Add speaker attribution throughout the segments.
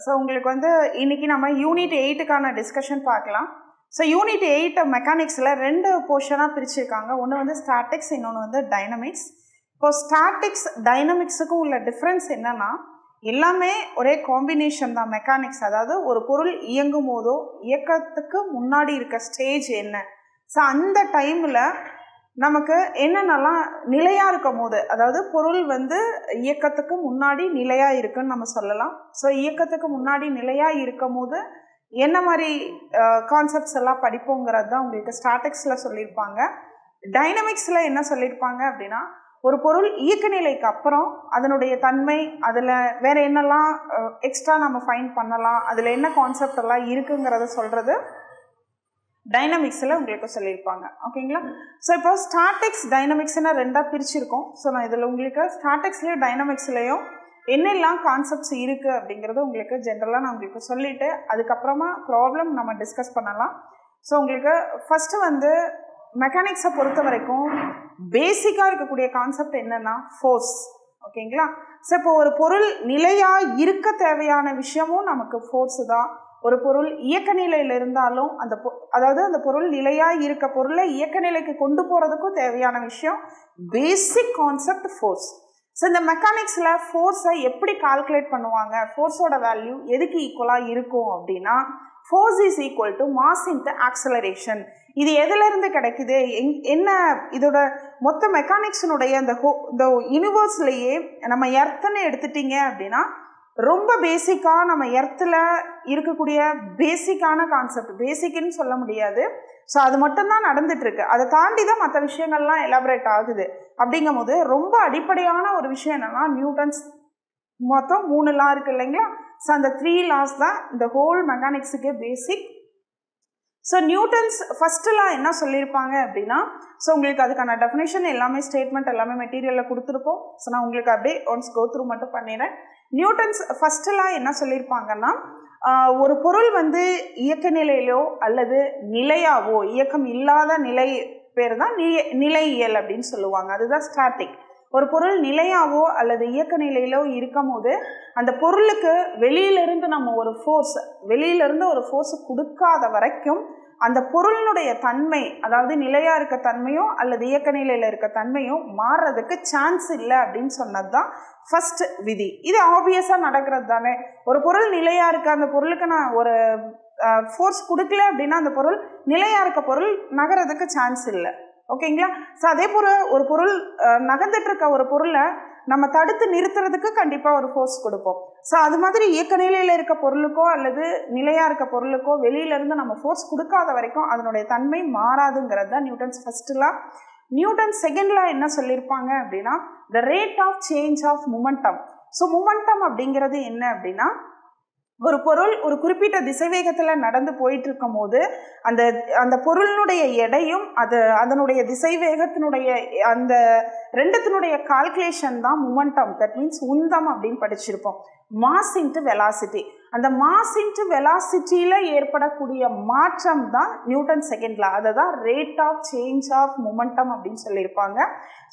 Speaker 1: So உங்களுக்கு வந்து இன்னைக்கு நம்ம யூனிட் 8க்கான டிஸ்கஷன் பார்க்கலாம். ஸோ யூனிட் 8 மெக்கானிக்ஸில் 2 போர்ஷனாக பிரிச்சிருக்காங்க. ஒன்று வந்து ஸ்டாட்டிக்ஸ், இன்னொன்று வந்து டைனமிக்ஸ். இப்போ ஸ்டாட்டிக்ஸ் டைனமிக்ஸுக்கும் உள்ள டிஃப்ரென்ஸ் என்னன்னா, எல்லாமே ஒரே காம்பினேஷன் தான் மெக்கானிக்ஸ். அதாவது ஒரு பொருள் இயங்கும் போதோ இயக்கத்துக்கு முன்னாடி இருக்க ஸ்டேஜ் என்ன, ஸோ அந்த டைமில் நமக்கு என்னென்னலாம் நிலையாக இருக்கும் போது, அதாவது பொருள் வந்து இயக்கத்துக்கு முன்னாடி நிலையாக இருக்குன்னு நம்ம சொல்லலாம். ஸோ இயக்கத்துக்கு முன்னாடி நிலையாக இருக்கும் போது என்ன மாதிரி கான்செப்ட்ஸ் எல்லாம் படிப்போங்கிறது தான் உங்களுக்கு ஸ்டாட்டிக்ஸில் சொல்லியிருப்பாங்க. டைனமிக்ஸில் என்ன சொல்லியிருப்பாங்க அப்படின்னா, ஒரு பொருள் இயக்க நிலைக்கு அப்புறம் அதனுடைய தன்மை, அதில் வேறு என்னெல்லாம் எக்ஸ்ட்ரா நம்ம ஃபைண்ட் பண்ணலாம், அதில் என்ன கான்செப்ட் எல்லாம் இருக்குங்கிறத சொல்கிறது டைனமிக்ஸில் உங்களுக்கு சொல்லியிருப்பாங்க. ஓகேங்களா? ஸோ இப்போ ஸ்டாட்டிக்ஸ் டைனமிக்ஸ்னா 2ஆக பிரிச்சிருக்கோம். ஸோ நான் இதில் உங்களுக்கு ஸ்டாட்டிக்ஸ்லேயும் டைனமிக்ஸ்லேயும் என்னெல்லாம் கான்செப்ட்ஸ் இருக்குது அப்படிங்கிறது உங்களுக்கு ஜென்ரலாக நான் உங்களுக்கு சொல்லிவிட்டு அதுக்கப்புறமா ப்ராப்ளம் நம்ம டிஸ்கஸ் பண்ணலாம். ஸோ உங்களுக்கு ஃபஸ்ட்டு வந்து மெக்கானிக்ஸை பொறுத்த வரைக்கும் பேசிக்காக இருக்கக்கூடிய கான்செப்ட் என்னென்னா ஃபோர்ஸ். ஓகேங்களா? ஸோ இப்போ ஒரு பொருள் நிலையாக இருக்க தேவையான விஷயமும் நமக்கு ஃபோர்ஸு தான். ஒரு பொருள் இயக்க நிலையில் இருந்தாலும் அதாவது அந்த பொருள் நிலையாக இருக்க பொருளை இயக்க நிலைக்கு கொண்டு போகிறதுக்கும் தேவையான விஷயம் பேசிக் கான்செப்ட் ஃபோர்ஸ். ஸோ இந்த மெக்கானிக்ஸில் ஃபோர்ஸை எப்படி கால்குலேட் பண்ணுவாங்க, ஃபோர்ஸோட வேல்யூ எதுக்கு ஈக்குவலாக இருக்கும் அப்படின்னா, force is equal to mass into acceleration. இது எதுலேருந்து கிடைக்குது, என்ன இதோட மொத்த மெக்கானிக்ஸினுடைய இந்த யூனிவர்ஸ்லேயே நம்ம எர்த்துன்னு எடுத்துட்டிங்க அப்படின்னா ரொம்ப பேசிக்காக நம்ம எர்த்தில் இருக்கக்கூடிய பேசிக்கான கான்செப்ட், பேசிக்குன்னு சொல்ல முடியாது. ஸோ அது மட்டும்தான் நடந்துட்டுருக்கு. அதை தாண்டி தான் மற்ற விஷயங்கள்லாம் எலாபரேட் ஆகுது. அப்படிங்கும் போது ரொம்ப அடிப்படையான ஒரு விஷயம் என்னென்னா, நியூட்டன்ஸ் மொத்தம் 3 லா இருக்குது இல்லைங்களா? ஸோ அந்த 3 லாஸ் தான் இந்த ஹோல் மெக்கானிக்ஸுக்கே பேசிக். ஸோ நியூட்டன்ஸ் ஃபஸ்ட்டு லா என்ன சொல்லியிருப்பாங்க அப்படின்னா, ஸோ உங்களுக்கு அதுக்கான டெஃபினேஷன் எல்லாமே ஸ்டேட்மெண்ட் எல்லாமே மெட்டீரியலில் கொடுத்துருப்போம். ஸோ நான் உங்களுக்கு அப்படியே ஒன்ஸ் கோ த்ரூ மட்டும் பண்ணிடுறேன். நியூட்டன்ஸ் ஃபஸ்ட்டு லா என்ன சொல்லியிருப்பாங்கன்னா, ஒரு பொருள் வந்து இயக்க நிலையிலோ அல்லது நிலையாவோ, இயக்கம் இல்லாத நிலை பேர் தான் நிலையியல் அப்படின்னு சொல்லுவாங்க. அதுதான் ஸ்டாட்டிக். ஒரு பொருள் நிலையாவோ அல்லது இயக்க நிலையிலோ இருக்கும் போது அந்த பொருளுக்கு வெளியிலிருந்து நம்ம ஒரு ஃபோர்ஸ், வெளியிலிருந்து ஒரு ஃபோர்ஸ் கொடுக்காத வரைக்கும் அந்த பொருளினுடைய தன்மை, அதாவது நிலையாக இருக்க தன்மையோ அல்லது இயக்க நிலையில் இருக்க தன்மையோ மாறுறதுக்கு சான்ஸ் இல்லை அப்படின்னு சொன்னது தான் ஃபஸ்ட் விதி. இது ஆப்வியஸாக நடக்கிறது தானே. ஒரு பொருள் நிலையாக இருக்க அந்த பொருளுக்கு நான் ஒரு ஃபோர்ஸ் கொடுக்கல அப்படின்னா அந்த பொருள் நிலையாக இருக்க பொருள் நகரதுக்கு சான்ஸ் இல்லை. ஓகேங்களா? ஸோ அதே போல் ஒரு பொருள் நகர்ந்துட்டு இருக்க ஒரு பொருளை நம்ம தடுத்து நிறுத்துறதுக்கு கண்டிப்பாக ஒரு ஃபோர்ஸ் கொடுப்போம். ஸோ அது மாதிரி இயக்க நிலையில் இருக்க பொருளுக்கோ அல்லது நிலையாக இருக்க பொருளுக்கோ வெளியிலேருந்து நம்ம ஃபோர்ஸ் கொடுக்காத வரைக்கும் அதனுடைய தன்மை மாறாதுங்கிறது தான் Newton's first law. Newton second law என்ன சொல்லியிருப்பாங்க அப்படின்னா, the rate of change of momentum. So momentum அப்படிங்கிறது என்ன அப்படின்னா, ஒரு பொருள் ஒரு குறிப்பிட்ட திசைவேகத்தில் நடந்து போயிட்டு இருக்கும் போது அந்த பொருளினுடைய எடையும் அதனுடைய திசைவேகத்தினுடைய அந்த ரெண்டுத்தினுடைய கால்குலேஷன் தான் மொமெண்டம். தட் மீன்ஸ் உந்தம் அப்படின்னு படிச்சிருப்போம். Mass into velocity. அந்த மாஸ் இன்ட்டு வெலாசிட்டியில் ஏற்படக்கூடிய மாற்றம் தான் நியூட்டன் செகண்ட் லா. அதை தான் rate of change of momentum அப்படின்னு சொல்லியிருப்பாங்க.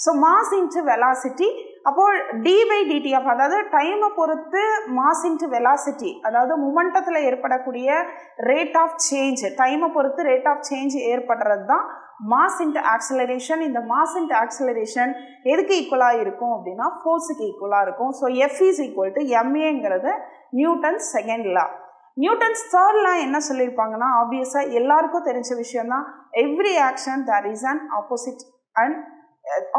Speaker 1: ஸோ மாஸ் இன்ட்டு வெலாசிட்டி, அப்போது d/dt ஆஃப், அதாவது டைமை பொறுத்து மாஸ் இன்ட்டு வெலாசிட்டி, அதாவது மொமெண்டத்தில் ஏற்படக்கூடிய ரேட் ஆஃப் சேஞ்ச், டைமை பொறுத்து ரேட் ஆஃப் சேஞ்ச் ஏற்படுறது தான் மாஸ் இன்ட்டு ஆக்சலரேஷன். இந்த மாஸ் இன்ட்டு ஆக்சலரேஷன் எதுக்கு ஈக்குவலாக இருக்கும் அப்படின்னா ஃபோர்ஸுக்கு ஈக்குவலாக இருக்கும். So F is equal to ma Newton's second law. Newton's third law என்ன சொல்லியிருப்பாங்கன்னா, ஆப்வியஸாக எல்லாருக்கும் தெரிஞ்ச விஷயம் தான், every action there is an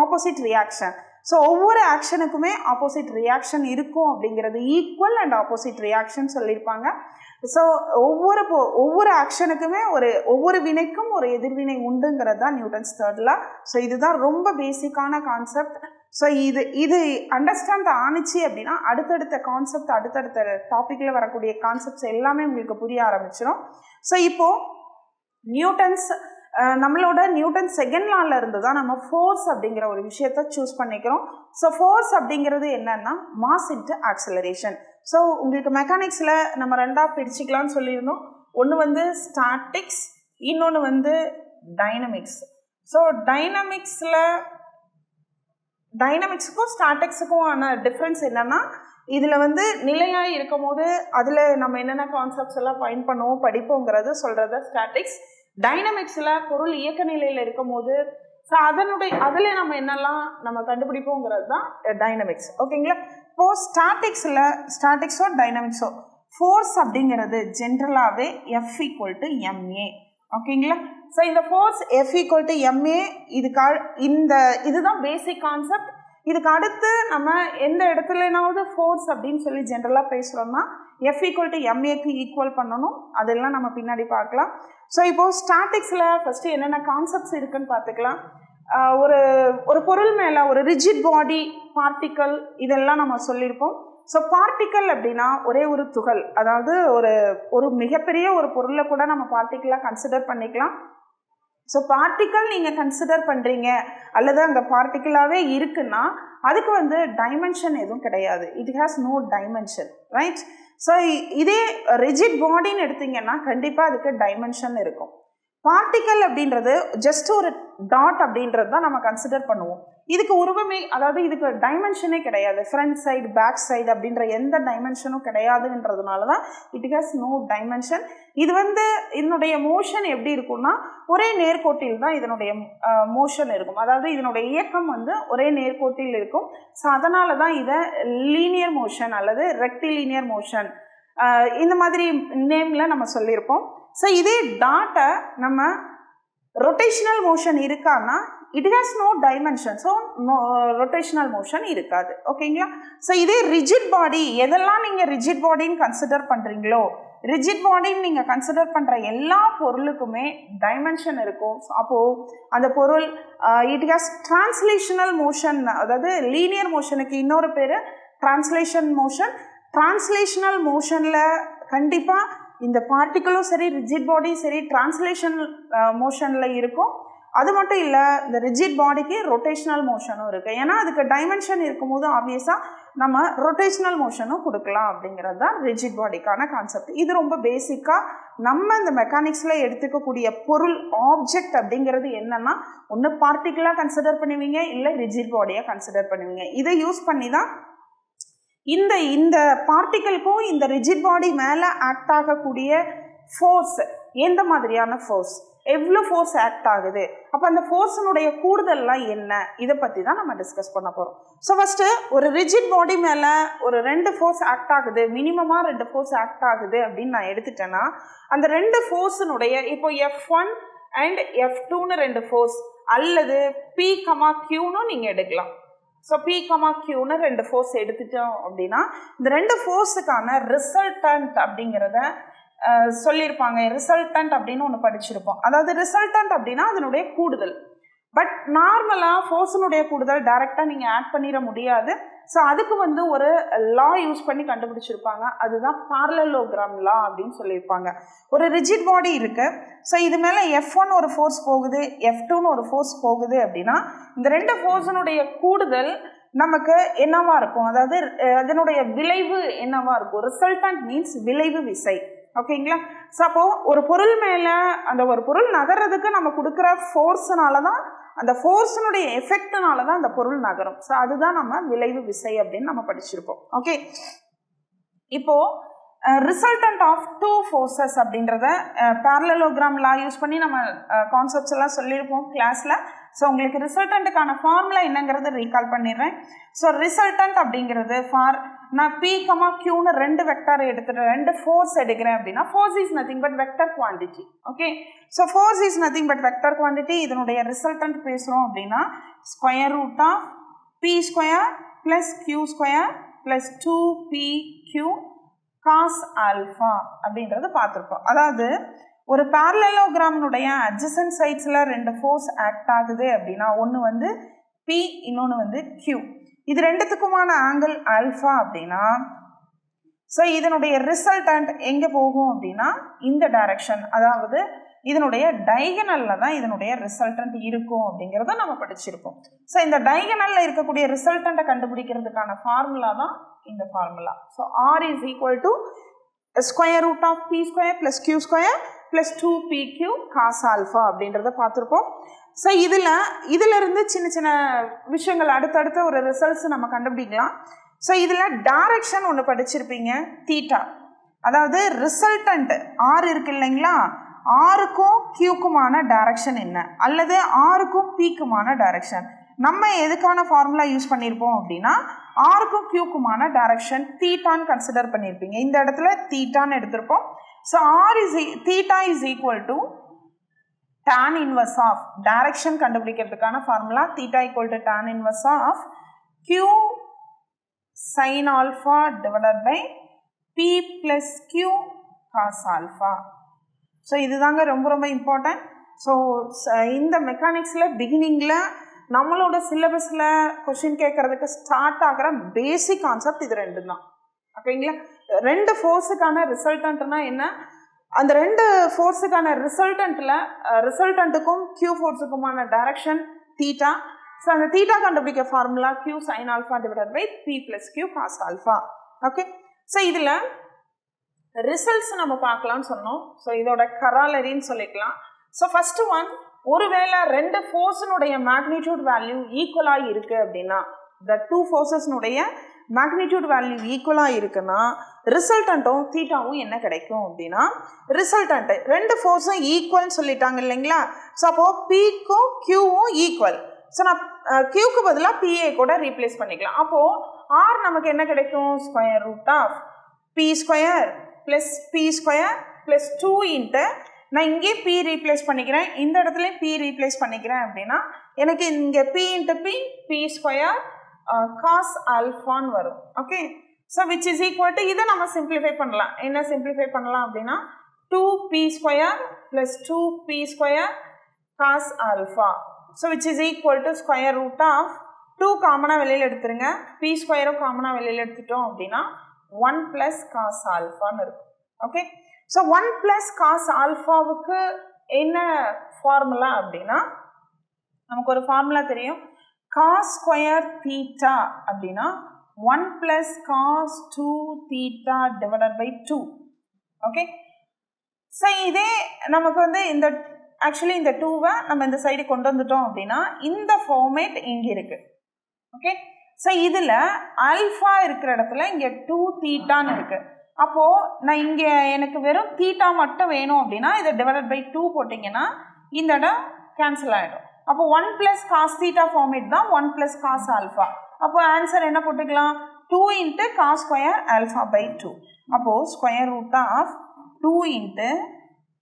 Speaker 1: opposite reaction. So ஒவ்வொரு ஆக்ஷனுக்குமே ஆப்போசிட் ரியாக்ஷன் இருக்கும் அப்படிங்கிறது, ஈக்குவல் அண்ட் ஆப்போசிட் ரியாக்ஷன் சொல்லியிருப்பாங்க. ஸோ ஒவ்வொரு ஆக்ஷனுக்குமே ஒவ்வொரு வினைக்கும் ஒரு எதிர்வினை உண்டுங்கிறது தான் நியூட்டன்ஸ் தேர்ட் லா. ஸோ இதுதான் ரொம்ப பேசிக்கான கான்செப்ட். ஸோ இது அண்டர்ஸ்டாண்ட் ஆனிச்சு அப்படின்னா அடுத்தடுத்த கான்செப்ட், அடுத்தடுத்த டாப்பிக்கில் வரக்கூடிய கான்செப்ட்ஸ் எல்லாமே உங்களுக்கு புரிய ஆரம்பிச்சிடும். ஸோ இப்போது நம்மளோட நியூட்டன் செகண்ட் லால இருந்து தான் நம்ம ஃபோர்ஸ் அப்படிங்கிற ஒரு விஷயத்தை சூஸ் பண்ணிக்கிறோம். ஸோ ஃபோர்ஸ் அப்படிங்கிறது என்னன்னா மாஸ் இன்ட்டு ஆக்சலரேஷன். ஸோ உங்களுக்கு மெக்கானிக்ஸில் நம்ம 2ஆக பிரிச்சுக்கலாம்னு சொல்லியிருந்தோம். ஒன்று வந்து ஸ்டாட்டிக்ஸ், இன்னொன்று வந்து டைனமிக்ஸ். ஸோ டைனமிக்ஸுக்கும் ஸ்டாட்டிக்ஸுக்கும் ஆன டிஃப்ரென்ஸ் என்னென்னா, இதில் வந்து நிலையாக இருக்கும் போது அதில் நம்ம என்னென்ன கான்செப்ட்ஸ் எல்லாம் ஃபைண்ட் பண்ணுவோம் படிப்போங்கிறது சொல்கிறது ஸ்டாட்டிக்ஸ். டைனமிக்ஸில் பொருள் இயக்க நிலையில் இருக்கும் போது ஸோ அதில் நம்ம என்னெல்லாம் நம்ம கண்டுபிடிப்போங்கிறது தான் டைனமிக்ஸ். ஓகேங்களா? இப்போது ஸ்டாட்டிக்ஸோ டைனமிக்ஸோ ஃபோர்ஸ் அப்படிங்கிறது ஜென்ரலாகவே F = ma. ஓகேங்களா? ஸோ இந்த ஃபோர்ஸ் F = ma இதுதான் பேசிக் கான்செப்ட். இதுக்கு அடுத்து நம்ம எந்த இடத்துலனாவது ஃபோர்ஸ் அப்படின்னு சொல்லி ஜென்ரலாக பேசுகிறோம்னா F = maக்கு ஈக்குவல் பண்ணணும். அதெல்லாம் நம்ம பின்னாடி பார்க்கலாம். ஸோ இப்போது ஸ்டாட்டிக்ஸில் ஃபஸ்ட்டு என்னென்ன கான்செப்ட்ஸ் இருக்குதுன்னு பார்த்துக்கலாம். ஒரு பொருள் மேலே ஒரு ரிஜிட் பாடி, பார்ட்டிக்கல் இதெல்லாம் நம்ம சொல்லியிருப்போம். ஸோ பார்ட்டிக்கல் அப்படின்னா ஒரே ஒரு துகள், அதாவது ஒரு மிகப்பெரிய ஒரு பொருளை கூட நம்ம பார்ட்டிக்கலாக கன்சிடர் பண்ணிக்கலாம். ஸோ பார்ட்டிக்கல் நீங்கள் கன்சிடர் பண்ணுறீங்க அல்லது அங்கே பார்ட்டிக்கலாகவே இருக்குன்னா அதுக்கு வந்து டைமென்ஷன் எதுவும் கிடையாது. It has no dimension, right? So இதே ரிஜிட் பாடின்னு எடுத்தீங்கன்னா கண்டிப்பாக அதுக்கு டைமென்ஷன் இருக்கும். பார்ட்டிக்கல் அப்படின்றது ஜஸ்ட் ஒரு டாட் அப்படின்றது தான் நம்ம கன்சிடர் பண்ணுவோம். இதுக்கு உருவமே, அதாவது இதுக்கு டைமென்ஷனே கிடையாது. ஃப்ரண்ட் சைடு, பேக் சைடு அப்படின்ற எந்த டைமென்ஷனும் கிடையாதுன்றதுனால தான் இட் ஹேஸ் நோ டைமென்ஷன். இது வந்து இதனுடைய மோஷன் எப்படி இருக்கும்னா ஒரே நேர்கோட்டில் தான் இதனுடைய மோஷன் இருக்கும். அதாவது இதனுடைய இயக்கம் வந்து ஒரே நேர்கோட்டில் இருக்கும். ஸோ அதனால தான் இதை லீனியர் மோஷன் அல்லது ரெக்டிலீனியர் மோஷன் இந்த மாதிரி நேமில் நம்ம சொல்லியிருப்போம். ஸோ இதே டாட்டை நம்ம ரொட்டேஷனல் மோஷன் இருக்கான்னா it has no dimension, so rotational motion இருக்காது. ஓகேங்களா? ஸோ இதே ரிஜிட் பாடி, எதெல்லாம் நீங்கள் ரிஜிட் பாடின்னு கன்சிடர் பண்ணுறீங்களோ, ரிஜிட் பாடின்னு நீங்கள் கன்சிடர் பண்ணுற எல்லா பொருளுக்குமே டைமென்ஷன் இருக்கும். அப்போது அந்த பொருள் இட் ஹேஸ் டிரான்ஸ்லேஷனல் மோஷன், அதாவது லீனியர் மோஷனுக்கு இன்னொரு பேர் டிரான்ஸ்லேஷன் மோஷன். டிரான்ஸ்லேஷனல் மோஷனில் கண்டிப்பாக இந்த பார்ட்டிக்கலும் சரி ரிஜிட் பாடியும் சரி டிரான்ஸ்லேஷன் மோஷனில் இருக்கும். அது மட்டும் இல்லை, இந்த ரிஜிட் பாடிக்கு ரொட்டேஷனல் மோஷனும் இருக்குது. ஏன்னா அதுக்கு டைமென்ஷன் இருக்கும்போது ஆப்வியஸாக நம்ம ரொட்டேஷனல் மோஷனும் கொடுக்கலாம் அப்படிங்கிறது தான் ரிஜிட் பாடிக்கான கான்செப்ட். இது ரொம்ப பேசிக்காக நம்ம இந்த மெக்கானிக்ஸில் எடுத்துக்கக்கூடிய பொருள் ஆப்ஜெக்ட் அப்படிங்கிறது என்னென்னா ஒன்று பார்ட்டிக்கலாக கன்சிடர் பண்ணுவீங்க, இல்லை ரிஜிட் பாடியாக கன்சிடர் பண்ணுவீங்க. இதை யூஸ் பண்ணி தான் இந்த பார்ட்டிக்கலுக்கும் இந்த ரிஜிட் பாடி மேலே ஆக்ட் ஆகக்கூடிய ஃபோர்ஸ் எந்த மாதிரியான ஃபோர்ஸ், எவ்வளோ ஃபோர்ஸ் ஆக்ட் ஆகுது, அப்போ அந்த ஃபோர்ஸினுடைய கூடுதல்லாம் என்ன, இதை பற்றி தான் நம்ம டிஸ்கஸ் பண்ண போகிறோம். ஸோ ஃபஸ்ட்டு ஒரு ரிஜிட் பாடி மேலே ஒரு 2 ஃபோர்ஸ் ஆக்ட் ஆகுது, மினிமமாக 2 ஃபோர்ஸ் ஆக்ட் ஆகுது அப்படின்னு நான் எடுத்துட்டேன்னா அந்த 2 ஃபோர்ஸினுடைய இப்போ F1 அண்ட் F2ன்னு 2 ஃபோர்ஸ் அல்லது P, Qன்னு நீங்கள் எடுக்கலாம். ஸோ P, Qன்னு 2 ஃபோர்ஸ் எடுத்துட்டோம் அப்படின்னா இந்த 2 ஃபோர்ஸுக்கான ரிசல்டன்ட் அப்படிங்கிறத சொல்லியிருப்பாங்க. ரிசல்டன்ட் அப்படின்னு ஒன்று படிச்சிருப்போம். அதாவது ரிசல்டன்ட் அப்படின்னா அதனுடைய கூடுதல். பட் நார்மலாக ஃபோர்ஸினுடைய கூடுதல் டைரெக்டாக நீங்கள் ஆட் பண்ணிட முடியாது. ஸோ அதுக்கு வந்து ஒரு லா யூஸ் பண்ணி கண்டுபிடிச்சிருப்பாங்க. அதுதான் பார்லலோகிராம் லா அப்படின்னு சொல்லியிருப்பாங்க. ஒரு ரிஜிட் பாடி இருக்குது. ஸோ இது மேலே F1 ஒரு ஃபோர்ஸ் போகுது, F2ன்னு ஒரு ஃபோர்ஸ் போகுது அப்படின்னா இந்த 2 ஃபோர்ஸினுடைய கூடுதல் நமக்கு என்னவா இருக்கும், அதாவது அதனுடைய விளைவு என்னவா இருக்கும். ரிசல்டன்ட் மீன்ஸ் விளைவு விசை. ஓகேங்களா? ஸோ அப்போது ஒரு பொருள் மேலே அந்த ஒரு பொருள் நகர்றதுக்கு நம்ம கொடுக்குற ஃபோர்ஸுனால தான், அந்த ஃபோர்ஸினுடைய எஃபெக்ட்னால தான் அந்த பொருள் நகரும். ஸோ அதுதான் நம்ம விளைவு விசை அப்படின்னு நம்ம படிச்சிருப்போம். ஓகே, இப்போது ரிசல்டன்ட் ஆஃப் 2 ஃபோர்ஸஸ் அப்படின்றத பார்லலோகிராம் லா யூஸ் பண்ணி நம்ம கான்செப்ட்ஸ் எல்லாம் சொல்லியிருப்போம் கிளாஸில். ஸோ உங்களுக்கு ரிசல்டன்ட்டுக்கான ஃபார்முலா என்னங்கிறத ரீகால் பண்ணிடுறேன். ஸோ ரிசல்டன்ட் அப்படிங்கிறது நான் P, Qன்னு 2 வெக்டர் எடுத்துகிறேன், 2 ஃபோர்ஸ் எடுக்கிறேன் அப்படின்னா force is nothing but vector quantity. Okay, so force is nothing but vector quantity. இதனுடைய ரிசல்டன்ட் பேசுகிறோம் அப்படின்னா √P² + Q² + 2PQ cos alpha அப்படின்றது பார்த்துருப்போம். அதாவது ஒரு parallelogram-னுடைய adjacent சைட்ஸில் 2 ஃபோர்ஸ் ஆக்ட் ஆகுது அப்படின்னா ஒன்று வந்து P, இன்னொன்று வந்து Q. இது ரெண்டுத்துக்குமான ஆங்கிள் ஆல்ஃபா அப்படின்னா ஸோ இதனுடைய ரிசல்டன்ட் எங்கே போகும் அப்படின்னா இந்த டைரக்ஷன், அதாவது இதனுடைய டைகனலில் தான் இதனுடைய ரிசல்டன்ட் இருக்கும் அப்படிங்கிறத நம்ம படிச்சிருக்கோம். ஸோ இந்த டைகனலில் இருக்கக்கூடிய ரிசல்டண்ட்டை கண்டுபிடிக்கிறதுக்கான ஃபார்முலா தான் இந்த formula. So R is equal to √P² + Q² + 2PQ cos alpha அப்படின்றத பார்த்துருப்போம். ஸோ இதிலிருந்து சின்ன சின்ன விஷயங்கள் அடுத்தடுத்த ஒரு ரிசல்ட்ஸ் நம்ம கண்டுபிடிக்கலாம். ஸோ இதில் டைரக்ஷன் ஒன்று படிச்சிருப்பீங்க, தீட்டா. அதாவது ரிசல்டன்ட் ஆர் இருக்கு இல்லைங்களா, ஆருக்கும் கியூக்குமான டைரக்ஷன் என்ன, அல்லது ஆருக்கும் பீக்குமான டைரக்ஷன். நம்ம எதுக்கான ஃபார்முலா யூஸ் பண்ணியிருப்போம் அப்படின்னா, ஆருக்கும் கியூக்குமான டைரக்ஷன் தீட்டான்னு கன்சிடர் பண்ணியிருப்பீங்க. இந்த இடத்துல தீட்டான்னு எடுத்திருப்போம். So theta is equal to tan inverse of direction கண்டுபிடிக்கிறதுக்கான formula theta equal to tan inverse of q sin alpha divided by p plus q cos alpha. So இதுதாங்க ரொம்ப ரொம்ப இம்பார்ட்டன்ட். ஸோ இந்த மெக்கானிக்ஸில் பிகினிங்கில் நம்மளோட சிலபஸில் கொஷின் கேட்குறதுக்கு ஸ்டார்ட் ஆகிற basic concept இது ரெண்டு தான். ஓகேங்களா? ரெண்டு ஃபோர்ஸுக்கான ரிசல்டன்ட்னா என்ன, அந்த ரெண்டு ஃபோர்ஸுக்கான ரிசல்டன்ட்டுக்கும் கியூ ஃபோர்ஸுக்குமான டைரக்ஷன் தீட்டா. ஸோ அந்த தீட்டா கண்டுபிடிக்க formula q sin alpha divided by p plus q cos alpha. Okay, so இதில் ரிசல்ட்ஸ் நம்ம பார்க்கலாம்னு சொன்னோம். ஸோ இதோட கராலரின்னு சொல்லிக்கலாம். ஸோ ஃபஸ்ட்டு ஒன், ஒருவேளை ரெண்டு ஃபோர்ஸினுடைய மேக்னிடியூட் வேல்யூ ஈக்குவலாக இருக்குது அப்படின்னா, த டூ ஃபோர்ஸஸ்னுடைய மேக்னிடியூட் வேல்யூ ஈக்குவலாக இருக்குன்னா ரிசல்டன்ட்டும் தீட்டாவும் என்ன கிடைக்கும் அப்படின்னா, ரிசல்டன்ட்டு ரெண்டு ஃபோர்ஸும் ஈக்குவல்னு சொல்லிட்டாங்க இல்லைங்களா. ஸோ அப்போது பிக்கும் கியூவும் ஈக்குவல். ஸோ நான் கியூக்கு பதிலாக பிஏ கூட ரீப்ளேஸ் பண்ணிக்கலாம். அப்போது ஆர் நமக்கு என்ன கிடைக்கும், square root of P square plus P square plus 2 into, நான் இங்கே பி ரீப்ளேஸ் பண்ணிக்கிறேன், இந்த இடத்துலையும் பி ரீப்ளேஸ் பண்ணிக்கிறேன் அப்படின்னா எனக்கு இங்கே p into B square cos ஆல்ஃபான்னு வரும். Okay, so which is equal to, இதை நம்ம சிம்பிளிஃபை பண்ணலாம். என்ன சிம்பிளிஃபை பண்ணலாம் அப்படின்னா 2p square plus 2p square cos alpha. So which is equal to square root of 2 காமனாக வெளியில் எடுத்துருங்க, பி ஸ்கொயரும் காமனாக வெளியில் எடுத்துட்டோம் அப்படின்னா 1 ப்ளஸ் காஸ் ஆல்ஃபான்னு இருக்கும். ஓகே, ஸோ 1 ப்ளஸ் காஸ் ஆல்ஃபாவுக்கு என்ன ஃபார்முலா அப்படின்னா, நமக்கு ஒரு ஃபார்முலா தெரியும், காஸ் ஸ்கொயர் தீட்டா அப்படின்னா 1 plus cos 2 theta divided by 2. Okay, so இதே நமக்கு வந்து இந்த ஆக்சுவலி இந்த 2வை நம்ம இந்த சைடு கொண்டு வந்துட்டோம் அப்படின்னா இந்த ஃபார்மேட் இங்கே இருக்குது. ஓகே, ஸோ இதில் ஆல்ஃபா இருக்கிற இடத்துல இங்கே 2 தீட்டான்னு இருக்குது. அப்போது நான் இங்கே எனக்கு வெறும் தீட்டா மட்டும் வேணும் அப்படின்னா இதை டிவைடட் பை 2 போட்டிங்கன்னா இந்த இடம் கேன்சல் ஆகிடும். அப்போ 1 ப்ளஸ் காஸ் தீட்டா ஃபார்மேட் தான் 1 ப்ளஸ் காஸ் ஆல்ஃபா. அப்போ ஆன்சர் என்ன போட்டுக்கலாம், 2 into cos square alpha by 2. அப்போது square root of 2 into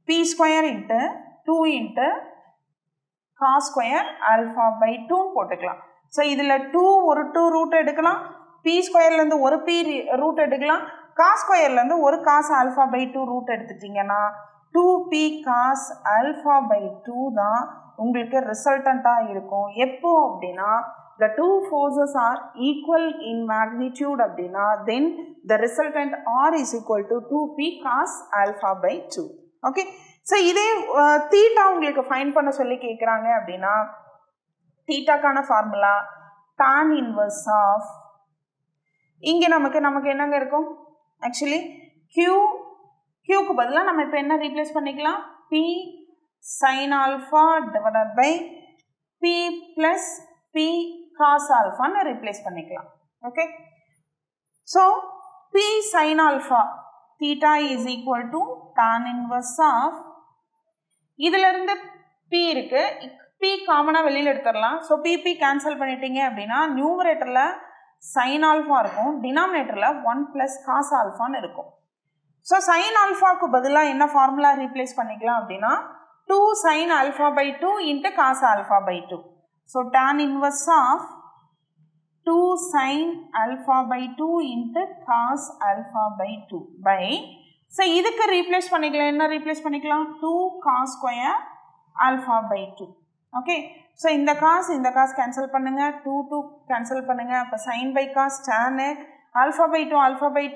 Speaker 1: B square into 2 into cos square alpha by 2 போட்டுக்கலாம். ஸோ இதில் 2 ஒரு 2 ரூட் எடுக்கலாம், பி ஸ்கொயர்லேருந்து ஒரு பி ரூட் எடுக்கலாம், காஸ் ஸ்கொயர்லேருந்து ஒரு காஸ் ஆல்ஃபா பை 2 ரூட் எடுத்துட்டிங்கன்னா 2p காஸ் ஆல்ஃபா பை 2 தான் உங்களுக்கு ரிசல்டண்ட்டாக இருக்கும். எப்போ அப்படின்னா the two forces are equal in magnitude அப்படின்னா then the resultant R is equal to 2p cos alpha by 2. Okay, so இதே தீட்டா உங்களுக்கு ஃபைண்ட் பண்ண சொல்லி கேட்குறாங்க அப்படின்னா தீட்டாக்கான ஃபார்முலா tan inverse of, இங்கே நமக்கு என்னங்க இருக்கும், ஆக்சுவலி க்யூக்கு பதிலாக நம்ம இப்போ என்ன ரீப்ளேஸ் பண்ணிக்கலாம், p sin alpha divided by p plus p cos alpha ன்னு ரீப்ளேஸ் பண்ணிக்கலாம். Okay, so p sin alpha theta is equal to tan inverse of, இதிலிருந்து p இருக்கு, p காமனாக வெளியில் எடுத்துடலாம். ஸோ p கேன்சல் பண்ணிட்டீங்க அப்படின்னா நியூமரேட்டரில் sin alpha இருக்கும், டினாமினேட்டரில் 1 ப்ளஸ் காஸ் ஆல்ஃபான்னு இருக்கும். ஸோ sin alphaக்கு பதிலாக என்ன ஃபார்முலா ரீப்ளேஸ் பண்ணிக்கலாம் அப்படின்னா 2 sin alpha by 2 into cos alpha by 2. So tan inverse of 2 sin alpha by 2 into cos alpha by 2 by, so இதுக்கு ரீப்ளேஸ் பண்ணிக்கலாம், என்ன ரீப்ளேஸ் பண்ணிக்கலாம், 2 cos square alpha by 2. Okay, so இந்த cos cancel பண்ணுங்க, 2 cancel பண்ணுங்க, அப்போ sin by cos tan alpha by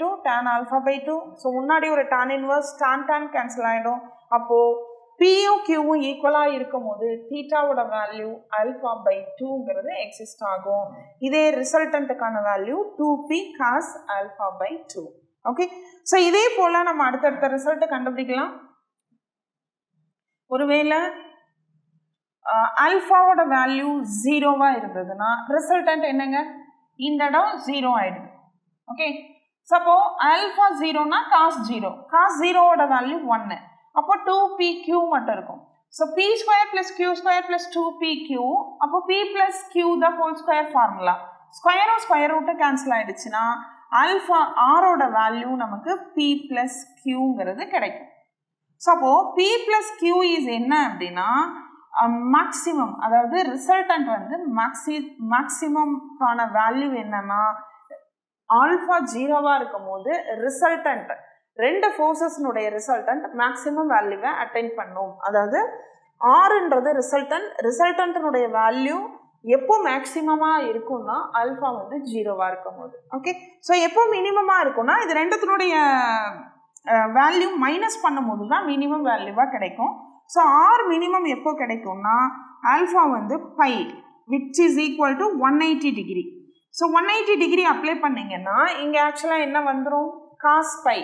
Speaker 1: 2 tan alpha by 2. So முன்னாடி ஒரு tan inverse tan கேன்சல் ஆகிடும். அப்போது பியும் கியூவும் ஈக்குவலாக இருக்கும் போது தீட்டாவோட வேல்யூ ஆல்ஃபா பை 2ங்கிறது எக்ஸிஸ்ட் ஆகும். இதே ரிசல்டன்ட்டுக்கான value 2p cos alpha by 2. Okay, so இதே போல் நம்ம அடுத்தடுத்த ரிசல்ட்டை கண்டுபிடிக்கலாம். ஒருவேளை ஆல்ஃபாவோட வேல்யூ 0வாக இருந்ததுன்னா ரிசல்டன்ட் என்னங்க, இந்த இடம் 0 ஆகிடுது. ஓகே. சப்போ ஆல்ஃபா 0னா காஸ் 0, காஸ் 0ஓட வேல்யூ 1, அப்போ 2pq மட்டும் இருக்கும். So p square plus q square plus 2pq, அப்போ p plus q the whole square formula. ஸ்கொயரும் ஸ்கொயர் ரூட்டு கேன்சல் ஆயிடுச்சுன்னா ஆல்ஃபா ஆரோட வேல்யூ நமக்கு p பிளஸ் qங்கிறது கிடைக்கும். ஸோ அப்போ p பிளஸ் q இஸ் என்ன அப்படின்னா மேக்சிமம், அதாவது ரிசல்டன்ட் வந்து மேக்சிமம்கான வேல்யூ என்னன்னா ஆல்ஃபா 0வா இருக்கும் போது ரிசல்டன்ட் ரெண்டு ஃபோர்ஸஸ்னுடைய ரிசல்டன்ட் மேக்சிமம் வேல்யூவை அட்டைன் பண்ணும். அதாவது ஆறுன்றது ரிசல்டன்ட்னுடைய வேல்யூ எப்போ மேக்சிமமாக இருக்கும்னா ஆல்ஃபா வந்து 0வா இருக்கும் போது. ஓகே. ஸோ எப்போ மினிமமாக இருக்கும்னா இது ரெண்டுத்தினுடைய வேல்யூ மைனஸ் பண்ணும்போது தான் மினிமம் வேல்யூவாக கிடைக்கும். ஸோ ஆர் மினிமம் எப்போ கிடைக்கும்னா ஆல்ஃபா வந்து pi which is equal to 180 degree. So 180 degree apply பண்ணிங்கன்னா இங்கே ஆக்சுவலாக என்ன வந்துடும், காஸ் பை.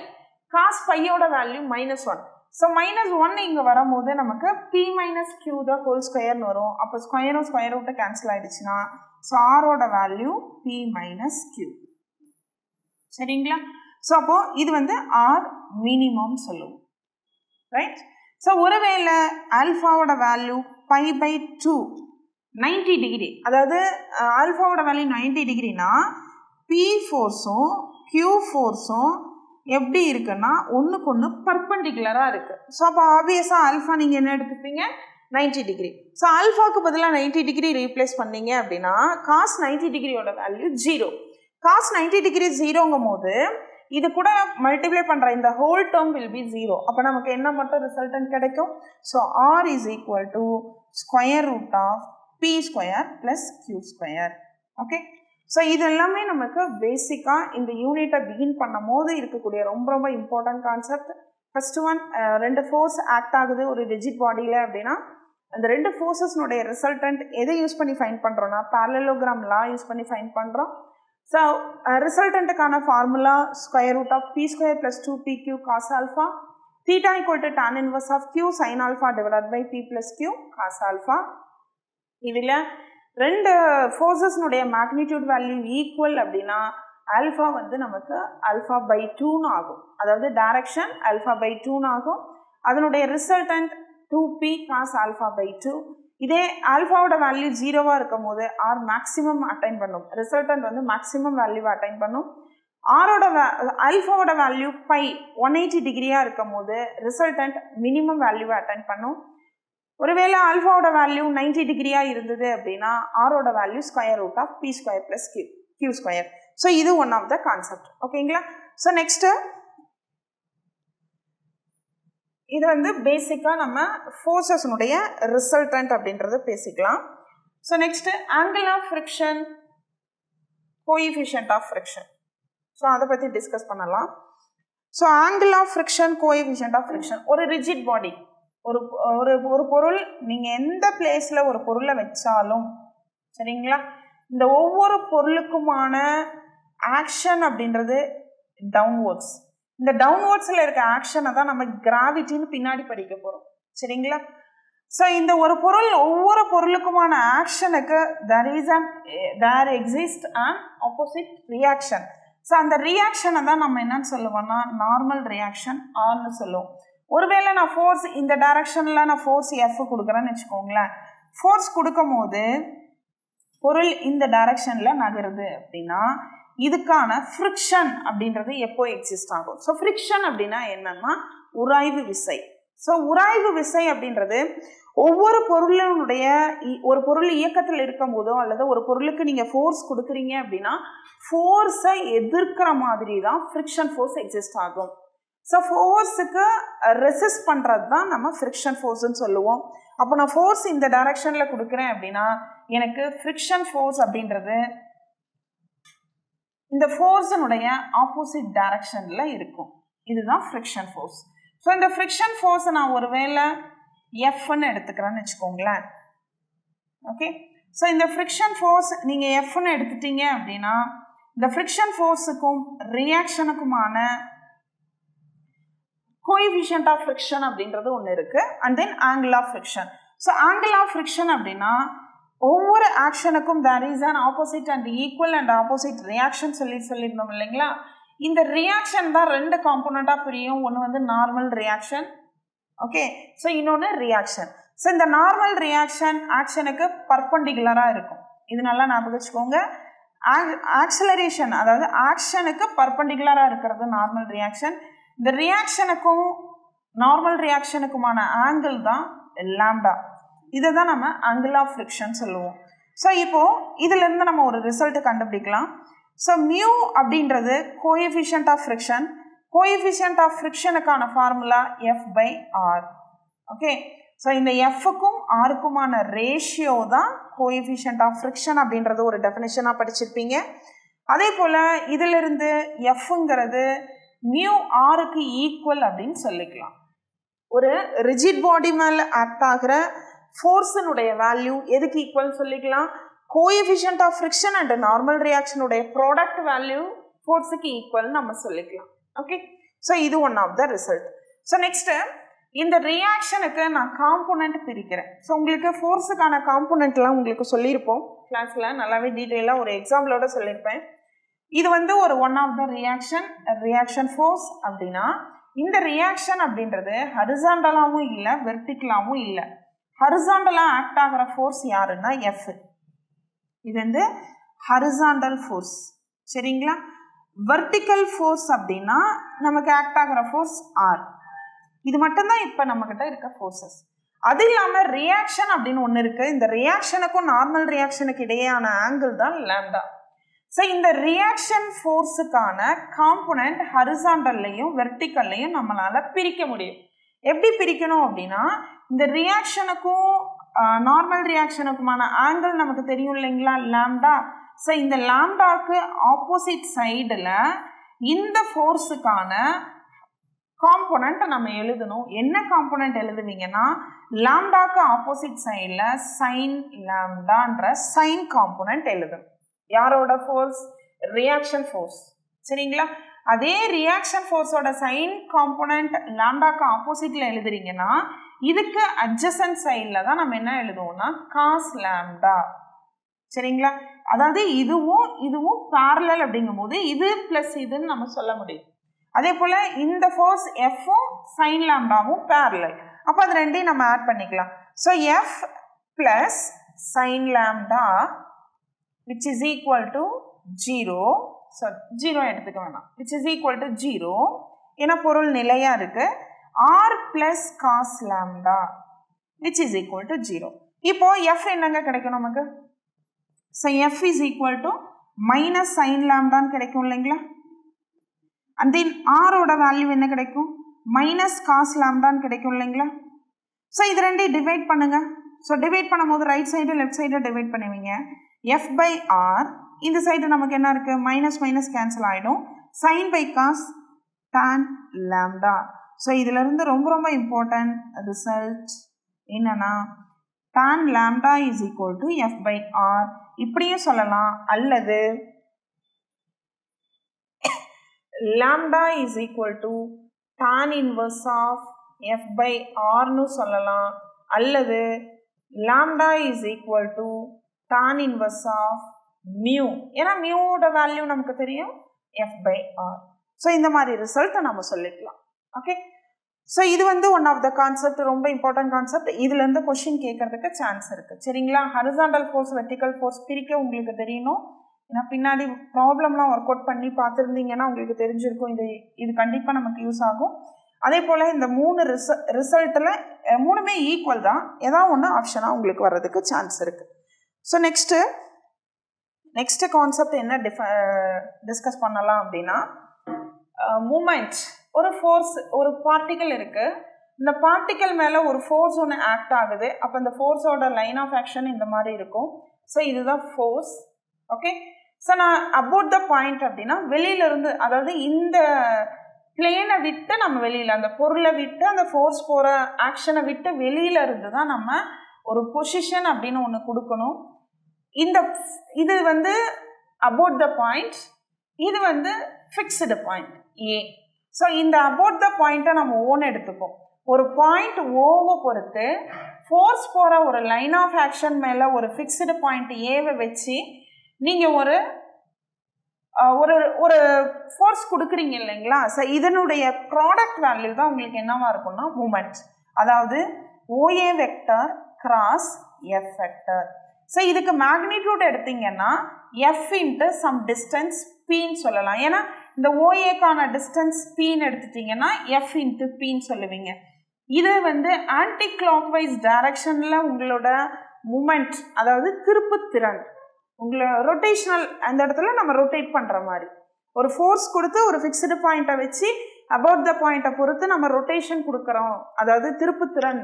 Speaker 1: காஸ் பையோட வேல்யூ -1. ஸோ -1 இங்கே வரும்போது நமக்கு p minus q the whole ஸ்கொயர்னு வரும். அப்போ ஸ்கொயரும் ஸ்கொயர் ரூட்டை கேன்சல் ஆகிடுச்சுன்னா ஸோ ஆரோட வேல்யூ p மைனஸ் q. சரிங்களா? ஸோ அப்போது இது வந்து ஆர் மினிமம் சொல்லுவோம். ரைட். ஸோ ஒருவேளை ஆல்ஃபாவோட வேல்யூ பை பை 2 90 டிகிரி, அதாவது ஆல்ஃபாவோட வேல்யூ 90 டிகிரினா p ஃபோர்ஸும் q ஃபோர்ஸும் எப்படி இருக்குன்னா ஒன்றுக்கு ஒன்று பர்பண்டிகுலராக இருக்குது. ஸோ அப்போ ஆப்வியஸாக ஆல்ஃபா நீங்கள் என்ன எடுத்துப்பீங்க, 90 டிகிரி. ஸோ ஆல்ஃபாவுக்கு பதிலாக 90 டிகிரி ரீப்ளேஸ் பண்ணீங்க அப்படின்னா காஸ் 90 டிகிரியோட வேல்யூ 0. காஸ் 90 டிகிரி 0ங்கும் போது இது கூட மல்டிப்ளை பண்ணுற இந்த ஹோல் டேர்ம் வில் பி 0. அப்போ நமக்கு என்ன மட்டும் ரிசல்டன்ட் கிடைக்கும். So R is equal to square root of p square plus q square. Okay. So இது எல்லாமே நமக்கு பேசிக்காக இந்த யூனிட்டை பிகின் பண்ணும் போது இருக்கக்கூடிய ரொம்ப ரொம்ப இம்பார்ட்டன்ட் கான்செப்ட். ஃபஸ்ட்டு ஒன், ரெண்டு ஃபோர்ஸ் ஆக்ட் ஆகுது ஒரு ரிஜிட் பாடியில் அப்படின்னா அந்த ரெண்டு ஃபோர்ஸஸ்னுடைய ரிசல்டன்ட் எதை யூஸ் பண்ணி ஃபைண்ட் பண்ணுறோன்னா parallelogram லா யூஸ் பண்ணி ஃபைண்ட் பண்ணுறோம். ஸோ ரிசல்டன்ட்டுக்கான formula square root of p square plus 2pq cos alpha, theta equal to tan inverse of q sine alpha divided by p plus q cos alpha. இதில் ரெண்டு ஃபோர்ஸஸ்னுடைய magnitude value equal அப்படின்னா alpha வந்து நமக்கு alpha by 2ன்னு ஆகும். அதாவது direction alpha by 2ன்னு ஆகும். அதனுடைய resultant 2p cos alpha by 2. இதே ஆல்ஃபாவோட வேல்யூ 0வா இருக்கும் போது ஆர் மேக்ஸிமம் அட்டைன் பண்ணும், ரிசல்டன்ட் வந்து மேக்ஸிமம் வேல்யூவை அட்டைன் பண்ணும். ஆரோட ஆல்ஃபாவோட வேல்யூ பை 180 டிகிரியாக இருக்கும் போது ரிசல்டன்ட் மினிமம் வேல்யூவை அட்டைன் பண்ணும். ஒருவேளை ஆல்ஃபாவோட வேல்யூ 90 டிகிரியாக இருந்தது அப்படின்னா ஆரோட value square root of p square plus q square. So இது ஒன் ஆஃப் த கான்செப்ட். ஓகேங்களா? ஸோ நெக்ஸ்ட்டு இது வந்து பேசிக்காக நம்ம ஃபோர்ஸஸ்னுடைய ரிசல்டன்ட் அப்படின்றது பேசிக்கலாம். So next angle of friction, coefficient of friction. So அதை பற்றி டிஸ்கஸ் பண்ணலாம். So angle of friction, coefficient of friction. ஒரு ரிஜிட் பாடி, ஒரு பொருள் நீங்கள் எந்த பிளேஸில் ஒரு பொருளை வச்சாலும் சரிங்களா, இந்த ஒவ்வொரு பொருளுக்குமான ஆக்ஷன் அப்படின்றது டவுன்வர்ட்ஸ். இந்த டவுன்வர்ட்ஸில் இருக்க ஆக்ஷனை தான் நம்ம கிராவிட்டின்னு பின்னாடி படிக்க போகிறோம். சரிங்களா? ஸோ இந்த ஒரு பொருள் ஒவ்வொரு பொருளுக்குமான ஆக்ஷனுக்கு there exist and opposite reaction. So அந்த ரியாக்ஷனை தான் நம்ம என்னன்னு சொல்லுவோம்னா நார்மல் ரியாக்ஷன் ஆர்னு சொல்லுவோம். ஒருவேளை நான் ஃபோர்ஸ் இந்த டைரக்ஷனில் நான் ஃபோர்ஸ் எஃப் கொடுக்குறேன்னு வச்சுக்கோங்களேன். ஃபோர்ஸ் கொடுக்கும் போது பொருள் இந்த டைரக்ஷனில் நகருது அப்படின்னா இதுக்கான ஃப்ரிக்ஷன் அப்படின்றது எப்போ எக்ஸிஸ்ட் ஆகும். ஸோ ஃப்ரிக்ஷன் அப்படின்னா என்னன்னா உராய்வு விசை. ஸோ உராய்வு விசை அப்படின்றது ஒவ்வொரு பொருளினுடைய ஒரு பொருள் இயக்கத்தில் இருக்கும் போதோ அல்லது ஒரு பொருளுக்கு நீங்கள் ஃபோர்ஸ் கொடுக்குறீங்க அப்படின்னா ஃபோர்ஸை எதிர்க்கிற மாதிரி தான் ஃப்ரிக்ஷன் ஃபோர்ஸ் எக்ஸிஸ்ட் ஆகும். ஸோ ஃபோர்ஸுக்கு ரெசிஸ்ட் பண்ணுறது தான் நம்ம ஃப்ரிக்ஷன் ஃபோர்ஸ்ன்னு சொல்லுவோம். அப்போ நான் ஃபோர்ஸ் இந்த டைரக்ஷனில் கொடுக்குறேன் அப்படின்னா எனக்கு ஃப்ரிக்ஷன் ஃபோர்ஸ் அப்படின்றது இந்த ஃபோர்ஸினுடைய ஆப்போசிட் டைரக்ஷனில் இருக்கும். இதுதான் ஃப்ரிக்ஷன் ஃபோர்ஸ். ஸோ இந்த ஃப்ரிக்ஷன் ஃபோர்ஸை நான் ஒருவேளை எஃப்னு எடுத்துக்கிறேன்னு வச்சுக்கோங்களேன். ஓகே. ஸோ இந்த ஃப்ரிக்ஷன் ஃபோர்ஸ் நீங்கள் எஃப்னு எடுத்துட்டீங்க அப்படின்னா இந்த ஃப்ரிக்ஷன் ஃபோர்ஸுக்கும் ரியாக்ஷனுக்குமான கோஎஃபிஷியன்ட் ஆஃப் ஃப்ரிக்ஷன் அப்படின்றது ஒன்று இருக்குது. And then angle of friction. So angle of friction அப்படின்னா ஒவ்வொரு ஆக்ஷனுக்கும் there is an opposite and equal and opposite reaction சொல்லியிருந்தோம் இல்லைங்களா. இந்த ரியாக்ஷன் தான் ரெண்டு காம்போனண்ட்டாக பிரியும். ஒன்று வந்து நார்மல் ரியாக்ஷன், ஓகே. ஸோ இன்னொன்று ரியாக்ஷன். ஸோ இந்த நார்மல் ரியாக்ஷன் ஆக்ஷனுக்கு பர்பண்டிகுலராக இருக்கும். இது நல்லா ஞாபகம் வச்சுக்கோங்க. ஆக்சலரேஷன் அதாவது ஆக்ஷனுக்கு பர்பண்டிகுலராக இருக்கிறது நார்மல் ரியாக்ஷன். இந்த ரியாக்ஷனுக்கும் நார்மல் ரியாக்ஷனுக்குமான ஆங்கிள் தான் லாம்டா. இதை தான் நம்ம ஆங்கிள் ஆஃப் ஃப்ரிக்ஷன் சொல்லுவோம். ஸோ இப்போது இதிலிருந்து நம்ம ஒரு ரிசல்ட் கண்டுபிடிக்கலாம். ஸோ மியூ அப்படின்றது coefficient of friction. Coefficient of ஃப்ரிக்ஷனுக்கான ஃபார்முலா F/R. ஓகே. ஸோ இந்த எஃப்க்கும் ஆருக்குமான ரேஷியோ தான் கோஎஃபிஷியன்ட் ஆஃப் ஃப்ரிக்ஷன் அப்படின்றது ஒரு டெஃபினேஷனாக படிச்சிருப்பீங்க. அதே போல் இதிலிருந்து எஃப்ங்கிறது மியூ ஆருக்கு ஈக்குவல் அப்படின்னு சொல்லிக்கலாம். ஒரு ரிஜிட் பாடி மேலே ஆக்ட் ஆகிற ஃபோர்ஸினுடைய வேல்யூ எதுக்கு ஈக்குவல் சொல்லிக்கலாம்? Coefficient of friction and normal ரியாக்ஷனுடைய ப்ராடக்ட் வேல்யூ ஃபோர்ஸுக்கு ஈக்குவல் நம்ம சொல்லிக்கலாம். ஓகே. ஸோ இது one of the result. So next இந்த ரியாக்ஷனுக்கு நான் காம்போனண்ட் பிரிக்கிறேன். ஸோ உங்களுக்கு ஃபோர்ஸுக்கான காம்போனண்ட்லாம் உங்களுக்கு சொல்லியிருப்போம் கிளாஸில், நல்லாவே டீட்டெயிலாக ஒரு எக்ஸாம்பிளோட சொல்லியிருப்பேன். இது வந்து ஒரு one of the reaction force அப்படின்னா இந்த ரியாக்ஷன் அப்படின்றது ஹரிசாண்டலாகவும் இல்லை வெர்டிக்கலாகவும் இல்லை. ஹரிசாண்டலாக ஆக்ட் ஆகிற ஃபோர்ஸ் யாருன்னா எஃப். இது வந்து ஹரிசாண்டல் ஃபோர்ஸ், சரிங்களா. வெர்டிக்கல் ஃபோர்ஸ் அப்படின்னா நமக்கு ஆக்ட் ஆகிற ஃபோர்ஸ் ஆர். இது மட்டும்தான் இப்போ நம்மக்கிட்ட இருக்க ஃபோர்ஸஸ். அது இல்லாமல் ரியாக்ஷன் அப்படின்னு ஒன்று இருக்குது. இந்த ரியாக்ஷனுக்கும் நார்மல் ரியாக்ஷனுக்கு இடையேயான ஆங்கிள் தான் லாம்டா. ஸோ இந்த ரியாக்ஷன் ஃபோர்ஸுக்கான காம்போனண்ட் ஹரிசாண்டல்லையும் வெர்டிக்கல்லையும் நம்மளால் பிரிக்க முடியும். எப்படி பிரிக்கணும் அப்படின்னா இந்த ரியாக்ஷனுக்கும் நார்மல் ரியாக்ஷனுக்குமான ஆங்கிள் நமக்கு தெரியும் இல்லைங்களா, லாம்டா. ஸோ இந்த லாம்டாக்கு ஆப்போசிட் சைடில் இந்த ஃபோர்ஸுக்கான காம்போனண்ட் நம்ம எழுதணும். என்ன காம்போனண்ட் எழுதுவீங்கன்னா லாம்டாக்கு ஆப்போசிட் சைடில் சைன் லாம்டான்ற சைன் காம்போனண்ட் எழுதணும். யாரோட ஃபோர்ஸ்? ரியாக்ஷன் ஃபோர்ஸ், சரிங்களா. அதே ரியாக்ஷன் ஃபோர்ஸோட சைன் காம்போனண்ட் லாம்டாக்கு ஆப்போசிட்ல எழுதுறீங்கன்னா இதுக்கு அட்ஜசன்ட் சைடில் தான் நம்ம என்ன எழுதுவோம்னா காஸ் லாம்டா, சரிங்களா. அதாவது இதுவும் பேரலல் அப்படிங்கும் போது இது பிளஸ் இதுன்னு நம்ம சொல்ல முடியும். அதே போல் இந்த ஃபோர்ஸ் எஃப்பும் சைன் லாம்டாவும் பேரலல். அப்போ அது ரெண்டையும் நம்ம ஆட் பண்ணிக்கலாம். So F plus sine lambda which is equal to 0. So 0 எடுத்துக்க வேணாம். which is equal to 0 ஏன்னா பொருள் நிலையாக இருக்குது. R plus cos lambda which is equal to 0. இப்போது எஃப் என்னங்க கிடைக்கும் நமக்கு? So F is equal to minus sine லாம்டான்னு கிடைக்கும் இல்லைங்களா. அண்ட் தென் ஆரோட வேல்யூ என்ன கிடைக்கும்? மைனஸ் காஸ் லாம்டான்னு கிடைக்கும் இல்லைங்களா. ஸோ இது ரெண்டையும் டிவைட் பண்ணுங்க. ஸோ டிவைட் பண்ணும்போது ரைட் சைடு லெஃப்ட் சைடை டிவைட் பண்ணுவீங்க. F/R இந்த சைடு நமக்கு என்ன இருக்குது? மைனஸ் மைனஸ் கேன்சல் ஆகிடும். Sine by cos tan lambda. So இதிலிருந்து ரொம்ப ரொம்ப இம்பார்ட்டன்ட் ரிசல்ட் என்னன்னா tan lambda is equal to F/R இப்படியும் சொல்லலாம். அல்லது lambda is equal to tan inverse of F/Rனு சொல்லலாம். அல்லது lambda is equal to tan inverse of mu. ஏன்னா மியூவோட வேல்யூ நமக்கு தெரியும் F/R. ஸோ இந்த மாதிரி ரிசல்ட்டை நம்ம சொல்லிக்கலாம். ஓகே. ஸோ இது வந்து ஒன் ஆஃப் த கான்செப்ட், ரொம்ப இம்பார்ட்டன்ட் கான்செப்ட். இதுலேருந்து கொஸ்டின் கேட்கறதுக்கு சான்ஸ் இருக்குது, சரிங்களா. ஹரிசாண்டல் ஃபோர்ஸ் வெர்டிக்கல் ஃபோர்ஸ் பிரிக்க உங்களுக்கு தெரியணும். ஏன்னா பின்னாடி ப்ராப்ளம்லாம் ஒர்க் அவுட் பண்ணி பார்த்துருந்தீங்கன்னா உங்களுக்கு தெரிஞ்சிருக்கும். இது கண்டிப்பாக நமக்கு யூஸ் ஆகும். அதே போல் இந்த மூணு ரிசல்ட்டில் மூணுமே ஈக்குவல் தான். ஏதாவது ஒன்று ஆப்ஷனாக உங்களுக்கு வர்றதுக்கு சான்ஸ் இருக்குது. ஸோ நெக்ஸ்ட்டு கான்செப்ட் என்ன டிஸ்கஸ் பண்ணலாம் அப்படின்னா மூமெண்ட். ஒரு ஃபோர்ஸ், ஒரு பார்ட்டிக்கல் இருக்குது. இந்த பார்ட்டிக்கல் மேலே ஒரு ஃபோர்ஸ் ஒன்று ஆக்ட் ஆகுது. அப்போ இந்த ஃபோர்ஸோட லைன் ஆஃப் ஆக்ஷன் இந்த மாதிரி இருக்கும். ஸோ இதுதான் ஃபோர்ஸ். ஓகே. ஸோ நான் அபவுட் த பாயிண்ட் அப்படின்னா வெளியிலேருந்து, அதாவது இந்த பிளேனை விட்டு நம்ம வெளியில், அந்த பொருளை விட்டு அந்த ஃபோர்ஸ் போகிற ஆக்ஷனை விட்டு வெளியில இருந்து தான் நம்ம ஒரு பொசிஷன் அப்படின்னு ஒன்று கொடுக்கணும். இது வந்து அபவுட் த பாயிண்ட், இது வந்து ஃபிக்ஸ்டு பாயிண்ட் ஏ. ஸோ இந்த அபவுட் த பாயிண்ட்டை நம்ம ஓன் எடுத்துப்போம். ஒரு பாயிண்ட் ஓவை பொறுத்து ஃபோர்ஸ் போகிற ஒரு லைன் ஆஃப் ஆக்ஷன் மேலே ஒரு ஃபிக்ஸ்டு பாயிண்ட் ஏவை வச்சு நீங்கள் ஒரு ஒரு ஒரு ஃபோர்ஸ் கொடுக்குறீங்க இல்லைங்களா? ஸோ இதனுடைய ப்ராடக்ட் வேல்யூ தான் உங்களுக்கு என்னவா இருக்கும்னா மூமெண்ட். அதாவது OA vector cross F vector. So இதுக்கு மேக்னிடியூட் எடுத்தீங்கன்னா F இன்ட்டு சம் டிஸ்டன்ஸ் Pன்னு சொல்லலாம். ஏன்னா இந்த OAக்கான டிஸ்டன்ஸ் Pன்னு எடுத்துட்டிங்கன்னா F இன்ட்டு Pன்னு சொல்லுவீங்க. இது வந்து ஆன்டி கிளாக்வைஸ் டைரக்ஷனில் உங்களோட மூமெண்ட், அதாவது திருப்பு திறன், உங்களை ரொட்டேஷனல் அந்த இடத்துல நம்ம ரொட்டேட் பண்ணுற மாதிரி ஒரு ஃபோர்ஸ் கொடுத்து ஒரு ஃபிக்ஸ்டு பாயிண்ட்டை வச்சு அபவுட் த பாயிண்ட்டை பொறுத்து நம்ம ரொட்டேஷன் கொடுக்குறோம். அதாவது திருப்புத்திறன்,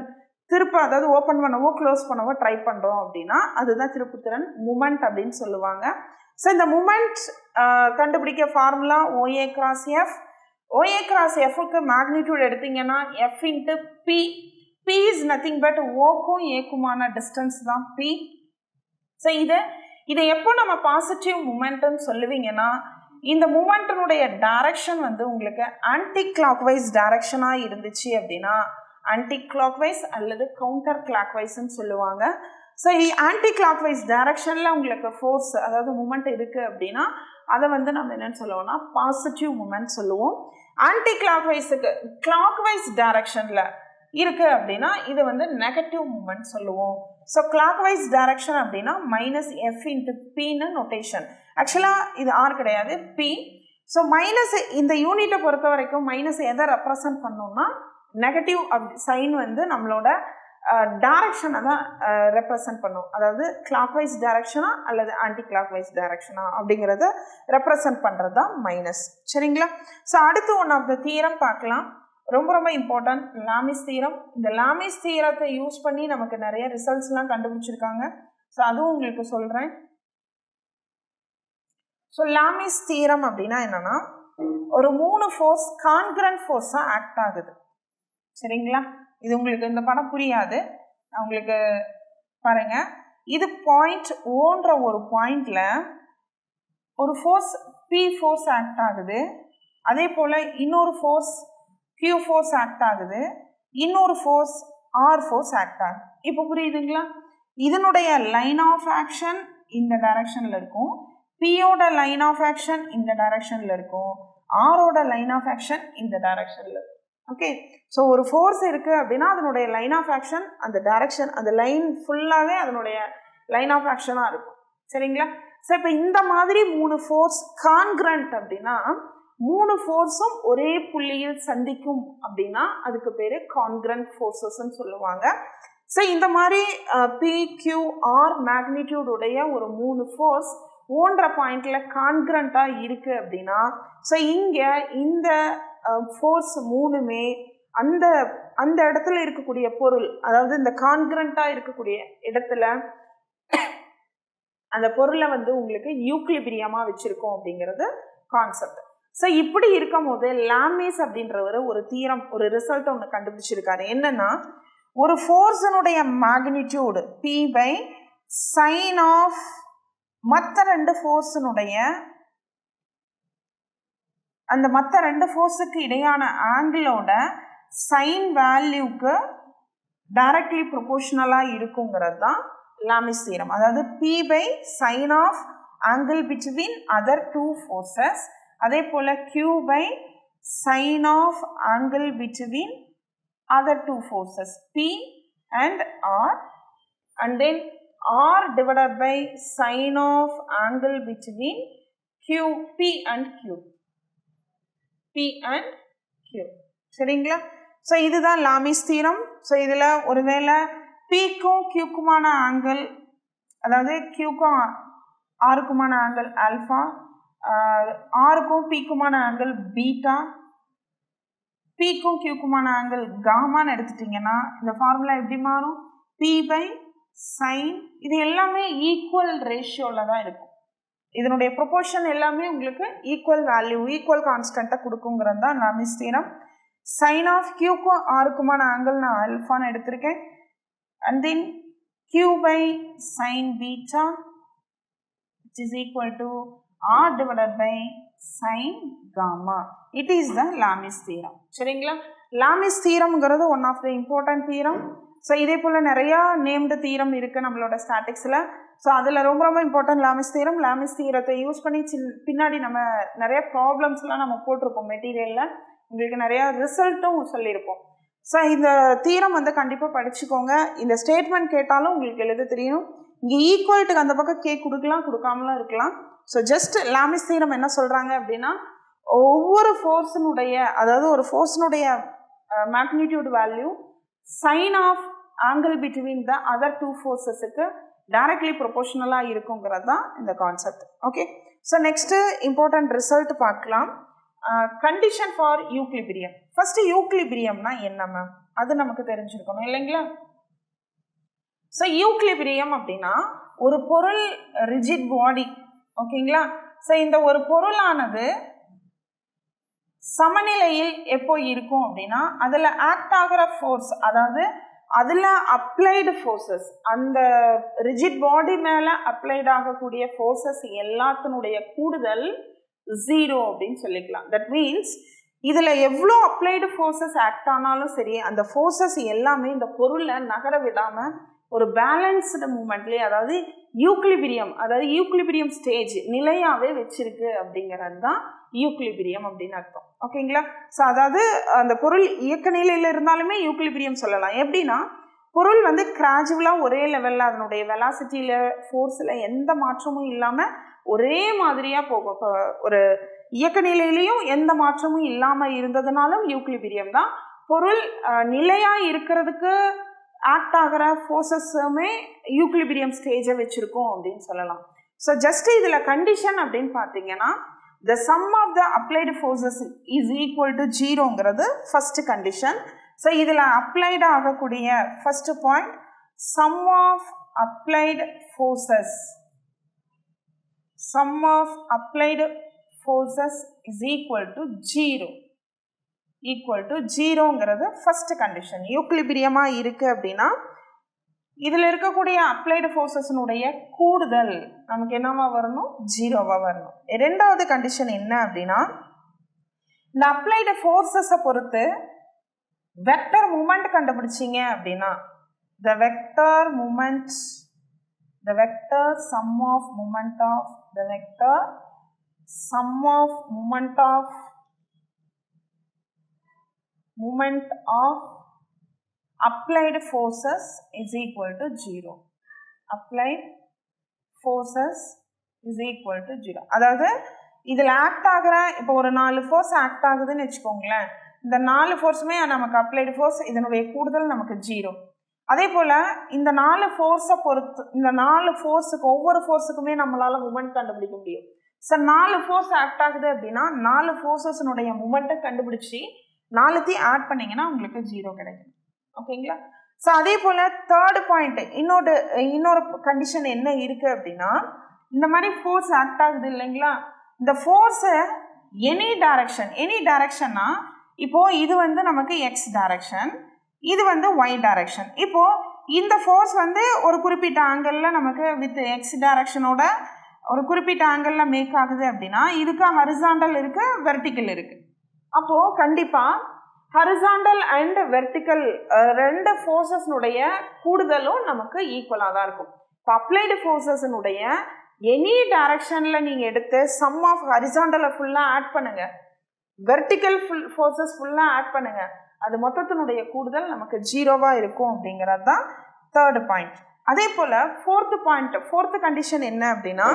Speaker 1: அதாவது ஓப்பன் பண்ணவோ க்ளோஸ் பண்ணவோ ட்ரை பண்ணுறோம் அப்படின்னா அதுதான் திருப்புத்திறன் மூமெண்ட் அப்படின்னு சொல்லுவாங்க. ஸோ இந்த மூமெண்ட் கண்டுபிடிக்க formula OA cross F. OA cross Fக்கு மேக்னிடியூட் எடுத்தீங்கன்னா F into P. P is nothing but ஓக்கும் ஏக்குமான டிஸ்டன்ஸ் தான் P. ஸோ இதை எப்போ நம்ம பாசிட்டிவ் மூமெண்ட்னு சொல்லுவீங்கன்னா இந்த மூமெண்ட்டினுடைய டைரக்ஷன் வந்து உங்களுக்கு ஆன்டி கிளாக்வைஸ் டைரக்ஷனாக இருந்துச்சு அப்படின்னா ஆன்டி கிளாக்வைஸ் அல்லது கவுண்டர் கிளாக்வைஸ்ன்னு சொல்லுவாங்க. ஸோ ஆன்டி கிளாக்வைஸ் டைரக்ஷனில் உங்களுக்கு ஃபோர்ஸ், அதாவது மூமெண்ட் இருக்குது அப்படின்னா அதை வந்து நம்ம என்னென்னு சொல்லுவோம்னா பாசிட்டிவ் மூமெண்ட் சொல்லுவோம். ஆன்டி கிளாக்வைஸுக்கு கிளாக்வைஸ் டைரக்ஷனில் இருக்குது அப்படின்னா இது வந்து நெகட்டிவ் மூமெண்ட் சொல்லுவோம். ஸோ கிளாக்வைஸ் டைரக்ஷன் அப்படின்னா -F இன்ட்டு Pன்னு நொட்டேஷன். ஆக்சுவலாக இது R கிடையாது, P. ஸோ மைனஸ் இந்த யூனிட்டை பொறுத்த வரைக்கும் மைனஸ் எதை ரெப்ரசன்ட் பண்ணோம்னா நெகட்டிவ் சைன் வந்து நம்மளோட டைரக்ஷனை தான் ரெப்ரசன்ட் பண்ணும். அதாவது கிளாக்வைஸ் டைரக்ஷனா அல்லது ஆன்டி கிளாக்வைஸ் டைரக்ஷனா அப்படிங்கிறத ரெப்ரசன்ட் பண்ணுறது தான் மைனஸ். சரிங்களா? ஸோ அடுத்து ஒன் ஆஃப் த தியரம் பார்க்கலாம். ரொம்ப ரொம்ப இம்பார்ட்டன்ட், லாமிஸ் தியரம். இந்த லாமிஸ் தியரத்தை யூஸ் பண்ணி நமக்கு நிறைய ரிசல்ட்ஸ்லாம் கண்டுபிடிச்சிருக்காங்க. ஸோ அதுவும் உங்களுக்கு சொல்கிறேன். ஸோ லாமிஸ் தியரம் அப்படின்னா என்னன்னா ஒரு 3 ஃபோர்ஸ் கான்கிரண்ட் ஃபோர்ஸாக ஆக்ட் ஆகுது. சரிங்களா? இது உங்களுக்கு இந்த படம் புரியாது, உங்களுக்கு பாருங்க. இது பாயிண்ட் ஓன்ற ஒரு பாயிண்ட்ல ஒரு ஃபோர்ஸ் P ஃபோர்ஸ் ஆக்ட் ஆகுது. அதே போல் இன்னொரு ஃபோர்ஸ் Q ஃபோர்ஸ் ஆக்ட் ஆகுது, இன்னொரு ஃபோர்ஸ் R ஃபோர்ஸ் ஆக்ட் ஆகுது. இப்போ புரியுதுங்களா? இதனுடைய லைன் ஆஃப் ஆக்ஷன் இந்த டைரக்ஷனில் இருக்கும், Pயோட லைன் ஆஃப் ஆக்ஷன் இந்த டைரக்ஷனில் இருக்கும், Rோட லைன் ஆஃப் ஆக்ஷன் இந்த டைரக்ஷனில் இருக்கும். ஓகே, ஸோ ஒரு ஃபோர்ஸ் இருக்குது அப்படின்னா அதனுடைய லைன் ஆஃப் ஆக்ஷன் அந்த டைரக்ஷன், அந்த லைன் ஃபுல்லாகவே அதனுடைய லைன் ஆஃப் ஆக்ஷனாக இருக்கும். சரிங்களா? ஸோ இப்போ இந்த மாதிரி 3 ஃபோர்ஸ் கான்கிரண்ட் அப்படின்னா 3 ஃபோர்ஸும் ஒரே புள்ளியில் சந்திக்கும் அப்படின்னா அதுக்கு பேர் கான்கிரண்ட் ஃபோர்ஸஸ்ன்னு சொல்லுவாங்க. ஸோ இந்த மாதிரி PQR மேக்னிடியூடுடைய ஒரு 3 ஃபோர்ஸ் ஓன்ற பாயிண்ட்ல கான்கிரண்ட்டாக இருக்குது அப்படின்னா ஸோ இங்கே இந்த ஃபோர்ஸ் 3மே அந்த அந்த இடத்துல இருக்கக்கூடிய பொருள், அதாவது இந்த கான்கிரண்ட்டாக இருக்கக்கூடிய இடத்துல அந்த பொருளை வந்து உங்களுக்கு யூக்லிபிரியமாக வச்சுருக்கோம் அப்படிங்கிறது கான்செப்ட். ஸோ இப்படி இருக்கும் போது லாமிஸ் அப்படின்றவர் ஒரு தியரம், ஒரு ரிசல்ட் ஒன்று கண்டுபிடிச்சிருக்காரு. என்னன்னா ஒரு ஃபோர்ஸனுடைய மேக்னிடியூடு P/sin ஆஃப் மற்ற 2 ஃபோர்ஸினுடைய அந்த மற்ற 2 ஃபோர்ஸுக்கு இடையான ஆங்கிளோட சைன் வேல்யூக்கு டைரக்ட்லி ப்ரொபோர்ஷனலாக இருக்குங்கிறது தான் லாமிஸ் தியரம். அதாவது P/sin of angle between other 2 forces, அதே போல் Q/sin of angle between other 2 forces P and R, and then R divided by sin of angle between P and Q. சரிங்களா? So இதுதான் Lami's theorem. So இதில் ஒருவேளை Pக்கும் Qக்குமான angle, அதாவது Qக்கும் Rக்குமான ஆங்கிள் ஆல்ஃபா, Rக்கும் Pக்குமான ஆங்கிள் பீட்டா, Pக்கும் Qக்குமான ஆங்கிள் காமான்னு எடுத்துட்டிங்கன்னா இந்த ஃபார்முலா எப்படி மாறும்? P/sin. இது எல்லாமே ஈக்குவல் ரேஷியோவில் தான் இருக்கும். இதனுடைய ப்ரொபோர்ஷன் எல்லாமே உங்களுக்கு ஈக்குவல் வேல்யூ, ஈக்குவல் கான்ஸ்டண்ட்டாக கொடுக்குங்கிறது தான் லாமிஸ் தியரம். சைன் ஆஃப் Qக்கும் Rக்குமான ஆங்கிள் நான் ஆல்ஃபான்னு எடுத்திருக்கேன். And then Q/sin beta which is equal to R divided by sin gamma. It is the Lami's theorem. சரிங்களா? லாமிஸ் தியரம்ங்கிறது one of the important theorem. So இதே போல் நிறையா நேம்டு தீரம் இருக்குது நம்மளோட ஸ்டாட்டிக்ஸில். ஸோ அதில் ரொம்ப ரொம்ப இம்பார்ட்டன்ட் லாமிஸ் தீரத்தை யூஸ் பண்ணி பின்னாடி நம்ம நிறைய ப்ராப்ளம்ஸ்லாம் நம்ம போட்டிருப்போம் மெட்டீரியலில், உங்களுக்கு நிறையா ரிசல்ட்டும் சொல்லியிருப்போம். ஸோ இந்த தீரம் வந்து கண்டிப்பாக படிச்சுக்கோங்க. இந்த ஸ்டேட்மெண்ட் கேட்டாலும் உங்களுக்கு எழுத தெரியும். இங்கே ஈக்குவல்ட்டுக்கு அந்த பக்கம் கொடுக்கலாம், கொடுக்காமலாம் இருக்கலாம். ஸோ ஜஸ்ட் லாமிஸ் தீரம் என்ன சொல்கிறாங்க அப்படின்னா, ஒவ்வொரு ஃபோர்ஸினுடைய, அதாவது ஒரு ஃபோர்ஸினுடைய magnitude value sine of angle between the other two ஃபோர்ஸஸுக்கு டைரக்ட்லி ப்ரொபோர்ஷனலாக இருக்குங்கிறது தான் இந்த concept. Okay, so next important result பார்க்கலாம். Condition for equilibrium. ஃபர்ஸ்ட் யூக்லிபிரியம்னா என்ன மேம், அது நமக்கு தெரிஞ்சிருக்கணும் இல்லைங்களா? ஸோ யூக்லிபிரியம் அப்படின்னா ஒரு பொருள் ரிஜிட் பாடி, ஓகேங்களா? ஸோ இந்த ஒரு பொருளானது சமநிலையில் எப்போ இருக்கும் அப்படின்னா அதில் ஆக்ட் ஆகிற ஃபோர்ஸ், அதாவது அதில் அப்ளைடு ஃபோர்ஸஸ், அந்த ரிஜிட் பாடி மேலே அப்ளைட் ஆகக்கூடிய ஃபோர்ஸஸ் எல்லாத்தினுடைய கூடுதல் 0 அப்படின்னு சொல்லிக்கலாம். தட் மீன்ஸ் இதில் எவ்வளோ அப்ளைடு ஃபோர்ஸஸ் ஆக்ட் ஆனாலும் சரி, அந்த ஃபோர்ஸஸ் எல்லாமே இந்த பொருளை நகர விடாமல் ஒரு பேலன்ஸ்டு மூமெண்ட்லேயே, அதாவது யூக்லிபிரியம் ஸ்டேஜ் நிலையாகவே வச்சிருக்கு அப்படிங்கிறது தான் யூக்லிபிரியம் அப்படின்னு அர்த்தம். ஓகேங்களா? ஸோ அதாவது அந்த பொருள் இயக்க நிலையில் இருந்தாலுமே யூக்லிபிரியம் சொல்லலாம். எப்படின்னா பொருள் வந்து கிராஜுவலாக ஒரே லெவலில் அதனுடைய வெலாசிட்டியில் ஃபோர்ஸில் எந்த மாற்றமும் இல்லாமல் ஒரே மாதிரியாக போகும். இப்போ ஒரு இயக்க நிலையிலையும் எந்த மாற்றமும் இல்லாமல் இருந்ததுனாலும் யூக்லிபிரியம் தான். பொருள் நிலையாக இருக்கிறதுக்கு ஆக்ட் ஆகிற ஃபோர்ஸஸுமே யூக்லிபிரியம் ஸ்டேஜை வச்சுருக்கோம் அப்படின்னு சொல்லலாம். ஸோ ஜஸ்ட் இதில் கண்டிஷன் அப்படின்னு பார்த்தீங்கன்னா the sum of the applied forces is equal to 0ங்கிறது ஃபர்ஸ்ட் கண்டிஷன். ஸோ இதில் அப்ளைடு ஆகக்கூடிய first point, sum of applied forces is equal to 0ங்கிறது ஃபர்ஸ்ட் கண்டிஷன். யூக்லிபிரியமாக இருக்குது அப்படின்னா இதில் இருக்கக்கூடிய அப்ளைடு ஃபோர்ஸஸ்னுடைய கூடுதல் நமக்கு என்னவா வரணும்? 0வா வரணும். ரெண்டாவது கண்டிஷன் என்ன அப்படின்னா, இந்த அப்ளைடு ஃபோர்ஸஸை பொறுத்து வெக்டர் மூமெண்ட் கண்டுபிடிச்சிங்க அப்படின்னா the vector sum of moment of applied forces is equal to 0. applied forces is equal to 0. அதாவது இதில் ஆக்ட் ஆகிற, இப்போ ஒரு 4 ஃபோர்ஸ் ஆக்ட் ஆகுதுன்னு வச்சுக்கோங்களேன். இந்த 4 ஃபோர்ஸுமே நமக்கு அப்ளைடு ஃபோர்ஸ், இதனுடைய கூடுதல் நமக்கு 0. அதே போல் இந்த 4 ஃபோர்ஸை பொறுத்து, இந்த 4 ஃபோர்ஸுக்கு ஒவ்வொரு ஃபோர்ஸுக்குமே நம்மளால் மூமெண்ட் கண்டுபிடிக்க முடியும். ஸோ 4 ஃபோர்ஸ் ஆக்ட் ஆகுது அப்படின்னா 4 ஃபோர்ஸஸ்னுடைய மூமெண்ட்டை கண்டுபிடிச்சி 4த்தையும் ஆட் பண்ணிங்கன்னா உங்களுக்கு 0 கிடைக்கும். ஓகேங்களா? ஸோ அதே போல் தேர்டு பாயிண்ட், இன்னொரு கண்டிஷன் என்ன இருக்குது அப்படின்னா, இந்த மாதிரி ஃபோர்ஸ் ஆக்ட் ஆகுது இல்லைங்களா, இந்த ஃபோர்ஸை எனி டைரக்ஷன்னா, இப்போது இது வந்து நமக்கு எக்ஸ் டைரக்ஷன், இது வந்து ஒய் டைரக்ஷன். இப்போது இந்த ஃபோர்ஸ் வந்து ஒரு குறிப்பிட்ட ஆங்கிளில் நமக்கு வித் எக்ஸ் டைரக்ஷனோட ஒரு குறிப்பிட்ட ஆங்கிளில் மேக் ஆகுது அப்படின்னா இதுக்கு ஹரிசாண்டல் இருக்குது, வெர்டிக்கல் இருக்குது. அப்போது கண்டிப்பாக ஹரிசாண்டல் அண்ட் வெர்டிக்கல் ரெண்டு ஃபோர்ஸஸ்னுடைய கூடுதலும் நமக்கு ஈக்குவலாக தான் இருக்கும். இப்போ அப்ளைடு ஃபோர்ஸஸ்னுடைய எனி டைரக்ஷனில் நீங்கள் எடுத்து சம் ஆஃப் ஹரிசாண்டலை ஃபுல்லாக ஆட் பண்ணுங்கள், வெர்டிக்கல் ஃபோர்ஸஸ் ஃபுல்லாக ஆட் பண்ணுங்கள், அது மொத்தத்தினுடைய கூடுதல் நமக்கு 0வா இருக்கும் அப்படிங்கிறது தான் தேர்டு பாயிண்ட். அதே போல் ஃபோர்த்து கண்டிஷன் என்ன அப்படின்னா,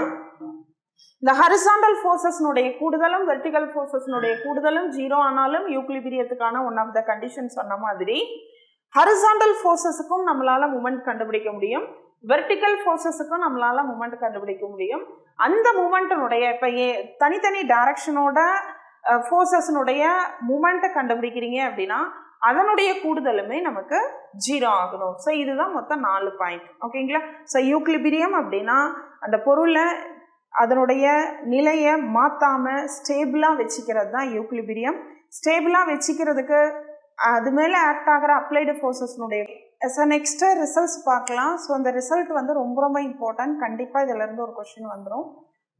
Speaker 1: இந்த ஹரிசாண்டல் ஃபோர்ஸஸ்னுடைய கூடுதலும் வெர்டிக்கல் ஃபோர்ஸஸ்னுடைய கூடுதலும் 0 ஆனாலும் யூக்லிபிரியத்துக்கான ஒன் ஆஃப் த கண்டிஷன் சொன்ன மாதிரி ஹரிசாண்டல் ஃபோர்ஸஸுக்கும் நம்மளால் மூமெண்ட் கண்டுபிடிக்க முடியும், வெர்டிக்கல் ஃபோர்ஸஸுக்கும் நம்மளால் மூமெண்ட் கண்டுபிடிக்க முடியும். அந்த மூமெண்ட்டினுடைய இப்போ தனித்தனி டைரக்ஷனோட ஃபோர்ஸஸ்னுடைய மூமெண்ட்டை கண்டுபிடிக்கிறீங்க அப்படின்னா அதனுடைய கூடுதலுமே நமக்கு 0 ஆகணும். ஸோ இதுதான் மொத்தம் 4 பாயிண்ட். ஓகேங்களா? ஸோ யூக்லிபிரியம் அப்படின்னா அந்த பொருளை அதனுடைய நிலையை மாற்றாமல் ஸ்டேபிளாக வச்சுக்கிறது தான் யூக்லிபிரியம். ஸ்டேபிளாக வச்சுக்கிறதுக்கு அது மேலே ஆக்ட் ஆகிற அப்ளைடு ஃபோர்ஸஸ்னுடைய நெக்ஸ்ட்டு ரிசல்ட்ஸ் பார்க்கலாம். ஸோ அந்த ரிசல்ட் வந்து ரொம்ப ரொம்ப இம்பார்ட்டன்ட். கண்டிப்பாக இதிலேருந்து ஒரு கொஸ்டின் வந்துடும்.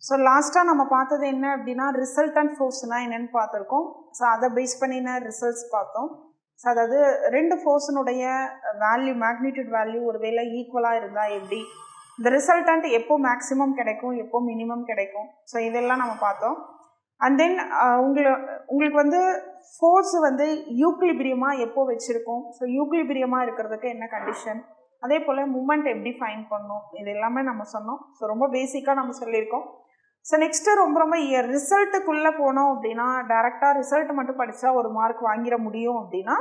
Speaker 1: ஸோ லாஸ்ட்டாக நம்ம பார்த்தது என்ன அப்படின்னா ரிசல்டன்ட் ஃபோர்ஸ்னால் என்னென்னு பார்த்துருக்கோம். ஸோ அதை பேஸ் பண்ணின ரிசல்ட்ஸ் பார்த்தோம். ஸோ அதாவது ரெண்டு ஃபோர்ஸினுடைய வேல்யூ மேக்னிடியூட் வேல்யூ ஒருவேளை ஈக்குவலாக இருந்தால் எப்படி, இந்த ரிசல்டன்ட் எப்போ மேக்ஸிமம் கிடைக்கும், எப்போ மினிமம் கிடைக்கும், ஸோ இதெல்லாம் நம்ம பார்த்தோம். அண்ட் தென் உங்களுக்கு வந்து ஃபோர்ஸ் வந்து யூக்லிபிரியமாக எப்போ வச்சுருக்கோம், ஸோ யூக்லிபிரியமாக இருக்கிறதுக்கு என்ன கண்டிஷன், அதே போல் மூமெண்ட் எப்படி ஃபைன் பண்ணணும், இது எல்லாமே நம்ம சொன்னோம். ஸோ ரொம்ப பேசிக்காக நம்ம சொல்லியிருக்கோம். ஸோ நெக்ஸ்ட்டு ரொம்ப ரிசல்ட்டுக்குள்ளே போனோம் அப்படின்னா டேரெக்டாக ரிசல்ட் மட்டும் படித்தா ஒரு மார்க் வாங்கிட முடியும் அப்படின்னா,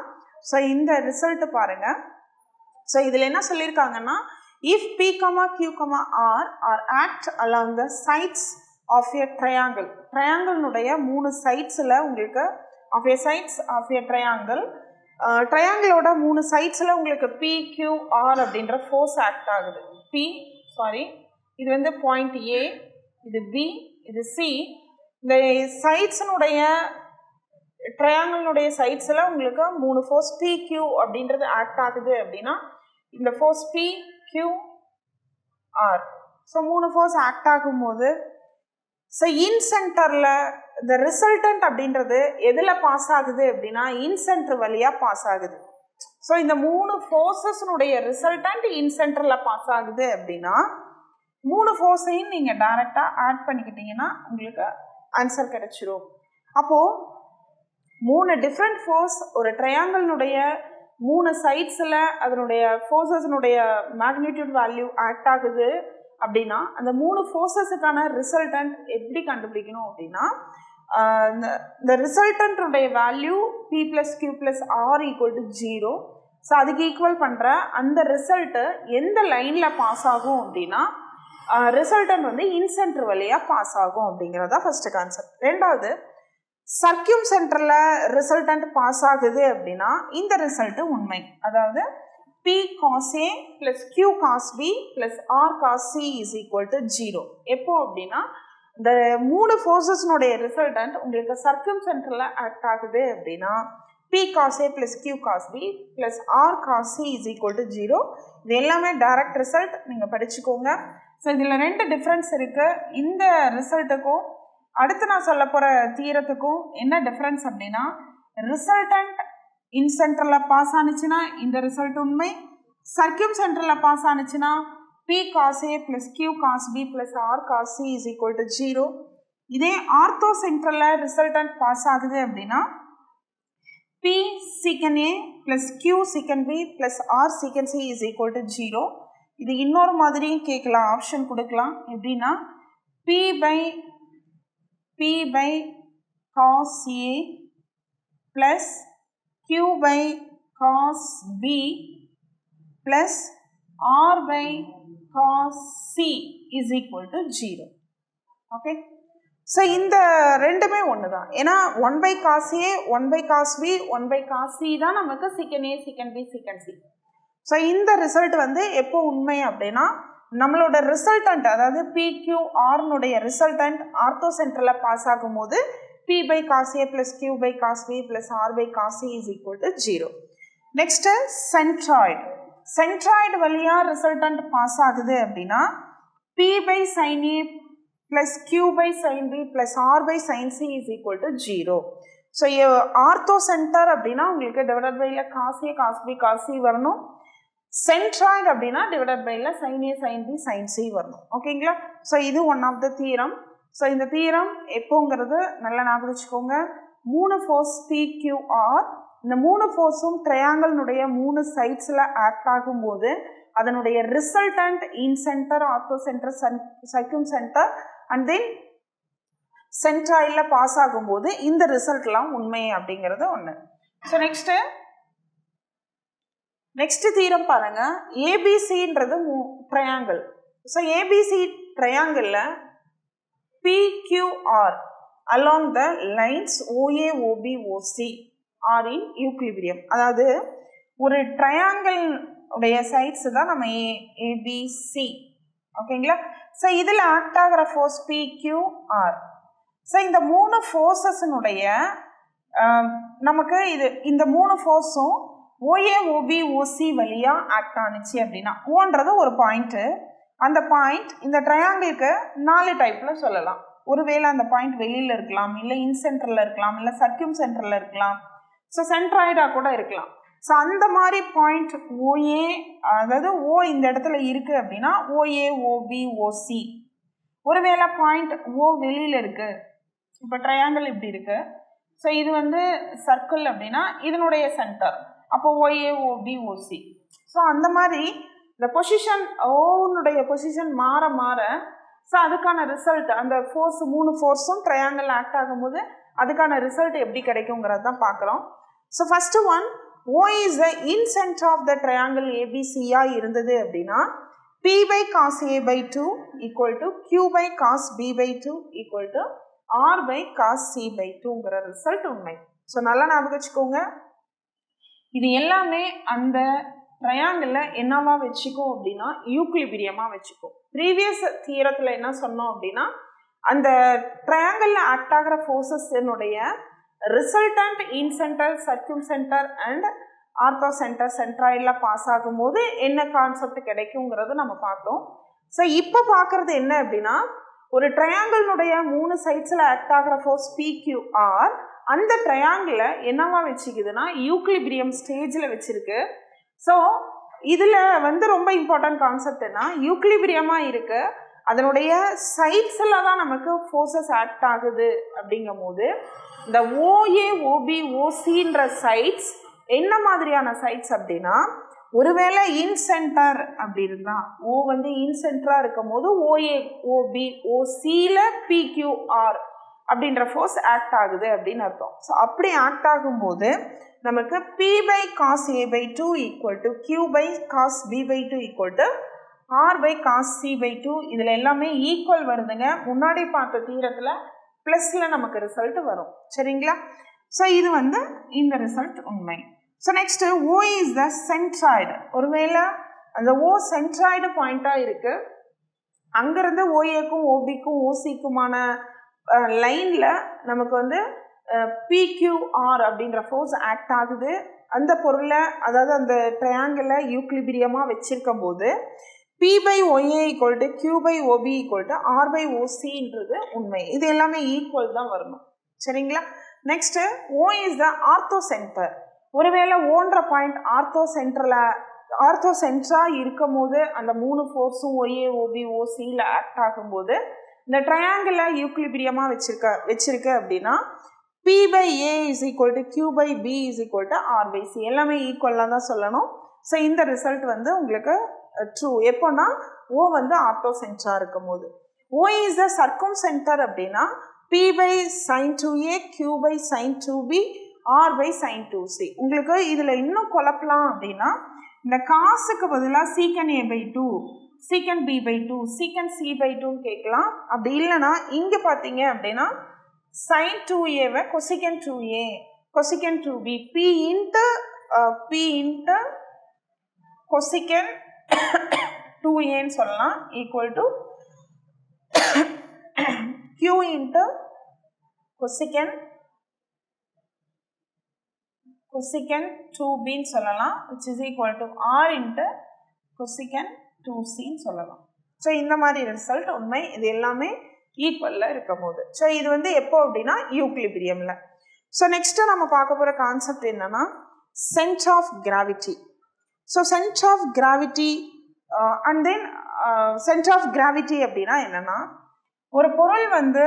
Speaker 1: ஸோ இந்த ரிசல்ட்டு பாருங்கள். ஸோ இதில் என்ன சொல்லியிருக்காங்கன்னா, if P, Q, R are act along the sides of a triangle, ட்ரையாங்கிள்னுடைய 3 சைட்ஸில் உங்களுக்கு of a sides of a triangle, ட்ரையாங்கிளோட 3 சைட்ஸில் உங்களுக்கு PQR அப்படின்ற ஃபோர்ஸ் ஆக்ட் ஆகுது. இது வந்து பாயிண்ட் A, இது B, இது C. இந்த சைட்ஸினுடைய ட்ரையாங்கிளுடைய சைட்ஸில் உங்களுக்கு 3 ஃபோர்ஸ் PQ அப்படின்றது ஆக்ட் ஆகுது அப்படின்னா இந்த force PQR. So 3 force act ஆகும்போது ஸோ இன் சென்டரில் இந்த ரிசல்டன்ட் அப்படின்றது எதில் பாஸ் ஆகுது அப்படின்னா இன் சென்டர் வழியாக பாஸ் ஆகுது. ஸோ இந்த 3 ஃபோர்ஸஸ்னுடைய ரிசல்டன்ட் இன் சென்டரில் பாஸ் ஆகுது அப்படின்னா 3 ஃபோர்ஸையும் நீங்கள் டைரெக்டாக ஆட் பண்ணிக்கிட்டீங்கன்னா உங்களுக்கு ஆன்சர் கிடைச்சிரும். அப்போது 3 டிஃப்ரெண்ட் ஃபோர்ஸ் ஒரு ட்ரையாங்கிள்னுடைய 3 சைட்ஸில் அதனுடைய ஃபோர்ஸஸ்னுடைய மேக்னிடியூட் வேல்யூ ஆக்ட் ஆகுது அப்படின்னா அந்த 3 ஃபோர்ஸஸுக்கான ரிசல்டன்ட் எப்படி கண்டுபிடிக்கணும் அப்படின்னா இந்த ரிசல்டன்ட்டுடைய value P + Q + R = 0. So அதுக்கு ஈக்குவல் பண்ணுற அந்த ரிசல்ட்டு எந்த லைனில் பாஸ் ஆகும் அப்படின்னா ரிசல்டன்ட் வந்து இன்சென்டர் வழியாக பாஸ் ஆகும் அப்படிங்கிறதா ஃபஸ்ட்டு கான்செப்ட். ரெண்டாவது, சர்க்கியூம் சென்டரில் ரிசல்டன்ட் பாஸ் ஆகுது அப்படின்னா இந்த ரிசல்ட்டு உண்மை. அதாவது P cos A + Q cos B + R cos C = 0. எப்போ அப்படின்னா இந்த 3 ஃபோர்ஸஸ்னுடைய ரிசல்டன்ட் உங்களுக்கு சர்க்கியூம் சென்டரில் ஆக்ட் ஆகுது அப்படின்னா P cos A + Q cos B + R cos C = 0. இது எல்லாமே டைரக்ட் ரிசல்ட், நீங்கள் படிச்சுக்கோங்க. ஸோ இதில் 2 டிஃப்ரென்ஸ் இருக்குது. இந்த ரிசல்ட்டுக்கும் அடுத்து நான் சொல்ல போகிற தீரத்துக்கும் என்ன டிஃப்ரென்ஸ் அப்படின்னா ரிசல்டன்ட் இன் சென்டரில் பாஸ் ஆனிச்சுன்னா இந்த ரிசல்ட் உண்மை, சர்க்கியூம் சென்டரில் pass ஆனிச்சுன்னா P cos A + Q cos B + R cos C = 0. இதே ஆர்த்தோ சென்டரில் ரிசல்டன்ட் பாஸ் ஆகுது அப்படின்னா P sec A + Q sec B + R sec C = 0. இது இன்னொரு மாதிரியும் கேட்கலாம், ஆப்ஷன் கொடுக்கலாம். எப்படின்னா P cos A + Q cos B + R cos C = 0. Okay, so இந்த ரெண்டுமே ஒன்று தான். ஏன்னா 1 cos A 1 cos B 1 cos C தான் நமக்கு secant A secant B secant C. So இந்த ரிசல்ட் வந்து எப்போ உண்மை அப்படின்னா நம்மளோட ரிசல்டன்ட் அதாவது PQRனுடைய ரிசல்டன்ட் ஆர்த்தோ சென்டரில் பாஸ் ஆகும்போது P cos A + Q cos B + R cos C = 0. Next centroid வழியாக ரிசல்டன்ட் பாஸ் ஆகுது அப்படின்னா P sin A + Q sin B + R sin C = 0. So ortho centre அப்படின்னா உங்களுக்கு டிவைடட் பையில் cos A cos B cos C வரணும். Centroid அப்படின்னா divided பையில் sin A sin B sin C வரணும். ஓகேங்களா? ஸோ இது one of the theorem. So இந்த தியரம் எப்போங்கிறது நல்லா ஞாபகம் வச்சுக்கோங்க. 3 ஃபோர்ஸ் PQR, இந்த 3 ஃபோர்ஸும் ட்ரையாங்கிள்னுடைய 3 சைட்ஸில் ஆக்ட் ஆகும்போது அதனுடைய resultant incentre, orthocentre, circumcentre and then சென்ட்ராய்டில் பாஸ் ஆகும்போது இந்த ரிசல்ட்லாம் உண்மை அப்படிங்கிறது ஒன்று. ஸோ நெக்ஸ்ட் தீரம் பாருங்க. ஏபிசின்றது ட்ரையாங்கிள். ஸோ ஏபிசி ட்ரையாங்கிளில் PQR along the lines OA OB OC are in equilibrium. அதாவது ஒரு ட்ரையாங்கிள் உடைய சைட்ஸ் தான் நம்ம ஏபிசி. ஓகேங்களா? ஸோ இதில் ஆக்ட் ஆகிற ஃபோர்ஸ் PQR. ஸோ இந்த 3 ஃபோர்ஸஸ்னுடைய நமக்கு இந்த 3 ஃபோர்ஸும் OA OB OC வழியாக ஆக்ட் ஆனிச்சு அப்படின்னா ஓன்றது ஒரு பாயிண்ட்டு. அந்த பாயிண்ட் இந்த ட்ரையாங்கிளுக்கு 4 டைப்பில் சொல்லலாம். ஒருவேளை அந்த பாயிண்ட் வெளியில் இருக்கலாம், இல்லை இன் சென்டரில் இருக்கலாம், இல்லை சர்க்கியூம் சென்டரில் இருக்கலாம். ஸோ சென்ட்ராய்டாக கூட இருக்கலாம். ஸோ அந்த மாதிரி பாயிண்ட் ஓஏ, அதாவது ஓ இந்த இடத்துல இருக்குது அப்படின்னா ஓஏ, ஓபி, ஓசி. ஒருவேளை பாயிண்ட் ஓ வெளியில் இருக்குது, இப்போ ட்ரையாங்கிள் இப்படி இருக்குது, ஸோ இது வந்து சர்க்கிள் அப்படின்னா இதனுடைய சென்டர், அப்போ ஓஏ, ஓபி, ஓசி. ஸோ அந்த மாதிரி இந்த பொசிஷன் ஓனுடைய பொசிஷன் மாற மாற ஸோ அதுக்கான ரிசல்ட் அந்த ஃபோர்ஸ் 3 ஃபோர்ஸும் ட்ரையாங்கிள் ஆக்ட் ஆகும்போது அதுக்கான ரிசல்ட் எப்படி கிடைக்குங்கிறது தான் பார்க்குறோம். So first one, O is the incenter of the triangle ABCயா இருந்தது அப்படின்னா P by cos A by 2 equal to Q by cos B by 2 equal to R by cos C by 2ங்கிற result உண்மை. So நல்லா ஞாபகம் வச்சுக்கோங்க. இது எல்லாமே அந்த ட்ரையாங்கிளில் என்னவா வச்சுக்கோ அப்படின்னா யூக்லிபிரியமாக வச்சுக்கோ. ப்ரீவியஸ் தியரத்தில் என்ன சொன்னோம் அப்படின்னா அந்த ட்ரையாங்கிளில் ஆக்ட் ஆகிற ஃபோர்ஸஸ்னுடைய resultant incentre, circumcentre and orthocentre சென்ட்ராய்டில் பாஸ் ஆகும்போது என்ன கான்செப்ட் கிடைக்குங்கிறது நம்ம பார்த்தோம். ஸோ இப்போ பார்க்குறது என்ன அப்படின்னா ஒரு ட்ரையாங்கிளினுடைய 3 சைட்ஸில் ஆக்ட் ஆகிற ஃபோர்ஸ் PQR அந்த ட்ரையாங்கிளை என்னவா வச்சுக்குதுன்னா யூக்லிபிரியம் ஸ்டேஜில் வச்சுருக்கு. ஸோ இதில் வந்து ரொம்ப இம்பார்ட்டன்ட் கான்செப்ட்னா யூக்லிபிரியமாக இருக்கு, அதனுடைய சைட்ஸில் தான் நமக்கு ஃபோர்ஸஸ் ஆக்ட் ஆகுது. அப்படிங்கும் போது இந்த ஓஏ, ஓபி, ஓசின்ற சைட்ஸ் என்ன மாதிரியான சைட்ஸ் அப்படின்னா ஒருவேளை இன்சென்டர் அப்படி இருந்தால் ஓ வந்து இன்சென்டராக இருக்கும் போது ஓஏ, ஓபி, ஓசியில் PQR அப்படின்ற ஃபோர்ஸ் ஆக்ட் ஆகுது அப்படின்னு அர்த்தம். ஸோ அப்படி ஆக்ட் ஆகும்போது நமக்கு P by cos A by 2 equal to Q by cos B by 2 equal to R by cos C by 2. இதில் எல்லாமே ஈக்குவல் வருதுங்க. முன்னாடி பார்த்த தீரத்தில் ப்ளஸில் நமக்கு ரிசல்ட் வரும். சரிங்களா? ஸோ இது வந்து இந்த ரிசல்ட் உண்மை. So next O is the centroid. ஒருவேளை அந்த O சென்ட்ராய்டு பாயிண்ட்டாக இருக்குது, அங்கேருந்து ஓஏக்கும் ஓபிக்கும் ஓசிக்குமான லைனில் நமக்கு வந்து PQR அப்படின்ற ஃபோர்ஸ் ஆக்ட் ஆகுது. அந்த பொருளை அதாவது அந்த ட்ரையாங்கிளை யூக்லிபிரியமாக வச்சிருக்கும் போது P by OA equal to Q by OB equal to R by OCன்றது உண்மை. இது எல்லாமே ஈக்குவல் தான் வரணும். சரிங்களா? Next O is the ortho centre. ஒருவேளை ஓன்ற பாயிண்ட் ஆர்த்தோ சென்டராக இருக்கும் போது அந்த 3 ஃபோர்ஸும் OA, OB, OCயில் ஆக்ட் ஆகும்போது இந்த ட்ரையாங்கிளை யூக்லிபிரியமாக வச்சிருக்கு அப்படின்னா P by A is equal to Q by B is equal to R by C. எல்லாமே ஈக்குவலாக தான் சொல்லணும். ஸோ இந்த ரிசல்ட் வந்து உங்களுக்கு ட்ரூ எப்போனா O வந்து ஆர்த்தோ சென்டராக இருக்கும் போது. O is the சர்க்கும் சென்டர் அப்படின்னா P by sin 2A, Q by sin 2B, R by sin 2C. உங்களுக்கு இதில் இன்னும் குழப்பலாம் அப்படின்னா இந்த காசுக்கு பதிலாக சீக்கன் A by 2, சீக்கன் B by 2, சீக்கன் C by 2 கேட்கலாம். அப்படி இல்லைன்னா இங்கே பார்த்தீங்க அப்படின்னா sin 2A cosecant 2A, cosecant 2B, P into cosecant 2A சொல்லலாம் equal to Q into cosecant 2B சொல்லலாம், which is equal to R into cosecant 2C சொல்லலாம். ஸோ இந்த மாதிரி ரிசல்ட் உண்மை. இது எல்லாமே ஈக்குவலில் இருக்கும் போது. ஸோ இது வந்து எப்போ அப்படின்னா யூக்லிபிரியமில். ஸோ நெக்ஸ்ட்டு நம்ம பார்க்க போகிற கான்செப்ட் என்னென்னா centre of gravity. So centre of gravity and then centre of gravity அப்படின்னா என்னென்னா ஒரு பொருள் வந்து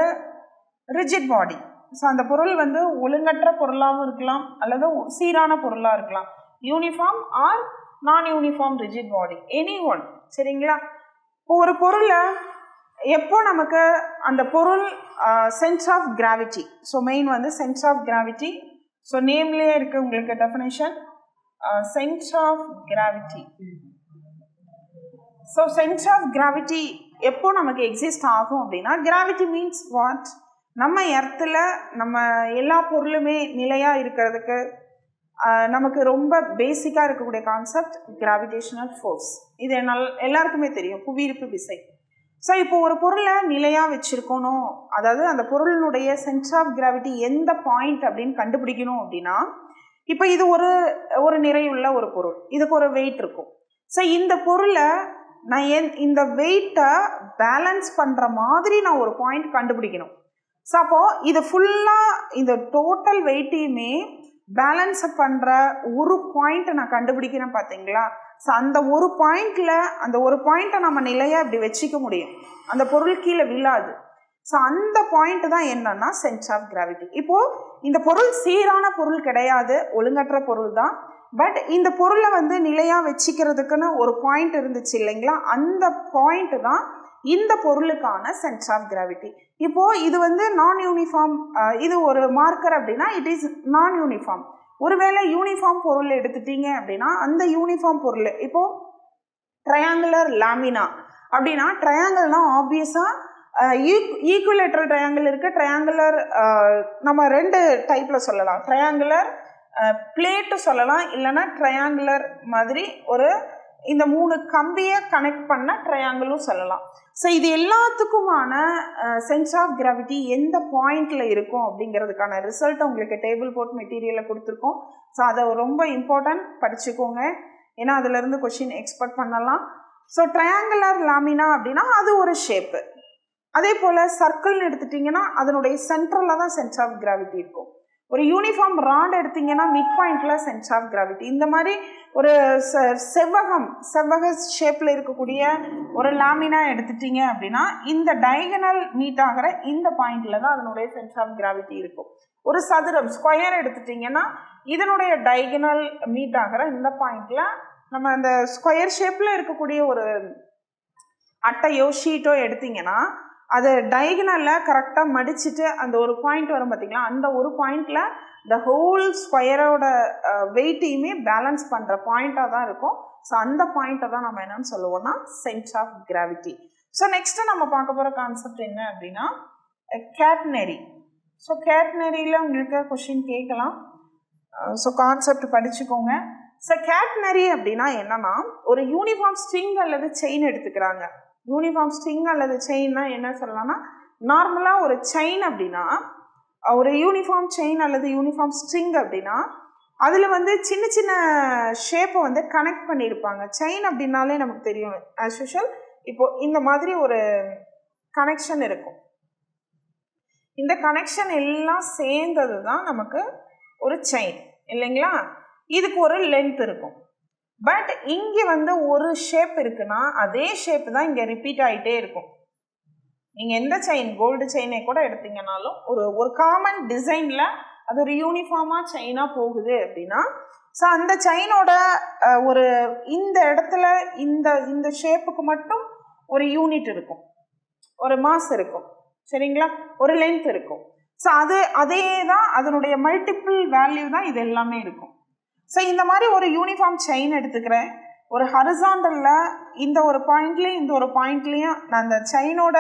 Speaker 1: ரிஜிட் பாடி. ஸோ அந்த பொருள் வந்து ஒழுங்கற்ற பொருளாகவும் இருக்கலாம் அல்லது சீரான பொருளாக இருக்கலாம், uniform or non uniform rigid body, any one. சரிங்களா? இப்போ ஒரு பொருளை எப்போ நமக்கு அந்த பொருள் centre of gravity, so main வந்து சென்டர் ஆஃப் கிராவிட்டி. ஸோ நேம்லேயே இருக்குது உங்களுக்கு definition, centre of gravity. So centre of gravity எப்போ நமக்கு எக்ஸிஸ்ட் ஆகும் அப்படின்னா கிராவிட்டி மீன்ஸ் வாட், நம்ம எர்த்தில் நம்ம எல்லா பொருளுமே நிலையாக இருக்கிறதுக்கு நமக்கு ரொம்ப பேசிக்காக இருக்கக்கூடிய கான்செப்ட் கிராவிடேஷனல் ஃபோர்ஸ். இது எல்லாருக்குமே தெரியும், புவியீர்ப்பு விசை. ஸோ இப்போ ஒரு பொருளை நிலையாக வச்சுருக்கணும், அதாவது அந்த பொருளினுடைய சென்டர் ஆஃப் கிராவிட்டி எந்த பாயிண்ட் அப்படின்னு கண்டுபிடிக்கணும் அப்படின்னா இப்போ இது ஒரு நிறையுள்ள ஒரு பொருள், இதுக்கு ஒரு வெயிட் இருக்கும். ஸோ இந்த பொருளை நான் இந்த வெயிட்டை பேலன்ஸ் பண்ணுற மாதிரி நான் ஒரு பாயிண்ட் கண்டுபிடிக்கணும். ஸோ அப்போது இது ஃபுல்லாக இந்த டோட்டல் வெயிட்டையுமே பேலன்ஸை பண்ணுற ஒரு பாயிண்ட்டை நான் கண்டுபிடிக்கிறேன் பார்த்தீங்களா? ஸோ அந்த ஒரு பாயிண்டில் அந்த ஒரு பாயிண்ட்டை நம்ம நிலையாக இப்படி வச்சுக்க முடியும், அந்த பொருள் கீழே விழாது. ஸோ அந்த பாயிண்ட் தான் என்னன்னா சென்டர் ஆஃப் கிராவிட்டி. இப்போது இந்த பொருள் சீரான பொருள் கிடையாது, ஒழுங்கற்ற பொருள் தான். பட் இந்த பொருளை வந்து நிலையாக வச்சுக்கிறதுக்குன்னு ஒரு பாயிண்ட் இருந்துச்சு இல்லைங்களா? அந்த பாயிண்ட் தான் இந்த பொருளுக்கான சென்டர் ஆஃப் கிராவிட்டி. இப்போது இது வந்து நான் யூனிஃபார்ம், இது ஒரு மார்க்கர் அப்படின்னா இட் இஸ் நான் யூனிஃபார்ம். ஒருவேளை யூனிஃபார்ம் பொருள் எடுத்துட்டீங்க அப்படின்னா அந்த யூனிஃபார்ம் பொருள் இப்போது ட்ரையாங்குலர் லாமினா அப்படின்னா, ட்ரையாங்கிள்னா ஆப்வியஸாக ஈக்குவலேட்ரல் ட்ரையாங்கிள் இருக்குது, ட்ரையாங்குலர் நம்ம ரெண்டு டைப்பில் சொல்லலாம். ட்ரையாங்குலர் பிளேட்டு சொல்லலாம், இல்லைன்னா ட்ரையாங்குலர் மாதிரி ஒரு இந்த 3 கம்பியை கனெக்ட் பண்ண ட்ரையாங்கிளும் சொல்லலாம். ஸோ இது எல்லாத்துக்குமான சென்டர் ஆஃப் கிராவிட்டி எந்த பாயிண்டில் இருக்கும் அப்படிங்கிறதுக்கான ரிசல்ட் உங்களுக்கு டேபிள் போட் மெட்டீரியலில் கொடுத்துருக்கோம். ஸோ அதை ரொம்ப இம்பார்ட்டன்ட், படிச்சுக்கோங்க, ஏன்னா அதிலிருந்து கொஷின் எக்ஸ்பெக்ட் பண்ணலாம். ஸோ ட்ரையாங்குலர் லாமினா அப்படின்னா அது ஒரு ஷேப்பு. அதே போல் சர்க்கிள்னு எடுத்துட்டிங்கன்னா அதனுடைய சென்ட்ரலில் தான் சென்டர் ஆஃப் கிராவிட்டி இருக்கும். ஒரு யூனிஃபார்ம் ராட் எடுத்திங்கன்னா மிட் பாயிண்டில் சென்டர் ஆஃப் கிராவிட்டி. இந்த மாதிரி ஒரு செவ்வக ஷேப்பில் இருக்கக்கூடிய ஒரு லாமினா எடுத்துட்டிங்க அப்படின்னா இந்த டைகனல் மீட் ஆகிற இந்த பாயிண்டில் தான் அதனுடைய சென்டர் ஆஃப் கிராவிட்டி இருக்கும். ஒரு சதுரம் ஸ்கொயர் எடுத்துட்டிங்கன்னா இதனுடைய டைகனல் மீட் ஆகிற இந்த பாயிண்டில் நம்ம அந்த ஸ்கொயர் ஷேப்பில் இருக்கக்கூடிய ஒரு அட்டையோ ஷீட்டோ எடுத்திங்கன்னா அது டைகனலில் கரெக்டாக மடிச்சுட்டு அந்த ஒரு பாயிண்ட் வரும் பார்த்திங்களா, அந்த ஒரு பாயிண்டில் த ஹோல் ஸ்கொயரோட வெயிட்டையுமே பேலன்ஸ் பண்ணுற பாயிண்ட்டாக தான் இருக்கும். ஸோ அந்த பாயிண்ட்டை தான் நம்ம என்னன்னு சொல்லுவோம்னா centre of gravity. So next நம்ம பார்க்க போகிற கான்செப்ட் என்ன அப்படின்னா கேட்னரி. ஸோ கேட்னரியில் உங்களுக்கு கொஷின் கேட்கலாம். ஸோ கான்செப்ட் படிச்சுக்கோங்க. ஸோ கேட்னரி அப்படின்னா என்னன்னா, ஒரு யூனிஃபார்ம் ஸ்ட்ரிங் அல்லது செயின் எடுத்துக்கிறாங்க. யூனிஃபார்ம் ஸ்ட்ரிங் அல்லது செயின்னா என்ன சொல்லலாம்னா, நார்மலாக ஒரு செயின் அப்படின்னா, ஒரு யூனிஃபார்ம் செயின் அல்லது யூனிஃபார்ம் ஸ்ட்ரிங் அப்படின்னா அதில் வந்து சின்ன சின்ன ஷேப்பை வந்து கனெக்ட் பண்ணியிருப்பாங்க. செயின் அப்படின்னாலே நமக்கு தெரியும் ஆஸ் யூஷுவல். இப்போது இந்த மாதிரி ஒரு கனெக்ஷன் இருக்கும். இந்த கனெக்ஷன் எல்லாம் சேர்ந்தது தான் நமக்கு ஒரு செயின் இல்லைங்களா? இதுக்கு ஒரு லென்த் இருக்கும். பட் இங்கே வந்து ஒரு ஷேப் இருக்குன்னா அதே ஷேப் தான் இங்கே ரிப்பீட் ஆகிட்டே இருக்கும். நீங்கள் எந்த செயின், கோல்டு செயினை கூட எடுத்தீங்கன்னாலும் ஒரு காமன் டிசைனில் அது ஒரு யூனிஃபார்மாக செயினாக போகுது அப்படின்னா, ஸோ அந்த செயினோட ஒரு இந்த இடத்துல இந்த ஷேப்புக்கு மட்டும் ஒரு யூனிட் இருக்கும், ஒரு மாஸ் இருக்கும், சரிங்களா, ஒரு லென்த் இருக்கும். ஸோ அதே தான் அதனுடைய மல்டிபிள் வேல்யூ தான் இது எல்லாமே இருக்கும். ஸோ இந்த மாதிரி ஒரு யூனிஃபார்ம் செயின் எடுத்துக்கிறேன். ஒரு ஹரிசாண்டலில் இந்த ஒரு பாயிண்ட்லேயும் இந்த ஒரு பாயிண்ட்லேயும் நான் அந்த செயினோட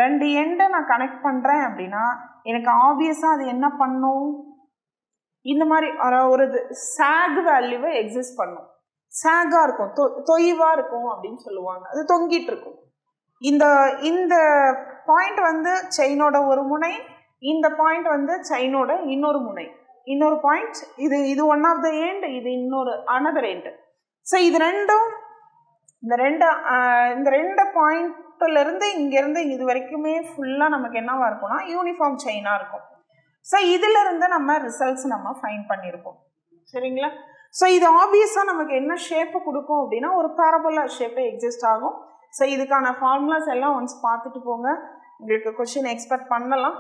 Speaker 1: 2 எண்டை நான் கனெக்ட் பண்ணுறேன் அப்படின்னா எனக்கு ஆப்வியஸாக அது என்ன பண்ணும், இந்த மாதிரி ஒரு சாக் வேல்யூவை எக்ஸிஸ்ட் பண்ணும். சாகாக இருக்கும், தொய்வாக இருக்கும் அப்படின்னு சொல்லுவாங்க. அது தொங்கிட்டு இருக்கும். இந்த பாயிண்ட் வந்து செயினோட ஒரு முனை, இந்த பாயிண்ட் வந்து செயினோட இன்னொரு முனை, இன்னொரு பாயிண்ட், இது ஒன் ஆஃப் த எண்ட், இது இன்னொரு அனதர் எண்ட். ஸோ இது ரெண்டும் இந்த ரெண்டு பாயிண்ட்லேருந்து இங்கேருந்து இது வரைக்குமே ஃபுல்லாக நமக்கு என்னவாக இருக்கும்னா யூனிஃபார்ம் செயினாக இருக்கும். ஸோ இதிலிருந்து நம்ம ரிசல்ட்ஸ் நம்ம ஃபைண்ட் பண்ணியிருக்கோம், சரிங்களா? ஸோ இது ஆப்வியஸாக நமக்கு என்ன ஷேப்பு கொடுக்கும் அப்படின்னா ஒரு பேரபோலா ஷேப்பே எக்ஸிஸ்ட் ஆகும். ஸோ இதுக்கான ஃபார்முலாஸ் எல்லாம் ஒன்ஸ் பார்த்துட்டு போங்க, உங்களுக்கு கொஷின் எக்ஸ்பெக்ட் பண்ணலாம்.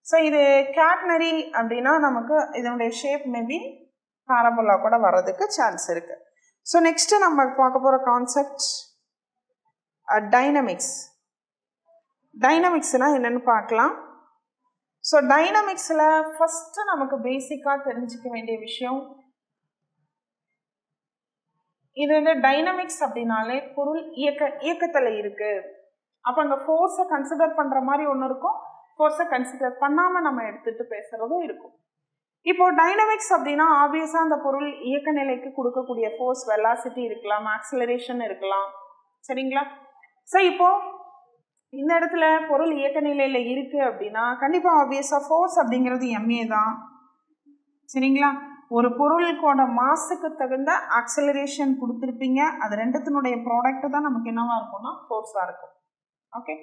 Speaker 1: ஸோ இது கேட்னரி அப்படின்னா நமக்கு இதனுடைய ஷேப் மேபி பேரபோலா கூட வர்றதுக்கு சான்ஸ் இருக்குது. ஸோ நெக்ஸ்ட்டு நம்ம பார்க்க போகிற கான்செப்ட் டைனமிக்ஸ். டைனமிக்ஸ்னால் என்னென்னு பார்க்கலாம். ஸோ டைனமிக்ஸில் ஃபஸ்ட்டு நமக்கு பேசிக்காக தெரிஞ்சிக்க வேண்டிய விஷயம், இது வந்து டைனமிக்ஸ் அப்படின்னாலே பொருள் இயக்கத்தில் இருக்குது. அப்போ அங்கே ஃபோர்ஸை கன்சிடர் பண்ணுற மாதிரி ஒன்று இருக்கும், ஃபோர்ஸை கன்சிடர் பண்ணாமல் நம்ம எடுத்துகிட்டு பேசுகிறதும் இருக்கும். இப்போது டைனமிக்ஸ் அப்படின்னா ஆப்வியஸாக அந்த பொருள் இயக்க நிலைக்கு கொடுக்கக்கூடிய ஃபோர்ஸ், வெலாசிட்டி இருக்கலாம், ஆக்சிலரேஷன் இருக்கலாம், சரிங்களா? ஸோ இப்போது இந்த இடத்துல பொருள் இயக்க நிலையில் இருக்குது அப்படின்னா கண்டிப்பாக ஆப்வியஸாக ஃபோர்ஸ் அப்படிங்கிறது எம்ஏ தான், சரிங்களா? ஒரு பொருளுக்கோட மாசுக்கு தகுந்த ஆக்சிலரேஷன் கொடுத்துருப்பீங்க, அது ரெண்டுத்தினுடைய ப்ராடக்ட் தான் நமக்கு என்னவாக இருக்கும்னா ஃபோர்ஸாக இருக்கும். ஓகே,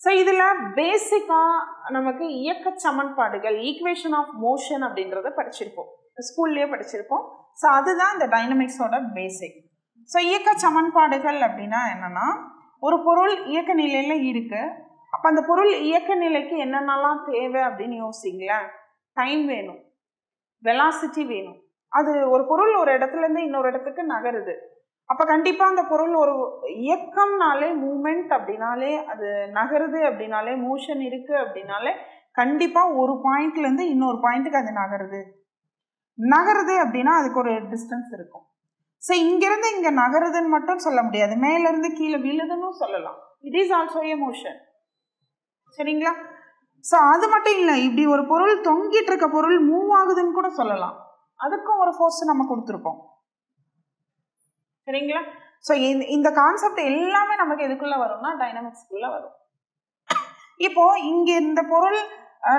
Speaker 1: ஸோ இதில் பேசிக்காக நமக்கு இயக்க சமன்பாடுகள், ஈக்குவேஷன் ஆஃப் மோஷன் அப்படின்றத படிச்சிருப்போம். ஸ்கூல்லேயே படிச்சிருப்போம். ஸோ அதுதான் இந்த டைனமிக்ஸோட பேசிக். ஸோ இயக்க சமன்பாடுகள் அப்படின்னா என்னென்னா, ஒரு பொருள் இயக்க நிலையில் இருக்குது. அப்போ அந்த பொருள் இயக்க நிலைக்கு என்னென்னலாம் தேவை அப்படின்னு யோசிங்களேன். டைம் வேணும், வெலாசிட்டி வேணும். அது ஒரு பொருள் ஒரு இடத்துலேருந்து இன்னொரு இடத்துக்கு நகருது. அப்போ கண்டிப்பாக அந்த பொருள் ஒரு இயக்கம்னாலே, மூமெண்ட் அப்படின்னாலே, அது நகருது அப்படின்னாலே, மோஷன் இருக்குது அப்படின்னாலே கண்டிப்பாக ஒரு பாயிண்ட்லேருந்து இன்னொரு பாயிண்ட்டுக்கு அது நகருது அப்படின்னா அதுக்கு ஒரு டிஸ்டன்ஸ் இருக்கும். ஸோ இங்கேருந்து இங்கே நகருதுன்னு மட்டும் சொல்ல முடியாது, மேலேருந்து கீழே விழுதுன்னு சொல்லலாம். It is also a motion. சரிங்களா? ஸோ அது மட்டும் இல்லை, இப்படி ஒரு பொருள் தொங்கிட்டு இருக்க பொருள் மூவ் ஆகுதுன்னு கூட சொல்லலாம். அதுக்கும் ஒரு ஃபோர்ஸ் நம்ம கொடுத்துருப்போம். சரிங்களா? ஸோ இந்த கான்செப்ட் எல்லாமே நமக்கு எதுக்குள்ளே வரும்னா டைனமிக்ஸ்குள்ளே வரும். இப்போ இங்கே இந்த பொருள்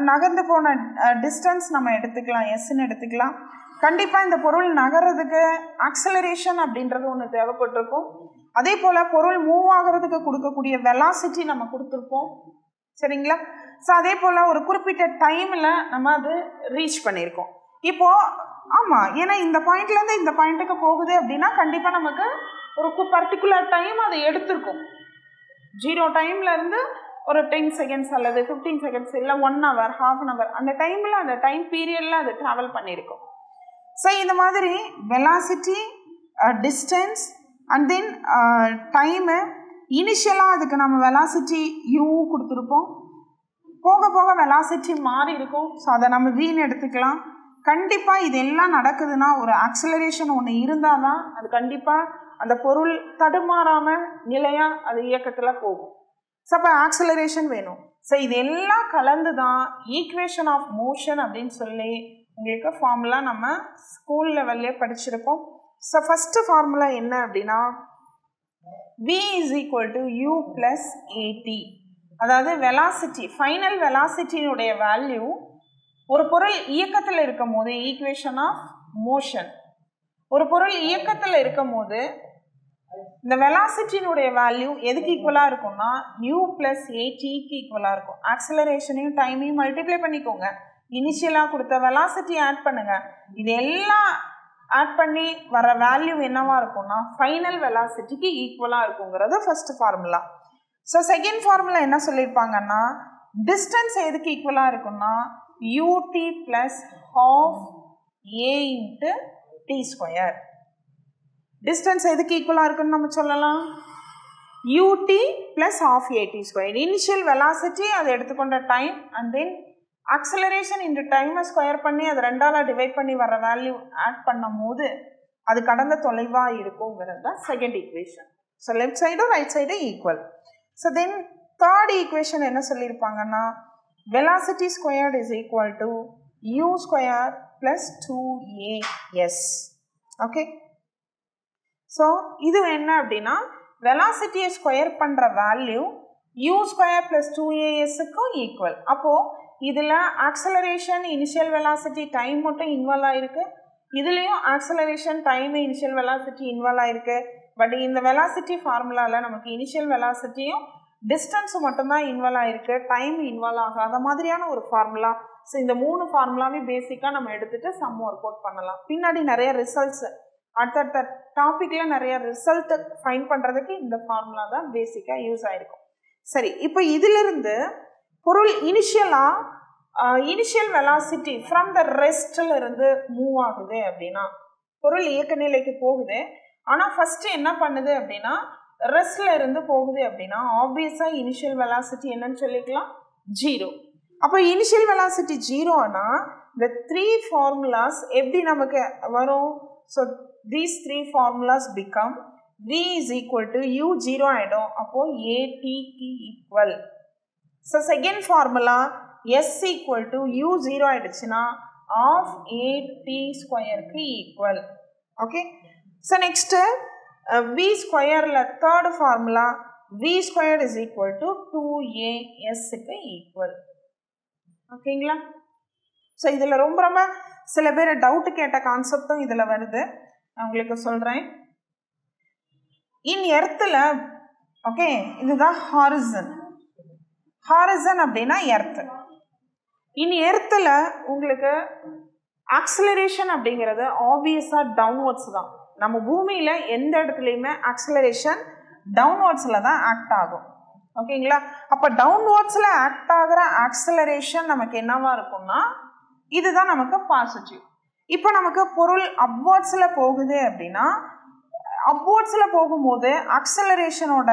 Speaker 1: நகர்ந்து போன டிஸ்டன்ஸ் நம்ம எடுத்துக்கலாம், எஸ்ன்னு எடுத்துக்கலாம். கண்டிப்பாக இந்த பொருள் நகர்றதுக்கு ஆக்சலரேஷன் அப்படின்றது ஒன்று தேவைப்பட்டிருக்கும். அதே போல் பொருள் மூவ் ஆகிறதுக்கு கொடுக்கக்கூடிய வெலாசிட்டி நம்ம கொடுத்துருப்போம். சரிங்களா? ஸோ அதே போல் ஒரு குறிப்பிட்ட டைமில் நம்ம அது ரீச் பண்ணியிருக்கோம். இப்போது ஆமாம், ஏன்னா இந்த பாயிண்ட்லேருந்து இந்த பாயிண்ட்டுக்கு போகுது அப்படின்னா கண்டிப்பாக நமக்கு ஒரு பர்டிகுலர் டைம் அதை எடுத்திருக்கும். 0 டைம்லேருந்து ஒரு 10 செகண்ட்ஸ் அல்லது 15 செகண்ட்ஸ் இல்லை 1 hour, ½ hour, அந்த டைமில், அந்த டைம் பீரியடில் அது ட்ராவல் பண்ணியிருக்கும். ஸோ இந்த மாதிரி velocity, distance and then time. இனிஷியலாக அதுக்கு நம்ம வெலாசிட்டி u கொடுத்துருப்போம். போக போக வெலாசிட்டி மாறி இருக்கும். ஸோ அதை நம்ம vன்னு எடுத்துக்கலாம். கண்டிப்பாக இதெல்லாம் நடக்குதுன்னா ஒரு ஆக்சலரேஷன் ஒன்று இருந்தால் தான் அது கண்டிப்பாக அந்த பொருள் தடுமாறாமல் நிலையாக அது இயக்கத்தில் போகும். ஸோ அப்போ ஆக்சலரேஷன் வேணும். ஸோ இதெல்லாம் கலந்து தான் ஈக்குவேஷன் ஆஃப் மோஷன் அப்படின்னு சொல்லி உங்களுக்கு ஃபார்முலா நம்ம ஸ்கூல் லெவல்லே படிச்சிருக்கோம். ஸோ ஃபஸ்ட்டு ஃபார்முலா என்ன அப்படின்னா v is equal to u plus at. அதாவது வெலாசிட்டி, ஃபைனல் வெலாசிட்டியினுடைய வேல்யூ ஒரு பொருள் இயக்கத்தில் இருக்கும் போது, ஈக்குவேஷன் ஆஃப் மோஷன், ஒரு பொருள் இயக்கத்தில் இருக்கும் போது இந்த வெலாசிட்டியினுடைய வேல்யூ எதுக்கு ஈக்குவலாக இருக்கும்னா u plus atக்கு ஈக்குவலாக இருக்கும். ஆக்சலரேஷனையும் டைமையும் மல்டிப்ளை பண்ணிக்கோங்க, இனிஷியலாக கொடுத்த வெலாசிட்டி ஆட் பண்ணுங்க, இது எல்லாம் ஆட் பண்ணி வர வேல்யூ என்னவா இருக்கும்னா ஃபைனல் வெலாசிட்டிக்கு ஈக்குவலாக இருக்குங்கிறது first formula. So second formula என்ன சொல்லியிருப்பாங்கன்னா, டிஸ்டன்ஸ் எதுக்கு ஈக்குவலாக இருக்கும்னா ut plus half a into t square. Distance எதுக்கு ஈக்குவலாக இருக்குன்னு நம்ம சொல்லலாம், ut plus half at square. Initial velocity, அதை எடுத்துக்கொண்ட time, and then acceleration into டைமை ஸ்கொயர் பண்ணி அதை 2ஆல் டிவைட் பண்ணி வர வேல்யூ ஆட் பண்ணும் போது அது கடந்த தொலைவாக இருக்குங்கிறது தான் செகண்ட் ஈக்குவேஷன். ஸோ லெஃப்ட் சைடும் ரைட் சைடும் equal. So then third equation என்ன சொல்லியிருப்பாங்கன்னா velocity squared is equal to u square plus 2as. Okay, so இது என்ன அப்படின்னா வெலாசிட்டியை ஸ்கொயர் பண்ணுற வேல்யூ u ஸ்கொயர் ப்ளஸ் 2asக்கும் ஈக்குவல். அப்போது இதில் ஆக்சலரேஷன், இனிஷியல் வெலாசிட்டி, டைம் மட்டும் இன்வால்வ் ஆகிருக்கு. இதுலேயும் acceleration, time, initial velocity involve ஆகிருக்கு. பட் இந்த வெலாசிட்டி ஃபார்முலாவில் நமக்கு இனிஷியல் வெலாசிட்டியும் டிஸ்டன்ஸும் மட்டும்தான் இன்வால்வ் ஆகிருக்கு, டைம் இன்வால்வ் ஆகாத மாதிரியான ஒரு ஃபார்முலா. ஸோ இந்த 3 ஃபார்முலாவே பேசிக்காக நம்ம எடுத்துகிட்டு சம் ஒர்க் அவுட் பண்ணலாம். பின்னாடி நிறைய ரிசல்ட்ஸ், அடுத்தடுத்த டாப்பிக்கில் நிறைய ரிசல்ட் ஃபைண்ட் பண்ணுறதுக்கு இந்த ஃபார்முலா தான் பேசிக்காக யூஸ் ஆகிருக்கும். சரி, இப்போ இதிலிருந்து பொருள் இனிஷியல் வெலாசிட்டி ஃப்ரம் த ரெஸ்ட்டில் இருந்து மூவ் ஆகுது அப்படின்னா, பொருள் இயக்க நிலைக்கு போகுது, ஆனால் ஃபஸ்ட்டு என்ன பண்ணுது அப்படின்னா ரெஸ்ட்டில் இருந்து போகுது அப்படின்னா ஆப்வியஸாக இனிஷியல் வெலாசிட்டி என்னன்னு சொல்லிக்கலாம் 0. அப்போ இனிஷியல் வெலாசிட்டி 0னா இந்த 3 ஃபார்முலாஸ் எப்படி நமக்கு வரும்? So these 3 formulas become v is equal to u 0 ஆகிடும். அப்போது atக்கு equal. So second formula s equal to u 0 ஆகிடுச்சுன்னா ஆஃப் at ஸ்கொயருக்கு equal. Okay, so next v ஸ்கொயரில் third formula v square is equal to 2asக்கு equal. ஓகேங்களா? So இதில் ரொம்ப ரொம்ப சில பேர் டவுட்டு கேட்ட கான்செப்டும் இதில் வருது, நான் உங்களுக்கு சொல்கிறேன். இன் எர்த்தில், ஓகே, இதுதான் ஹாரிசன். ஹாரிசன் அப்படின்னா எர்த்து. இன் எர்த்தில் உங்களுக்கு ஆக்சிலரேஷன் அப்படிங்கிறது ஆப்வியஸாக டவுன்வர்ட்ஸ் தான். நம்ம பூமியில் எந்த இடத்துலையுமே ஆக்சிலரேஷன் டவுன்வர்ட்ஸில் தான் ஆக்ட் ஆகும். ஓகேங்களா? அப்போ டவுன்வர்ட்ஸில் ஆக்ட் ஆகிற ஆக்சிலரேஷன் நமக்கு என்னவா இருக்கும்னா இதுதான் நமக்கு பாசிட்டிவ். இப்போ நமக்கு பொருள் அப்வர்ட்ஸில் போகுது அப்படின்னா அப்வர்ட்ஸில் போகும்போது ஆக்சிலரேஷனோட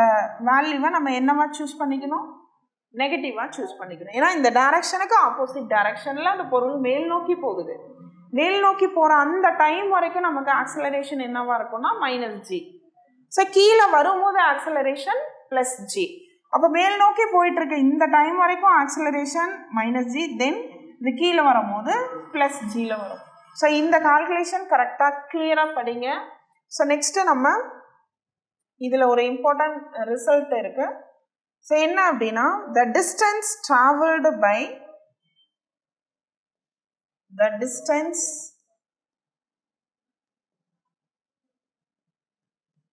Speaker 1: வேல்யூவை நம்ம என்னவா சூஸ் பண்ணிக்கணும்? நெகட்டிவாக சூஸ் பண்ணிக்கணும். ஏன்னா இந்த டைரக்ஷனுக்கு ஆப்போசிட் டைரக்ஷனில் அந்த பொருள் மேல் நோக்கி போகுது. மேல் நோக்கி போகிற அந்த டைம் வரைக்கும் நமக்கு ஆக்சிலரேஷன் என்னவா இருக்கும்னா -g. ஸோ கீழே வரும்போது ஆக்சிலரேஷன் +g. அப்போ மேல் நோக்கி போயிட்டு இருக்க இந்த டைம் வரைக்கும் ஆக்சிலரேஷன் -g, தென் இது கீழே வரும்போது +gல வரும். ஸோ இந்த கால்குலேஷன் கரெக்டாக கிளியராக படிங்க. ஸோ நெக்ஸ்ட்டு நம்ம இதில் ஒரு இம்பார்ட்டன்ட் ரிசல்ட் இருக்குது. ஸோ என்ன அப்படின்னா the distance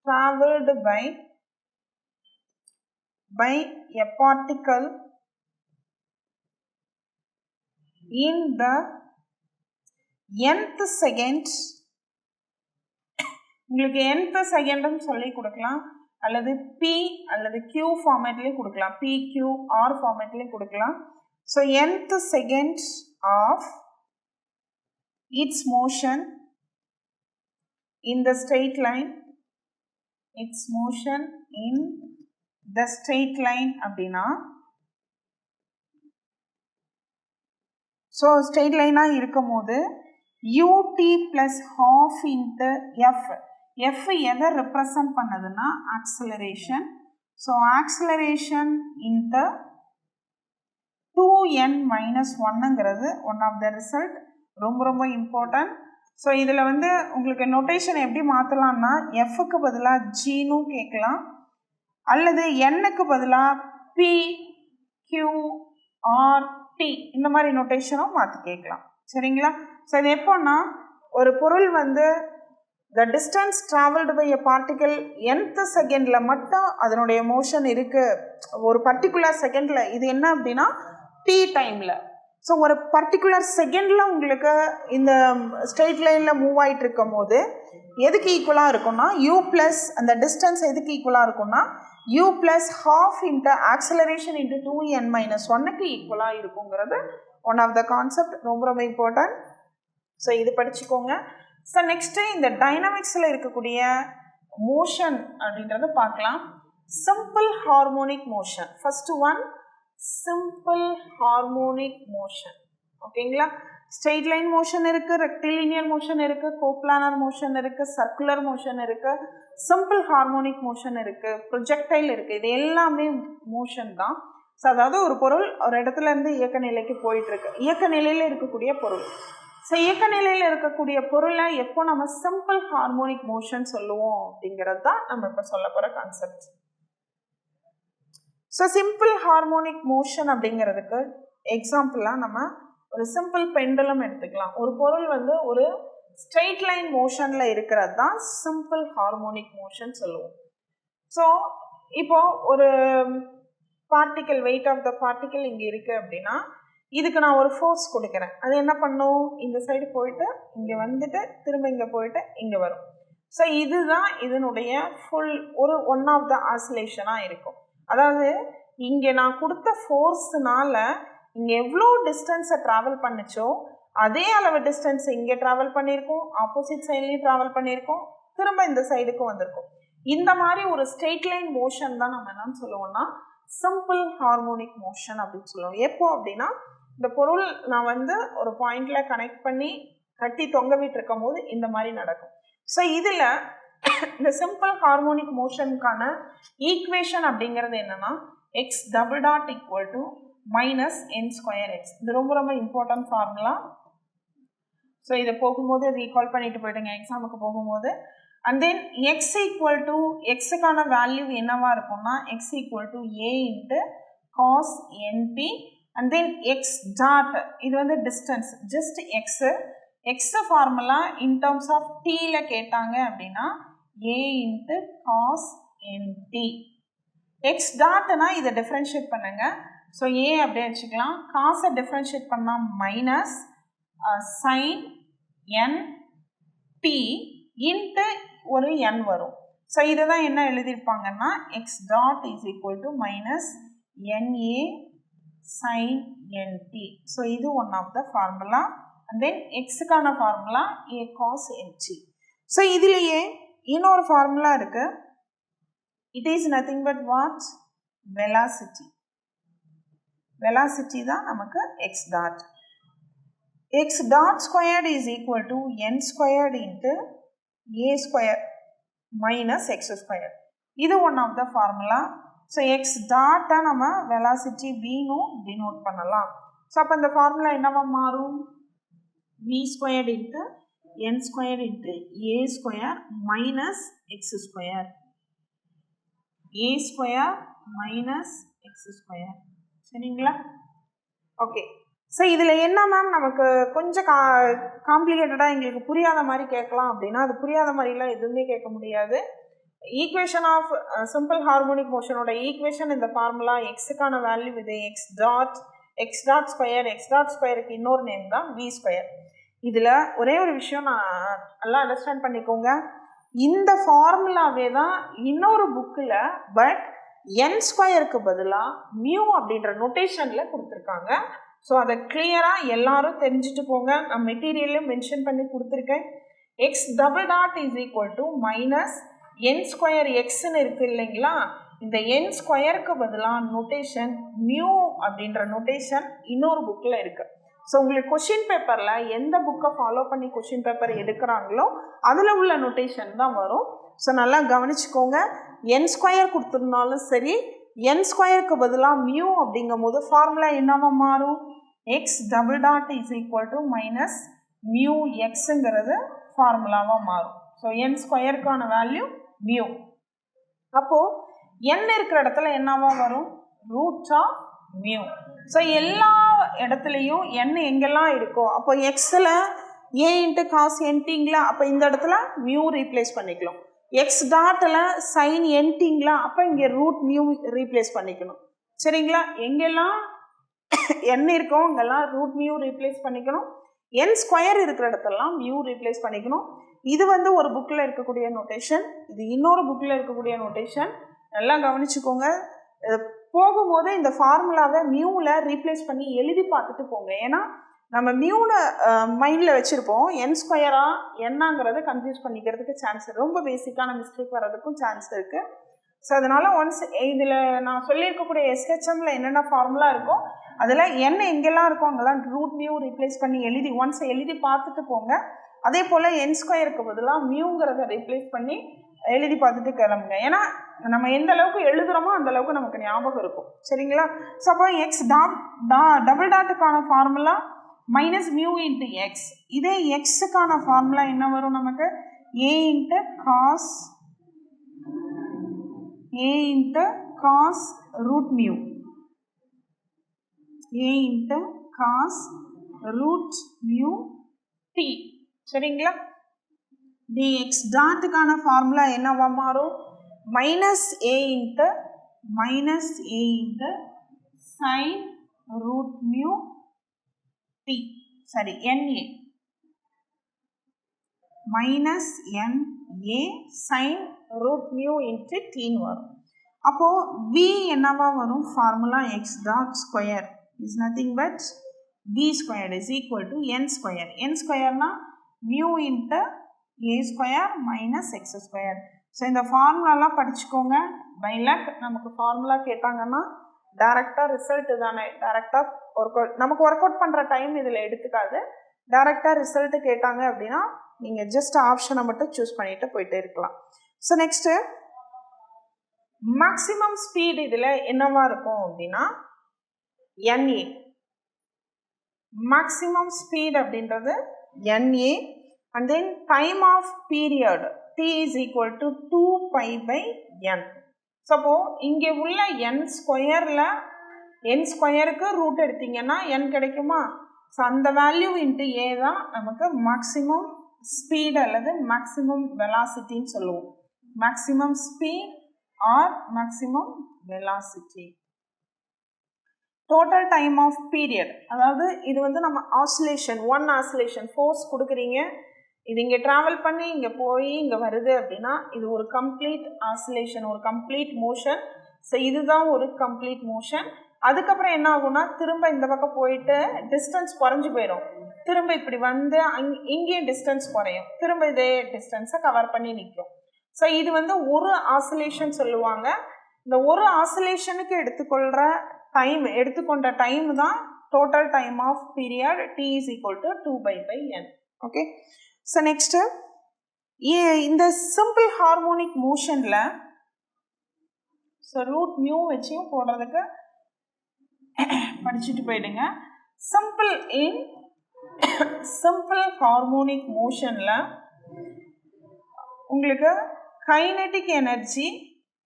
Speaker 1: traveled by a particle in the nth second, உங்களுக்கு nth செகண்ட்னு சொல்லி கொடுக்கலாம், அல்லது P அல்லது Q ஃபார்மேட்லேயும் கொடுக்கலாம், PQR ஃபார்மேட்லேயும் கொடுக்கலாம். So nth second of its motion in the straight line, அப்படின்னா ஸோ ஸ்ட்ரெயிட் லைனாக இருக்கும் போது ut + ½ into f எதை ரெப்ரசன்ட் பண்ணதுன்னா ஆக்சிலரேஷன். ஸோ ஆக்சிலரேஷன் இன்ட்டு 2n-1ங்கிறது ஒன் ஆஃப் த ரிசல்ட், ரொம்ப இம்பார்ட்டன்ட். ஸோ இதில் வந்து உங்களுக்கு நோட்டேஷன் எப்படி மாற்றலாம்னா எஃப்க்கு பதிலாக ஜின்னு கேட்கலாம், அல்லது எண்ணுக்கு பதிலாக PQRT இந்த மாதிரி நோட்டேஷனும் மாற்றி கேட்கலாம். சரிங்களா? ஸோ இது எப்போன்னா ஒரு பொருள் வந்து the distance traveled by a particle nth செகண்டில் மட்டும் அதனுடைய மோஷன் இருக்குது. ஒரு பர்டிகுலர் செகண்டில் இது என்ன அப்படின்னா t டைமில். ஸோ ஒரு பர்டிகுலர் செகண்டில் உங்களுக்கு இந்த ஸ்ட்ரெயிட் லைனில் மூவ் ஆகிட்டு இருக்கும் போது எதுக்கு ஈக்குவலாக இருக்கும்னா u ப்ளஸ் அந்த டிஸ்டன்ஸ் எதுக்கு ஈக்குவலாக இருக்கும்னா u + ½ into acceleration into 2n-1க்கு ஈக்குவலாக இருக்குங்கிறது ஒன் ஆஃப் த கான்செப்ட், ரொம்ப இம்பார்ட்டன்ட். ஸோ இது படிச்சுக்கோங்க. ஸோ நெக்ஸ்ட்டு இந்த டைனமிக்ஸில் இருக்கக்கூடிய மோஷன் அப்படின்றத பார்க்கலாம். Simple harmonic motion first one, simple harmonic motion. ஓகேங்களா? ஸ்ட்ரெயிட் லைன் மோஷன் இருக்குது, ரெக்டிலினியர் மோஷன் இருக்குது, கோப்ளானர் மோஷன் இருக்குது, சர்க்குலர் மோஷன் இருக்குது, சிம்பிள் ஹார்மோனிக் மோஷன் இருக்குது, ப்ரொஜெக்டைல் இருக்குது. இது எல்லாமே மோஷன் தான். ஸோ அதாவது ஒரு பொருள் ஒரு இடத்துல இருந்து இயக்க நிலைக்கு போயிட்டுருக்கு, இயக்க நிலையில் இருக்கக்கூடிய பொருள். ஸோ இயக்க நிலையில் இருக்கக்கூடிய பொருளை எப்போ நம்ம சிம்பிள் ஹார்மோனிக் மோஷன் சொல்லுவோம் அப்படிங்கிறது தான் நம்ம இப்போ சொல்ல போகிற concept. So simple harmonic motion அப்படிங்கிறதுக்கு எக்ஸாம்பிளாக நம்ம ஒரு சிம்பிள் பெண்டலம் எடுத்துக்கலாம். ஒரு பொருள் வந்து ஒரு ஸ்ட்ரெயிட் லைன் மோஷனில் இருக்கிறது தான் சிம்பிள் ஹார்மோனிக் மோஷன் சொல்லுவோம். ஸோ இப்போ ஒரு particle, weight of the particle இங்கே இருக்குது அப்படின்னா இதுக்கு நான் ஒரு ஃபோர்ஸ் கொடுக்குறேன். அது என்ன பண்ணும்? இந்த சைடு போயிட்டு இங்கே வந்துட்டு திரும்ப இங்கே போயிட்டு இங்கே வரும். ஸோ இதுதான் இதனுடைய ஃபுல் ஒரு ஒன் ஆஃப் த ஆசிலேஷனாக இருக்கும். அதாவது இங்கே நான் கொடுத்த ஃபோர்ஸ்னால இங்கே எவ்வளோ டிஸ்டன்ஸை ட்ராவல் பண்ணிச்சோ அதே அளவு டிஸ்டன்ஸ் இங்கே ட்ராவல் பண்ணியிருக்கோம், ஆப்போசிட் சைட்லேயும் ட்ராவல் பண்ணியிருக்கோம், திரும்ப இந்த சைடுக்கும் வந்திருக்கும். இந்த மாதிரி ஒரு ஸ்ட்ரெயிட் லைன் மோஷன் தான் நம்ம என்னன்னு சொல்லுவோம்னா சிம்பிள் ஹார்மோனிக் மோஷன் அப்படின்னு சொல்லுவோம். எப்போ அப்படின்னா இந்த பொருள் நான் வந்து ஒரு பாயிண்ட்ல கனெக்ட் பண்ணி கட்டி தொங்க விட்டு இருக்கும் போது இந்த மாதிரி நடக்கும். ஸோ இதில் இந்த சிம்பிள் ஹார்மோனிக் மோஷனுக்கான ஈக்குவேஷன் அப்படிங்கிறது என்னன்னா x = -n²x. இது ரொம்ப இம்பார்ட்டன்ட் ஃபார்முலா. ஸோ இதை போகும்போது ரீகால் பண்ணிட்டு போயிடுங்க எக்ஸாமுக்கு போகும்போது. அண்ட் தென் x=xக்கான வேல்யூ என்னவா இருக்கும்னா x = a × cos np. And then x dot இது வந்து distance, just x formula in terms of tல கேட்டாங்க அப்படின்னா a × cos nt. x டாட்னா இதை டிஃப்ரென்ஷியேட் பண்ணுங்க. ஸோ a அப்படியே வச்சுக்கலாம். காசை டிஃப்ரென்ஷியேட் பண்ணால் minus sin n t into ஒரு n வரும். ஸோ இதை தான் என்ன எழுதியிருப்பாங்கன்னா x dot is equal to minus na sin nt. So இது one of the formula. And then எக்ஸுக்கான formula a cos nt. So இதுலேயே இன்னொரு ஃபார்முலா இருக்கு. It is nothing but what? Velocity. Velocity தான் நமக்கு x dot. x dot squared is equal to n squared into a square minus x squared. இது one of the formula. So x டாட்டை நம்ம velocity வீனும் denote பண்ணலாம். So அப்போ இந்த formula என்னவா மாறும்? v squared into n squared into a square minus x square, a square minus x square. சரிங்களா? ஓகே. ஸோ இதில் என்ன மேம் நமக்கு கொஞ்சம் காம்ப்ளிகேட்டடாக எங்களுக்கு புரியாத மாதிரி கேட்கலாம் அப்படின்னா, அது புரியாத மாதிரிலாம் எதுவுமே கேட்க முடியாது. ஈக்குவேஷன் ஆஃப் சிம்பிள் ஹார்மோனிக் மோஷனோட ஈக்குவேஷன் இந்த ஃபார்முலா. எக்ஸுக்கான வேல்யூ இது எக்ஸ் டாட் ஸ்கொயருக்கு இன்னொரு நேம் தான் வி ஸ்கொயர். இதில் ஒரே ஒரு விஷயம் நான் நல்லா அண்டர்ஸ்டாண்ட் பண்ணிக்கோங்க. இந்த ஃபார்முலாவே தான் இன்னொரு புக்கில் பட் n ஸ்கொயருக்கு பதிலாக மியூ அப்படின்ற நொட்டேஷனில் கொடுத்துருக்காங்க. ஸோ அதை கிளியராக எல்லாரும் தெரிஞ்சுட்டு போங்க. நான் மெட்டீரியல்லையும் மென்ஷன் பண்ணி கொடுத்துருக்கேன். X double dot is equal to minus n square எக்ஸ்ன்னு இருக்குது இல்லைங்களா? இந்த என் ஸ்கொயருக்கு பதிலாக நொட்டேஷன் மியூ அப்படின்ற நொட்டேஷன் இன்னொரு புக்கில் இருக்குது. ஸோ உங்களுக்கு கொஷின் பேப்பரில் எந்த புக்கை ஃபாலோ பண்ணி கொஷின் பேப்பர் எடுக்கிறாங்களோ அதில் உள்ள நொட்டேஷன் தான் வரும். ஸோ நல்லா கவனிச்சுக்கோங்க. என் ஸ்கொயர் கொடுத்துருந்தாலும் சரி, என் ஸ்கொயருக்கு பதிலாக மியூ அப்படிங்கும் போது ஃபார்முலா என்னவா மாறும்? X double dot is equal to minus mu எக்ஸுங்கிறது ஃபார்முலாவாக மாறும். ஸோ என் ஸ்கொயருக்கான வேல்யூ மியூ. அப்போது n இருக்கிற இடத்துல என்னவா வரும்? Root of mu. ஸோ எல்லா இடத்துலையும் n எங்கெல்லாம் இருக்கோ அப்போ எக்ஸில் a இன்ட்டு காஸ் என்டிங்களா, அப்போ இந்த இடத்துல மியூ ரீப்ளேஸ் பண்ணிக்கலாம். எக்ஸ் டாட்டில் சைன் என்டிங்களா, அப்போ இங்கே ரூட் மியூ ரீப்ளேஸ் பண்ணிக்கணும். சரிங்களா? எங்கெல்லாம் n இருக்கோ அங்கெல்லாம் ரூட் மியூ ரீப்ளேஸ் பண்ணிக்கணும். n ஸ்கொயர் இருக்கிற இடத்துலலாம் மியூ ரீப்ளேஸ் பண்ணிக்கணும். இது வந்து ஒரு புக்கில் இருக்கக்கூடிய நோட்டேஷன், இது இன்னொரு புக்கில் இருக்கக்கூடிய நோட்டேஷன். நல்லா கவனிச்சுக்கோங்க. போகும்போது இந்த ஃபார்முலாவை மியூவில் ரீப்ளேஸ் பண்ணி எழுதி பார்த்துட்டு போங்க. ஏன்னா நம்ம மியூவில் மைண்டில் வச்சுருப்போம், என் ஸ்கொயரா என்னங்கிறத கன்ஃபியூஸ் பண்ணிக்கிறதுக்கு சான்ஸ், ரொம்ப பேசிக்கான மிஸ்டேக் வர்றதுக்கும் சான்ஸ் இருக்குது. ஸோ அதனால் ஒன்ஸ் இதில் நான் சொல்லியிருக்கக்கூடிய எஸ்ஹெச்எம்மில் என்னென்ன ஃபார்முலா இருக்கோ அதில் என்ன எங்கெல்லாம் இருக்கோ அங்கெல்லாம் ரூட் மியூ ரீப்ளேஸ் பண்ணி ஒன்ஸ் எழுதி பார்த்துட்டு போங்க. அதே போல் என் ஸ்கொயருக்கு பதிலாக மியூங்கிறத ரீப்ளேஸ் பண்ணி எழுதி பார்த்துட்டு கிளம்புங்க. ஏன்னா நம்ம எந்த அளவுக்கு எழுதுகிறோமோ அந்த அளவுக்கு நமக்கு ஞாபகம் இருக்கும். சரிங்களா? ஸோ அப்போ எக்ஸ் டபுள் டாட்டுக்கான formula minus mu into x. இதே எக்ஸுக்கான ஃபார்முலா என்ன வரும் நமக்கு? A into cos root mu, a into cos root mu t. சரிங்களா? டி எக்ஸ் டாட்டுக்கான ஃபார்முலா என்னவா மாறும்? Minus a into sine root mu t, சரி na minus na sine root mu into டீன்னு வரும். அப்போது வி என்னவா வரும்? Formula x dot square is nothing but v square is equal to n square. N ஸ்கொயர்னா mu into a square minus x square. So இந்த ஃபார்முலாலாம் படிச்சுக்கோங்க. By luck நமக்கு ஃபார்முலா கேட்டாங்கன்னா டைரெக்டாக ரிசல்ட்டு தானே, டைரெக்டாக நமக்கு ஒர்க் அவுட் பண்ணுற டைம் இதில் எடுத்துக்காது. டைரெக்டாக ரிசல்ட்டு கேட்டாங்க அப்படின்னா நீங்கள் ஜஸ்ட் ஆப்ஷனை மட்டும் சூஸ் பண்ணிட்டு போயிட்டே இருக்கலாம். ஸோ நெக்ஸ்ட்டு மேக்ஸிமம் ஸ்பீட் இதில் என்னவா இருக்கும் அப்படின்னா NA. மேக்ஸிமம் ஸ்பீட் அப்படின்றது NA. And then time of period T is equal to 2 pi by n. Suppose இங்கே உள்ள n ஸ்கொயருக்கு ரூட் எடுத்தீங்கன்னா n கிடைக்குமா? ஸோ அந்த வேல்யூ இன்ட்டு ஏ தான் நமக்கு மேக்ஸிமம் ஸ்பீட் அல்லது மேக்ஸிமம் வெலாசிட்டின்னு சொல்லுவோம். Maximum speed or maximum velocity. Total time of period, அதாவது இது வந்து நம்ம ஆசிலேஷன், ஒன் ஆசிலேஷன் ஃபோர்ஸ் கொடுக்குறீங்க, இது இங்கே ட்ராவல் பண்ணி இங்கே போய் இங்கே வருது அப்படின்னா இது ஒரு கம்ப்ளீட் ஆசிலேஷன், ஒரு கம்ப்ளீட் மோஷன். ஸோ இதுதான் ஒரு கம்ப்ளீட் மோஷன். அதுக்கப்புறம் என்ன ஆகும்னா திரும்ப இந்த பக்கம் போயிட்டு டிஸ்டன்ஸ் குறைஞ்சி போயிடும், திரும்ப இப்படி வந்து இங்கேயும் டிஸ்டன்ஸ் குறையும், திரும்ப இதே டிஸ்டன்ஸை கவர் பண்ணி நிற்கும். ஸோ இது வந்து ஒரு ஆசிலேஷன் சொல்லுவாங்க. இந்த ஒரு ஆசிலேஷனுக்கு எடுத்துக்கொண்ட டைம் தான் total time of period t is equal to 2π/n. Okay. So next இந்த சிம்பிள் ஹார்மோனிக் மோஷனில் ஸோ ரூட் மியூ வச்சியும் போடுறதுக்கு படிச்சுட்டு போயிடுங்க. சிம்பிள் ஹார்மோனிக் மோஷனில் உங்களுக்கு kinetic energy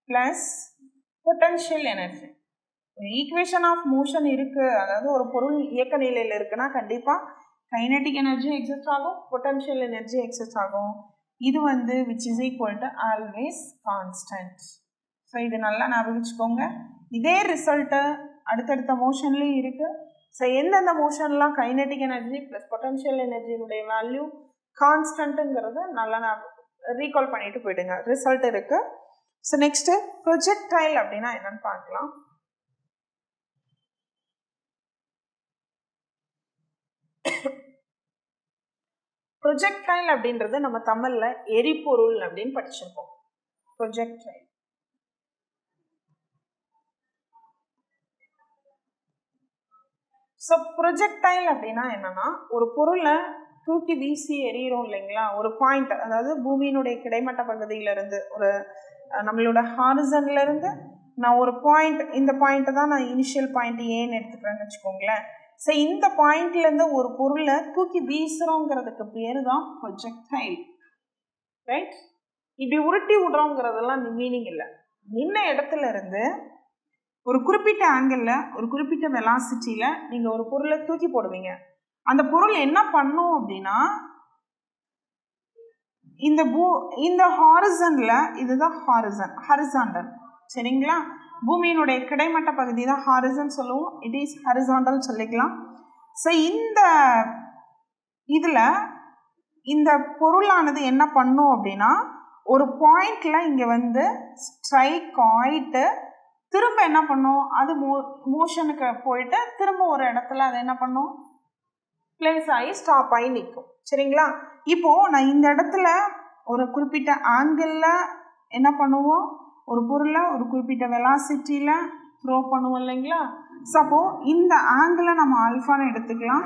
Speaker 1: plus potential energy, equation of motion இருக்குது. அதாவது ஒரு பொருள் இயக்க நிலையில் இருக்குன்னா கண்டிப்பாக கைனெட்டிக் எனர்ஜி எக்ஸிஸ்ட் ஆகும், பொட்டன்ஷியல் எனர்ஜி எக்ஸிஸ்ட் ஆகும். இது வந்து which is equal to always constant. So இது நல்லா ஞாபகம் வச்சுக்கோங்க. இதே ரிசல்ட்டு அடுத்தடுத்த மோஷன்லேயும் இருக்குது. ஸோ எந்தெந்த மோஷன்லாம் கைனெட்டிக் எனர்ஜி ப்ளஸ் பொட்டன்ஷியல் எனர்ஜியினுடைய வேல்யூ கான்ஸ்டன்ட்டுங்கிறது நல்லா ரீகால் பண்ணிட்டு போயிடுங்க, ரிசல்ட் இருக்குது. ஸோ நெக்ஸ்ட்டு ப்ரொஜெக்டைல் அப்படின்னா என்னன்னு பார்க்கலாம். ப்ரொஜெக்டைல் அப்படின்றது நம்ம தமிழில் எரிபொருள் அப்படின்னு படிச்சிருக்கோம். ப்ரொஜெக்டைல் ஸோ ப்ரொஜெக்டைல் அப்படின்னா என்னன்னா ஒரு பொருளை தூக்கி வீசி எறிகிறோம் இல்லைங்களா, ஒரு பாயிண்ட், அதாவது பூமியினுடைய கிடைமட்ட பகுதியிலேருந்து ஒரு நம்மளோட ஹாரிசன்லேருந்து நான் ஒரு பாயிண்ட், இந்த பாயிண்ட்டை தான் நான் இனிஷியல் பாயிண்ட் ஏன்னு எடுத்துக்கிறேன்னு வச்சுக்கோங்களேன். ஸோ இந்த பாயிண்ட்லேருந்து ஒரு பொருளை தூக்கி வீசுகிறோங்கிறதுக்கு பேர் தான் ப்ரொஜெக்டைல், ரைட்? இப்படி உருட்டி விடுறோங்கிறதெல்லாம் மீனிங் இல்லை. நின்ன இடத்துல இருந்து ஒரு குறிப்பிட்ட ஆங்கிளில் ஒரு குறிப்பிட்ட வெலாசிட்டியில் நீங்கள் ஒரு பொருளை தூக்கி போடுவீங்க. அந்த பொருள் என்ன பண்ணும் அப்படின்னா இந்த ஹாரிசன்ல, இதுதான் ஹாரிசாண்டல், சரிங்களா? பூமியினுடைய கிடைமட்ட பகுதி தான் ஹாரிசன் சொல்லுவோம், இட் இஸ் ஹாரிசாண்டல் சொல்லிக்கலாம். ஸோ இதில் இந்த பொருளானது என்ன பண்ணும் அப்படின்னா ஒரு பாயிண்ட்ல இங்கே வந்து ஸ்ட்ரைக் ஆயிட்டு திரும்ப என்ன பண்ணும், அது மோஷனுக்கு போயிட்டு திரும்ப ஒரு இடத்துல அது என்ன பண்ணும், பிளேஸ் ஆகி ஸ்டாப் ஆகி நிற்கும், சரிங்களா? இப்போது நான் இந்த இடத்துல ஒரு குறிப்பிட்ட ஆங்கிளில் என்ன பண்ணுவோம், ஒரு பொருளை ஒரு குறிப்பிட்ட வெலாசிட்டியில் த்ரோ பண்ணுவோம் இல்லைங்களா? ஸோ இந்த ஆங்கிளை நம்ம ஆல்ஃபான்னு எடுத்துக்கலாம்.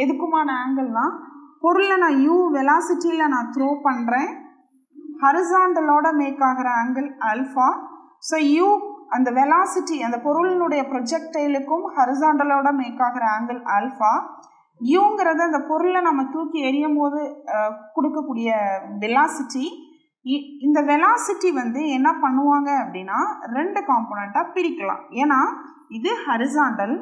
Speaker 1: எதுக்குமான ஆங்கிள்னா பொருளை நான் வெலாசிட்டியில் நான் த்ரோ பண்ணுறேன், ஹரிசாண்டலோட மேக் ஆகிற ஆங்கிள் ஆல்ஃபா. ஸோ அந்த வெலாசிட்டி, அந்த பொருளினுடைய ப்ரொஜெக்டைலுக்கும் ஹரிசாண்டலோட மேக் ஆகிற ஆங்கிள் ஆல்ஃபா. யூங்கிறது அந்த பொருளை நம்ம தூக்கி எறியும் போது கொடுக்கக்கூடிய வெலாசிட்டி. இந்த வெலாசிட்டி வந்து என்ன பண்ணுவாங்க அப்படின்னா ரெண்டு காம்போனண்ட்டாக பிரிக்கலாம். ஏன்னா இது ஹரிசாண்டல்,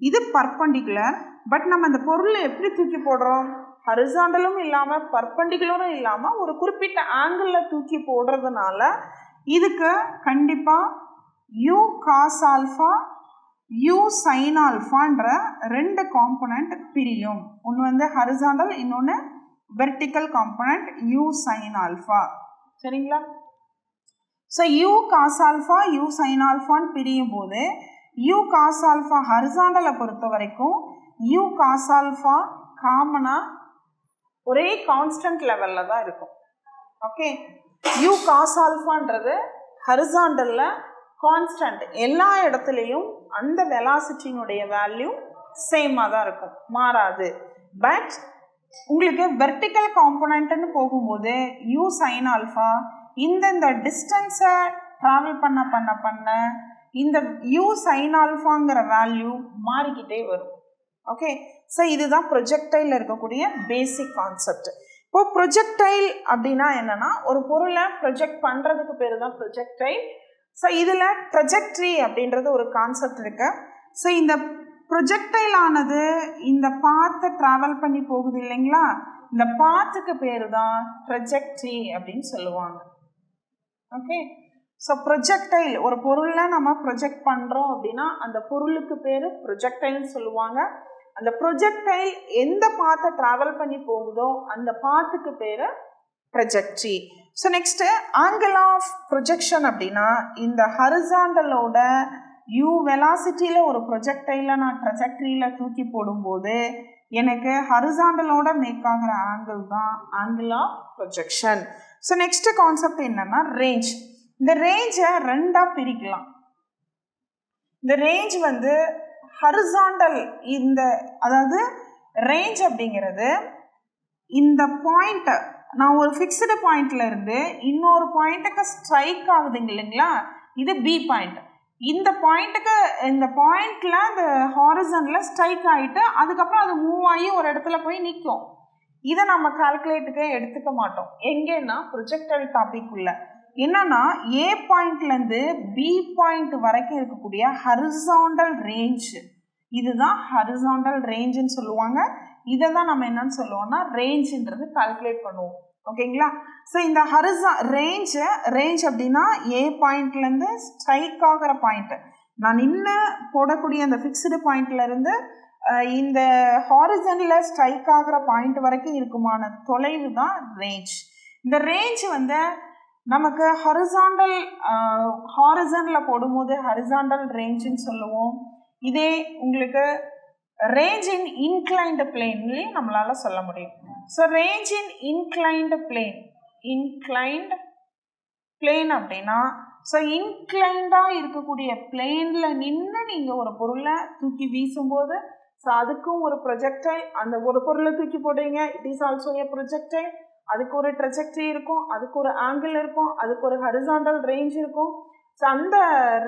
Speaker 1: இது பர்பண்டிகுலர். பட் நம்ம அந்த பொருளை எப்படி தூக்கி போடுறோம், ஹரிசாண்டலும் இல்லாமல் பர்பண்டிகுலரும் இல்லாமல் ஒரு குறிப்பிட்ட ஆங்கிளில் தூக்கி போடுறதுனால இதுக்கு கண்டிப்பாக u cos alpha u sine ஆல்ஃபான்ற ரெண்டு காம்போனண்ட் பிரியும். ஒன்று வந்து ஹரிசாண்டல், இன்னொன்று vertical component u sine alpha, சரிங்களா? So u cos alpha u sine ஆல்ஃபான்னு பிரியும் போது யூ காஸ் ஆல்ஃபா ஹரிசாண்டலை பொறுத்த வரைக்கும் யூ காஸ் ஆல்ஃபா காமனாக ஒரே கான்ஸ்டன்ட் லெவலில் தான் இருக்கும். ஓகே, யூ காஸ் ஆல்ஃபான்றது ஹரிசாண்டலில் கான்ஸ்டன்ட், எல்லா இடத்துலையும் அந்த வெலாசிட்டியினுடைய வேல்யூ சேமாக தான் இருக்கும், மாறாது. பட் உங்களுக்கு வெர்டிக்கல் காம்போனண்ட்டுன்னு போகும்போது யூ சைன் ஆல்ஃபா இந்த டிஸ்டன்ஸை ட்ராவல் பண்ண இந்த யூ சைன் ஆல்ஃபாங்கிற வேல்யூ மாறிக்கிட்டே வரும். ஓகே, ஸோ இதுதான் ப்ரொஜெக்டைல் இருக்கக்கூடிய பேசிக் கான்செப்ட். இப்போ ப்ரொஜெக்டைல் அப்படின்னா என்னன்னா ஒரு பொருளை ப்ரொஜெக்ட் பண்ணுறதுக்கு பேர் தான் ப்ரொஜெக்டைல். ஸோ இதில் ட்ரெஜெக்ட்ரி அப்படின்றது ஒரு கான்செப்ட் இருக்கு. ஸோ இந்த ப்ரொஜெக்டைல் ஆனது இந்த பாத்தை ட்ராவல் பண்ணி போகுது இல்லைங்களா, இந்த பாத்துக்கு பேர் தான் ட்ரெஜெக்ட்ரி அப்படின்னு சொல்லுவாங்க. ஓகே, ஸோ ப்ரொஜெக்டைல் ஒரு பொருளை நம்ம ப்ரொஜெக்ட் பண்ணுறோம் அப்படின்னா அந்த பொருளுக்கு பேர் ப்ரொஜெக்டைல்னு சொல்லுவாங்க. அந்த ப்ரொஜெக்டைல் எந்த பாத்தை ட்ராவல் பண்ணி போகுதோ அந்த பாத்துக்கு பேர் trajectory. So next angle of projection அப்படின்னா இந்த ஹரிசாண்டலோட u வெலாசிட்டியில் ஒரு ப்ரொஜெக்டைல நான் ட்ரெஜெக்ட்ரியில் தூக்கி போடும்போது எனக்கு ஹரிசாண்டலோட மேக் ஆகிற ஆங்கிள் தான் angle of projection. So next concept என்னன்னா ரேஞ்ச். இந்த ரேஞ்சை ரெண்டாக பிரிக்கலாம். இந்த ரேஞ்ச் வந்து ஹரிசாண்டல் அதாவது ரேஞ்ச் அப்படிங்கிறது இந்த பாயிண்ட் நான் ஒரு ஃபிக்ஸ்டு பாயிண்ட்ல இருந்து இன்னொரு பாயிண்ட்டுக்கு ஸ்ட்ரைக் ஆகுதுங்க இல்லைங்களா, இது பி பாயிண்ட். இந்த பாயிண்ட்ல அந்த ஹாரிசான்ல ஸ்ட்ரைக் ஆகிட்டு அதுக்கப்புறம் அது மூவ் ஆகி ஒரு இடத்துல போய் நிற்கும். இதை நம்ம கால்குலேட்டுக்கு எடுத்துக்க மாட்டோம். எங்கன்னா ப்ரொஜெக்டல் டாபிக் உள்ள என்னன்னா ஏ பாயிண்ட்லேருந்து பி பாயிண்ட் வரைக்கும் இருக்கக்கூடிய ஹரிசாண்டல் ரேஞ்ச், இதுதான் ஹரிசாண்டல் ரேஞ்சுன்னு சொல்லுவாங்க. இதை தான் நம்ம என்னன்னு சொல்லுவோம்னா ரேஞ்சுன்றது கால்குலேட் பண்ணுவோம். ஓகேங்களா? ஸோ இந்த ரேஞ்ச் அப்படின்னா ஏ பாயிண்ட்லேருந்து ஸ்ட்ரைக் ஆகிற பாயிண்ட், நான் நின்று போடக்கூடிய அந்த ஃபிக்ஸ்டு பாயிண்ட்லேருந்து இந்த ஹாரிசனில் ஸ்ட்ரைக் ஆகிற பாயிண்ட் வரைக்கும் இருக்குமான தொலைவு தான் ரேஞ்ச். இந்த ரேஞ்ச் வந்து நமக்கு ஹாரிசனில் போடும்போது ஹரிசாண்டல் ரேஞ்சுன்னு சொல்லுவோம். இதே உங்களுக்கு ரேஞ்ச் இன் இன்க்ளைன்டு பிளேன்லேயும் நம்மளால் சொல்ல முடியும். So range in inclined plane அப்படின்னா ஸோ இன்க்ளைண்டாக இருக்கக்கூடிய பிளேனில் நின்று நீங்கள் ஒரு பொருளை தூக்கி வீசும்போது ஸோ அதுக்கும் ஒரு ப்ரொஜெக்டைல், அந்த ஒரு பொருளை தூக்கி போடுறீங்க, it is also A projectile. அதுக்கு ஒரு ட்ரெஜெக்டரி இருக்கும், அதுக்கு ஒரு ஆங்கிள் இருக்கும், அதுக்கு ஒரு ஹரிசாண்டல் ரேஞ்ச் இருக்கும். ஸோ அந்த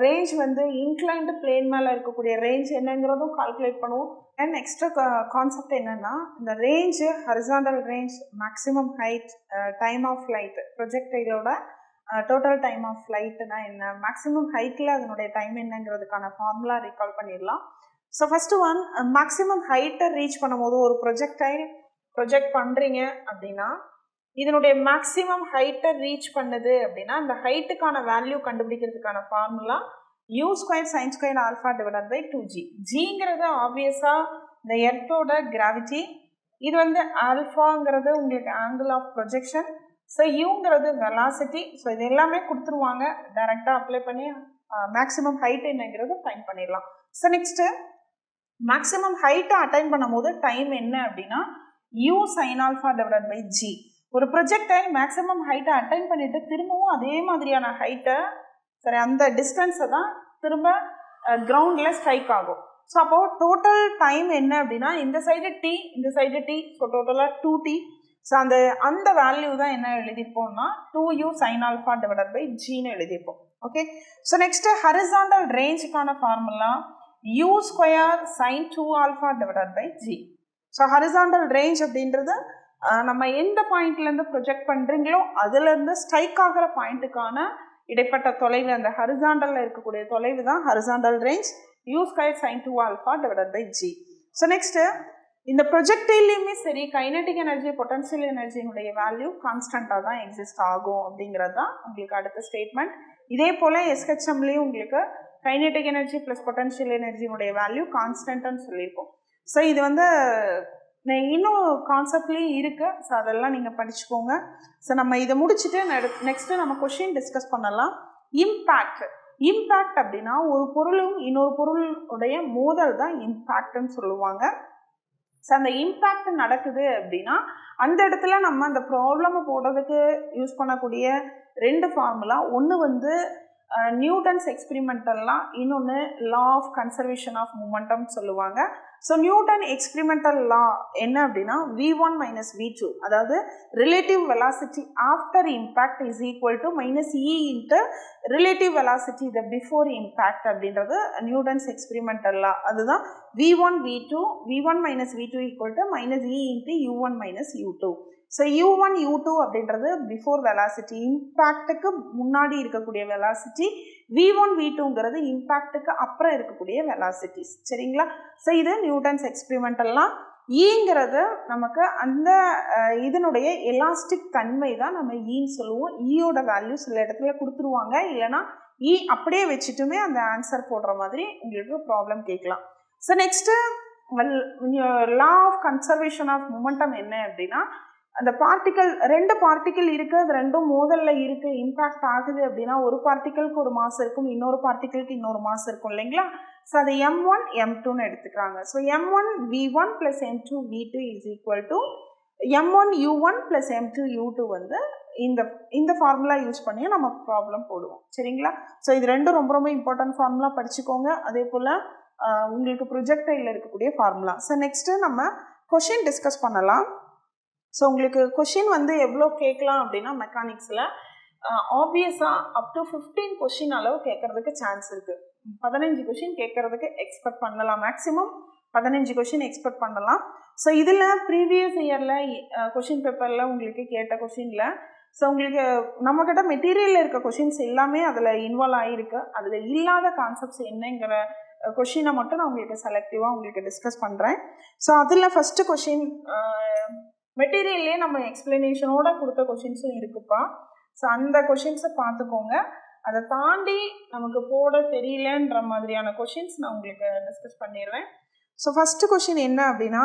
Speaker 1: ரேஞ்ச் வந்து இன்க்ளைன்டு பிளேன் மேலே இருக்கக்கூடிய ரேஞ்ச் என்னங்கிறதும் கால்குலேட் பண்ணுவோம். அண்ட் நெக்ஸ்ட் கான்செப்ட் என்னென்னா இந்த range horizontal range, maximum height, time of flight, ப்ரொஜெக்டைலோட டோட்டல் டைம் ஆஃப் ஃப்ளைட்னா என்ன, மேக்ஸிமம் ஹைட்டில் அதனுடைய டைம் என்னங்கிறதுக்கான ஃபார்முலா ரீகால் பண்ணிடலாம். ஸோ ஃபஸ்ட்டு ஒன், மேக்ஸிமம் ஹைட்டை ரீச் பண்ணும்போது ஒரு ப்ரொஜெக்டைல் ப்ரொஜெக்ட் பண்ணுறீங்க அப்படின்னா இதனுடைய மேக்ஸிமம் ஹைட்டை ரீச் பண்ணுது அப்படின்னா அந்த ஹைட்டுக்கான வேல்யூ கண்டுபிடிக்கிறதுக்கான formula u² sin² alpha divided by 2g. ஜிங்கிறது ஆப்வியஸாக இந்த எர்த்தோட கிராவிட்டி, இது வந்து ஆல்ஃபாங்கிறது உங்களுக்கு ஆங்கிள் ஆஃப் ப்ரொஜெக்ஷன், ஸோ யூங்கிறது வெலாசிட்டி. ஸோ இது எல்லாமே கொடுத்துருவாங்க, டைரெக்டாக அப்ளை பண்ணி மேக்ஸிமம் ஹைட் என்னங்கிறது ஃபைண்ட் பண்ணிடலாம். ஸோ நெக்ஸ்ட்டு மேக்ஸிமம் ஹைட்டை அட்டைன் பண்ணும்போது டைம் என்ன அப்படின்னா u sin alpha divided by g. ஒரு ப்ரொஜெக்டைல் மேக்ஸிமம் ஹைட்டை அட்டைன் பண்ணிவிட்டு திரும்பவும் அதே மாதிரியான ஹைட்டை அந்த டிஸ்டன்ஸை தான் திரும்ப கிரவுண்டில் ஸ்ட்ரைக் ஆகும். ஸோ அப்போது டோட்டல் டைம் என்ன அப்படின்னா இந்த சைடு டி, இந்த சைடு டி, ஸோ டோட்டலாக 2t. ஸோ அந்த வேல்யூ தான் என்ன எழுதிப்போம்னா 2u sin alpha divided by ஜின்னு எழுதிப்போம். ஓகே, ஸோ நெக்ஸ்ட்டு ஹரிசாண்டல் ரேஞ்சுக்கான formula u² sin 2 alpha divided by G. So horizontal range அப்படின்றது நம்ம எந்த பாயிண்ட்லேருந்து ப்ரொஜெக்ட் பண்ணுறீங்களோ அதுலேருந்து ஸ்ட்ரைக் ஆகிற பாயிண்ட்டுக்கான இடைப்பட்ட தொலைவு, அந்த ஹரிசாண்டலில் இருக்கக்கூடிய தொலைவு தான் horizontal range, u² sin 2 alpha divided by G. So next இந்த ப்ரொஜெக்டைலையுமே சரி கைனடிக் எனர்ஜி, பொட்டன்ஷியல் எனர்ஜியினுடைய வேல்யூ கான்ஸ்டண்ட்டாக தான் எக்ஸிஸ்ட் ஆகும் அப்படிங்கிறது தான் உங்களுக்கு அடுத்த ஸ்டேட்மெண்ட். இதே போல் எஸ்ஹெச்எம்லேயும் உங்களுக்கு கைனடிக் எனர்ஜி ப்ளஸ் பொட்டன்ஷியல் எனர்ஜியினுடைய வேல்யூ கான்ஸ்டன்ட்னு சொல்லியிருக்கோம். ஸோ இது வந்து இன்னும் கான்செப்ட்லேயும் இருக்குது, ஸோ அதெல்லாம் நீங்கள் படிச்சுக்கோங்க. ஸோ நம்ம இதை முடிச்சுட்டு நெக்ஸ்ட்டு நம்ம கொஷின் டிஸ்கஸ் பண்ணலாம். இம்பேக்ட் அப்படின்னா ஒரு பொருளும் இன்னொரு பொருளுடைய மோதல் தான் இம்பேக்ட்னு சொல்லுவாங்க. ஸோ அந்த இம்பேக்ட் நடக்குது அப்படின்னா அந்த இடத்துல நம்ம அந்த ப்ராப்ளமை போடுறதுக்கு யூஸ் பண்ணக்கூடிய ரெண்டு ஃபார்முலா, ஒன்று வந்து நியூட்டன்ஸ் எக்ஸ்பிரிமெண்டல்லாம், இன்னொன்று law of conservation of momentum சொல்லுவாங்க. ஸோ நியூட்டன் எக்ஸ்பிரிமெண்டல் லா என்ன அப்படின்னா v1 மைனஸ் v2, அதாவது relative velocity after impact is equal to minus e into relative velocity the before impact அப்படின்றது நியூட்டன்ஸ் எக்ஸ்பிரிமெண்டல் லா. அதுதான் v1 minus v2 equal to minus e into u1 minus u2. So u1 u2 அப்படின்றது before velocity, இம்பேக்டுக்கு முன்னாடி இருக்கக்கூடிய velocity. v1 v2ங்கிறது இம்பேக்டுக்கு அப்புறம் இருக்கக்கூடிய velocities. சரிங்களா? So இது Newton's எக்ஸ்பிரிமெண்டல்லாம். ஈங்கிறது நமக்கு அந்த இதனுடைய எலாஸ்டிக் தன்மை தான் நம்ம ஈன்னு சொல்லுவோம். ஈயோட வேல்யூ சில இடத்துல கொடுத்துருவாங்க, இல்லைனா ஈ அப்படியே வச்சுட்டுமே அந்த ஆன்சர் போடுற மாதிரி உங்களுக்கு ப்ராப்ளம் கேட்கலாம். So next law of conservation of momentum என்ன அப்படின்னா, அந்த பார்ட்டிக்கல், ரெண்டு பார்ட்டிக்கல் இருக்குது, அது ரெண்டும் மோதலில் இருக்குது, இம்பேக்ட் ஆகுது அப்படின்னா ஒரு பார்ட்டிக்கலுக்கு ஒரு மாஸ் இருக்கும், இன்னொரு பார்ட்டிக்கலுக்கு இன்னொரு மாஸ் இருக்கும் இல்லைங்களா. ஸோ அது M1 M2ன்னு எடுத்துக்கிறாங்க. So M1 V1 + M2 V2 is equal to M1 U1 + M2 U2 வந்து இந்த ஃபார்முலா யூஸ் பண்ணி நம்ம ப்ராப்ளம் போடுவோம். சரிங்களா. ஸோ இது ரெண்டும் ரொம்ப ரொம்ப இம்பார்ட்டன்ட் ஃபார்முலா, படிச்சுக்கோங்க. அதே போல் உங்களுக்கு ப்ரொஜெக்டைலில் இருக்கக்கூடிய ஃபார்முலா. ஸோ நெக்ஸ்ட்டு நம்ம கொஷின் டிஸ்கஸ் பண்ணலாம். ஸோ உங்களுக்கு கொஷின் வந்து எவ்வளோ கேட்கலாம் அப்படின்னா, மெக்கானிக்ஸில் ஆப்வியஸாக அப் டு 15 கொஷின் அளவு கேட்கறதுக்கு சான்ஸ் இருக்குது. 15 கொஷின் கேட்கறதுக்கு எக்ஸ்பெக்ட் பண்ணலாம். மேக்ஸிமம் 15 கொஷின் எக்ஸ்பெக்ட் பண்ணலாம். ஸோ இதில் ப்ரீவியஸ் இயரில் கொஷின் பேப்பரில் உங்களுக்கு கேட்ட கொஷினில், ஸோ உங்களுக்கு நம்மக்கிட்ட மெட்டீரியலில் இருக்க கொஷின்ஸ் எல்லாமே அதில் இன்வால்வ் ஆகிருக்கு. அதில் இல்லாத கான்செப்ட்ஸ் என்னங்கிற கொஷினை மட்டும் நான் உங்களுக்கு செலக்டிவாக உங்களுக்கு டிஸ்கஸ் பண்ணுறேன். ஸோ அதில் ஃபஸ்ட்டு கொஷின் மெட்டீரியல்லே நம்ம எக்ஸ்பிளனேஷனோட கொடுத்த கொஷின்ஸும் இருக்குப்பா. ஸோ அந்த கொஷின்ஸை பார்த்துக்கோங்க. அதை தாண்டி நமக்கு போட தெரியலன்ற மாதிரியான கொஷின்ஸ் நான் உங்களுக்கு டிஸ்கஸ் பண்ணிடுறேன். ஸோ ஃபஸ்ட்டு கொஷின் என்ன அப்படின்னா,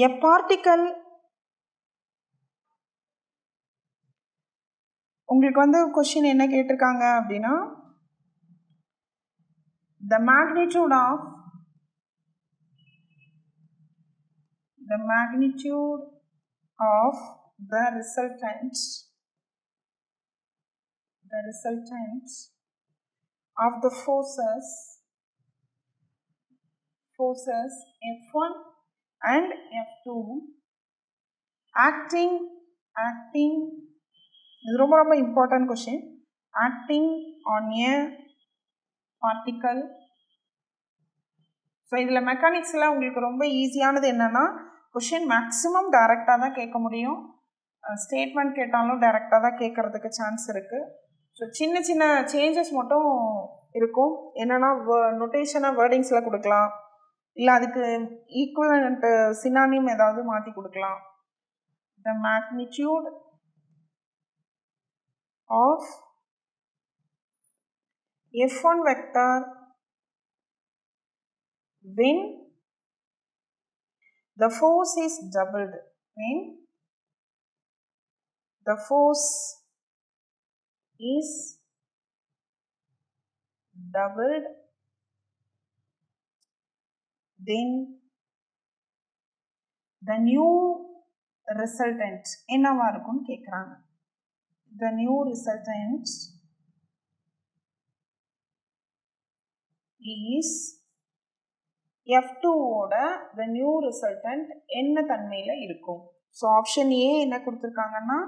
Speaker 1: a particle, உங்களுக்கு வந்து கொஷின் என்ன கேட்டிருக்காங்க அப்படின்னா, the magnitude of the resultant of the forces F1 and F2 acting இது ரொம்ப ரொம்ப important question, acting on a particle. So இதில் மெக்கானிக்ஸில் உங்களுக்கு ரொம்ப ஈஸியானது என்னென்னா, கொஷின் மேக்ஸிமம் டைரெக்டாக தான் கேட்க முடியும். ஸ்டேட்மெண்ட் கேட்டாலும் டைரெக்டாக தான் கேட்குறதுக்கு சான்ஸ் இருக்குது. ஸோ சின்ன சின்ன சேஞ்சஸ் மட்டும் இருக்கும். என்னென்னா நொட்டேஷனை வேர்டிங்ஸில் கொடுக்கலாம், இல்லை அதுக்கு ஈக்குவலன்ட்டு சினானிம் ஏதாவது மாற்றி கொடுக்கலாம். த magnitude of F1 vector when the force is doubled, then the new resultant என்னவா இருக்கும்னு கேட்குறாங்க. The new resultant is F2 ஓட the new resultant என்ன தன்மையில் இருக்கும். ஸோ ஆப்ஷன் ஏ என்ன கொடுத்துருக்காங்கன்னா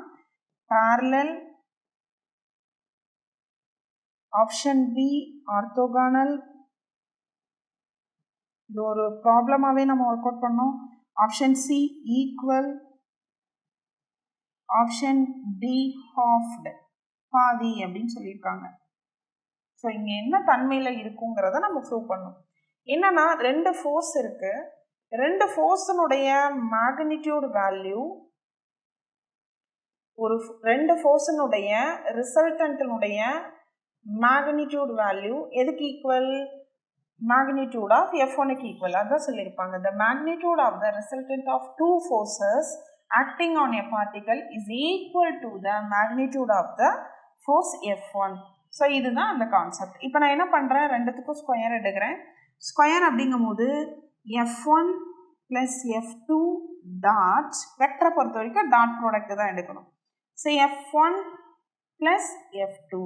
Speaker 1: parallel, ஆப்ஷன் பி ஆர்த்தோகானல், இது ஒரு ப்ராப்ளமாகவே நம்ம ஒர்க் அவுட் பண்ணோம். Option C equal, option D halved, பாதி அப்படின்னு சொல்லியிருக்காங்க. ஸோ இங்கே என்ன தன்மையில் இருக்குங்கிறத நம்ம ப்ரூவ் பண்ணோம். என்னன்னா ரெண்டு ஃபோர்ஸ் இருக்கு, ரெண்டு ஃபோர்ஸினுடைய மேக்னிடியூட் வேல்யூ, ரெண்டு ஃபோர்ஸினுடைய ரிசல்டன்ட்டினுடைய மேக்னிடியூட் வேல்யூ எதுக்கு ஈக்குவல், மேக்னிடியூட் ஆஃப் F1க்கு ஈக்குவல். அதான் சொல்லியிருப்பாங்க, the magnitude of the resultant of two forces acting on a particle is equal to the magnitude of the force F1. So இதுதான் அந்த concept. இப்போ நான் என்ன பண்ணுறேன், ரெண்டுத்துக்கும் ஸ்கொயர் எடுக்கிறேன். ஸ்கொயர் அப்படிங்கும் போது F1 + F2 டாட், வெக்டரை பொறுத்த வரைக்கும் டாட் ப்ராடக்ட் தான் எடுக்கணும். So F1 + F2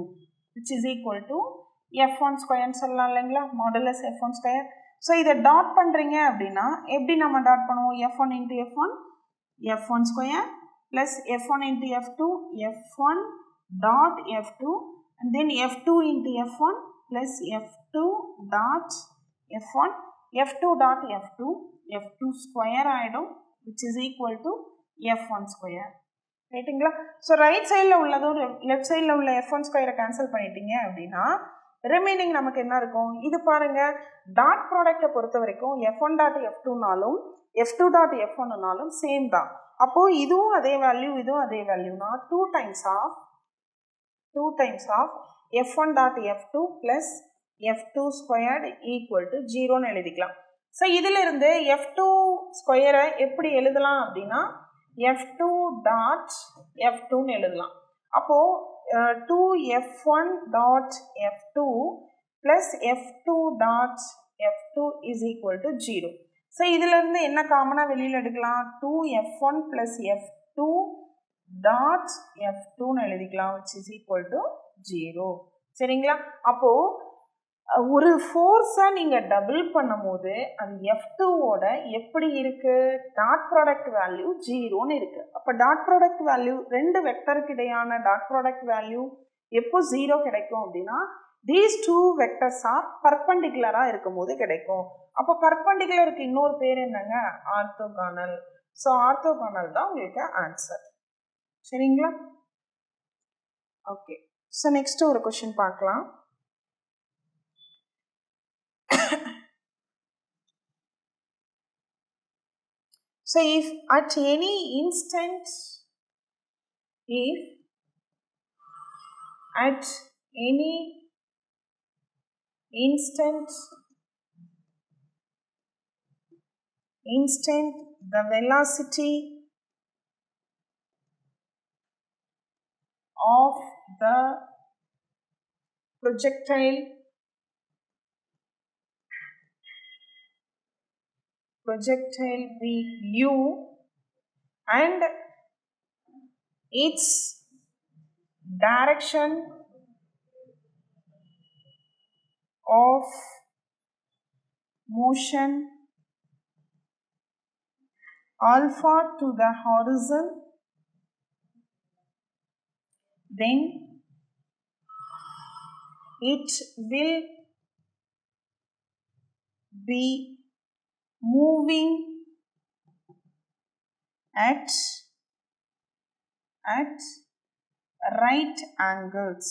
Speaker 1: which is equal to F1 ஸ்கொயர்னு சொல்லலாம் இல்லைங்களா, மாடுலஸ் F1 ஸ்கொயர். ஸோ இதை டாட் பண்ணுறீங்க அப்படின்னா எப்படி நம்ம டாட் பண்ணுவோம், F1 × F1 F1 square plus F1 × F2 F1 dot F2, and then F2 × F1 plus F2 dot F1, F2 dot F2 F2 square ஆயிடும், which is equal to F1 square. ரைட்டுங்களா? So right சைடில் உள்ளதும் left சைடில் உள்ள F1 ஸ்கொயரை cancel பண்ணிட்டீங்க அப்படின்னா remaining நமக்கு என்ன இருக்கும்? இது பாருங்க, டாட் ப்ராடக்டை பொறுத்த வரைக்கும் F1 டாட் F2நாலும் F2 டாட் F1நாலும் சேம் தான். அப்போது இதுவும் அதே வேல்யூ, இதுவும் அதே வேல்யூனா 2 times of F1 dot F2 plus F2 squared equal to 0ன்னு எழுதிக்கலாம். ஸோ இதிலிருந்து F2 ஸ்கொயரை எப்படி எழுதலாம் அப்படின்னா F2 டாட் F2ன்னு எழுதலாம். அப்போது 2F1 dot F2 plus F2 dot F2 is equal to 0. So இதிலிருந்து என்ன காமனாக வெளியில் எடுக்கலாம்? 2F1 ப்ளஸ் F2 டாட் F2ன்னு எழுதிக்கலாம், which is equal to 0. சரிங்களா? அப்போது ஒரு ஃபோர்ஸை நீங்கள் டபுள் பண்ணும் போது அது F2ஓட எப்படி இருக்குது? டாட் ப்ராடக்ட் வேல்யூ 0ன்னு இருக்குது. அப்போ டாட் ப்ராடக்ட் வேல்யூ ரெண்டு வெக்டருக்கு இடையான டாட் ப்ராடக்ட் வேல்யூ எப்போ 0 கிடைக்கும் அப்படின்னா தீஸ் டூ வெக்டர்ஸ் ஆர் பர்பண்டிகுலராக இருக்கும் போது கிடைக்கும். அப்போ பர்பண்டிகுலருக்கு இன்னொரு பேர் என்னங்க? ஆர்த்தோகானல். ஸோ ஆர்த்தோகானல் தான் உங்களுக்கு ஆன்சர். சரிங்களா? ஓகே. ஸோ நெக்ஸ்ட் ஒரு கொஸ்டின் பார்க்கலாம். So if at any instant the velocity of the projectile be u and its direction of motion alpha to the horizon, then it will be moving at right angles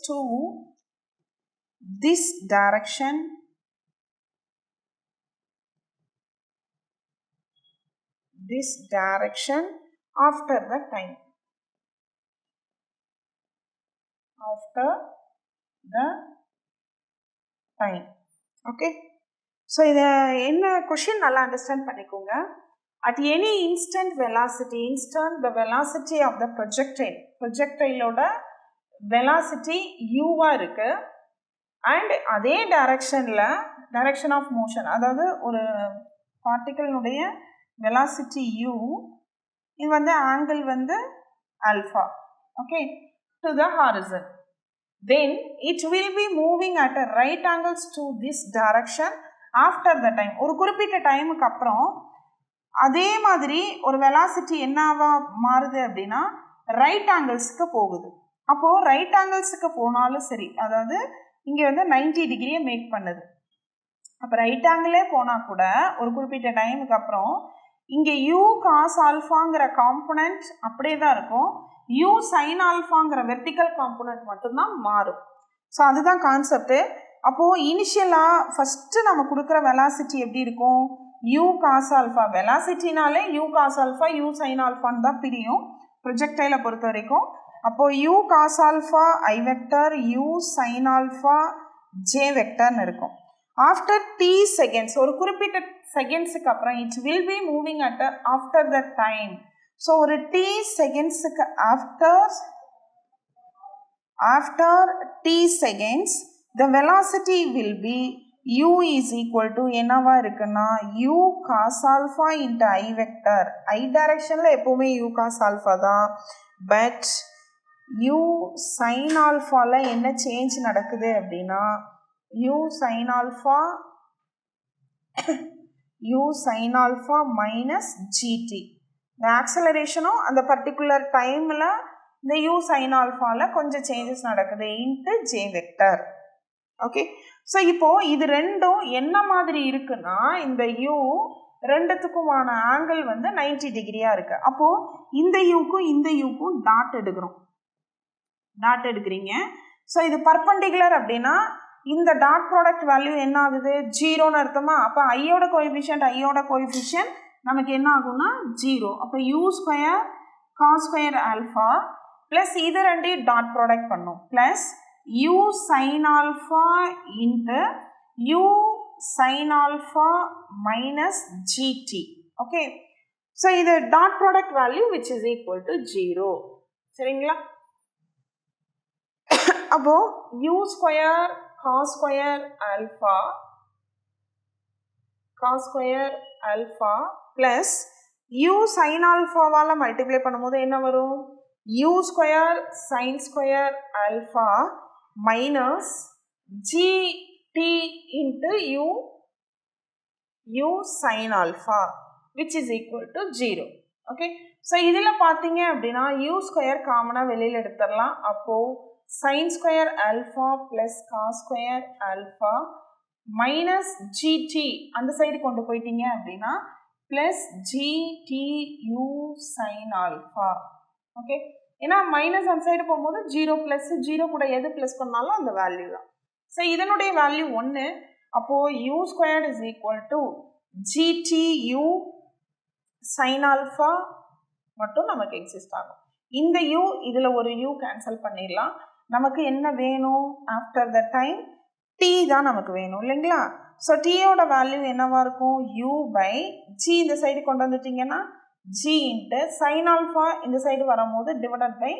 Speaker 1: to this direction after the time. Okay. So இதை என்ன question நல்லா understand பண்ணிக்கோங்க. At any instant the velocity of the ப்ரொஜெக்டைலோட velocity யூவாக இருக்குது. And அதே direction of motion, அதாவது ஒரு பார்ட்டிக்கிளினுடைய வெலாசிட்டி யூ, இது வந்து ஆங்கிள் வந்து alpha. Okay, to the Harrison. Then it will be moving at a right angles to this direction after the time. ஒரு குறிப்பிட்ட டைமுக்கு அப்புறம் அதே மாதிரி ஒரு வெலாசிட்டி என்னவா மாறுது அப்படின்னா ரைட் ஆங்கிள்ஸுக்கு போகுது. அப்போது ரைட் ஆங்கிள்ஸுக்கு போனாலும் சரி, அதாவது இங்கே வந்து 90 டிகிரியை மேக் பண்ணுது. அப்போ ரைட் ஆங்கிளே போனால் கூட ஒரு குறிப்பிட்ட டைமுக்கு அப்புறம் இங்கே யூ காஸ் ஆல்ஃபாங்கிற காம்பனண்ட் அப்படியே தான் இருக்கும், யூ சைன் ஆல்ஃபாங்கிற வெர்டிக்கல் காம்பனண்ட் மட்டும்தான் மாறும். ஸோ அதுதான் கான்செப்ட்டு. அப்போது இனிஷியலாக ஃபஸ்ட்டு நம்ம கொடுக்குற வெலாசிட்டி எப்படி இருக்கும்? U cos alpha. வெலாசிட்டினாலே u cos alpha u sine ஆல்ஃபான்னு தான் பிரியும் ப்ரொஜெக்டைலை பொறுத்த வரைக்கும். அப்போது u cos alpha i vector, u sine alpha j வெக்டர்னு இருக்கும். ஆஃப்டர் டி செகண்ட்ஸ், ஒரு குறிப்பிட்ட செகண்ட்ஸுக்கு அப்புறம் it will be moving at after the time. So ஒரு டி செகண்ட்ஸுக்கு after t seconds the velocity will be u is equal to என்னவா இருக்குன்னா u cos alpha into I vector. I directionல எப்பவுமே u cos alpha தான், but u sin alphaல என்ன change நடக்குது அப்படின்னா u sin alpha minus gt. இந்த ஆக்சலரேஷனும் அந்த பர்டிகுலர் டைமில் இந்த u sin alphaல கொஞ்சம் சேஞ்சஸ் நடக்குது into j vector. Okay, so இப்போது இது ரெண்டும் என்ன மாதிரி இருக்குன்னா இந்த u ரெண்டுத்துக்குமான ஆங்கிள் வந்து 90 டிகிரியாக இருக்குது. அப்போது இந்த யூக்கும் டாட் எடுக்கிறோம், டாட் எடுக்கிறீங்க. ஸோ இது பர்பண்டிகுலர் அப்படின்னா இந்த டாட் ப்ராடக்ட் வேல்யூ என்ன ஆகுது, 0ன்னு அர்த்தமா. அப்போ ஐயோட கோஎஃபிஷியன்ட் நமக்கு என்ன ஆகும்னா 0. அப்போ u square cos square alpha plus இது ரெண்டையும் டாட் ப்ராடக்ட் பண்ணும் plus u sin alpha into u sin alpha minus gt. Okay, so இது dot product value which is equal to 0. சரிங்களா? அப்போ u square cos square alpha plus u sin ஆல்ஃபாவால் multiply பண்ணும்போது என்ன வரும், u square sine square alpha minus gt into u sin alpha which is equal to 0. Okay, so இதில் பார்த்தீங்க அப்படின்னா u square காமனாக வெளியில் எடுத்துடலாம். அப்போது sin square alpha plus cos square alpha minus gt அந்த சைடு கொண்டு போயிட்டீங்க அப்படின்னா plus gtu sin alpha. Okay, ஏன்னா மைனஸ் அந்த சைடு போகும்போது 0 ப்ளஸ் 0 கூட எது ப்ளஸ் பண்ணாலும் அந்த வேல்யூ தான். ஸோ இதனுடைய வேல்யூ 1. அப்போது u square is equal to gtu sin alpha மட்டும் நமக்கு எக்ஸிஸ்ட் ஆகும். இந்த u இதில் ஒரு u கேன்சல் பண்ணிடலாம். நமக்கு என்ன வேணும், ஆஃப்டர் த டைம் t தான் நமக்கு வேணும் இல்லைங்களா? ஸோ டீயோட வேல்யூ என்னவா இருக்கும், u பை g இந்த சைடு கொண்டு வந்துட்டிங்கன்னா g இன்ட்டு சைன் ஆல்ஃபா இந்த சைடு வரும்போது divided by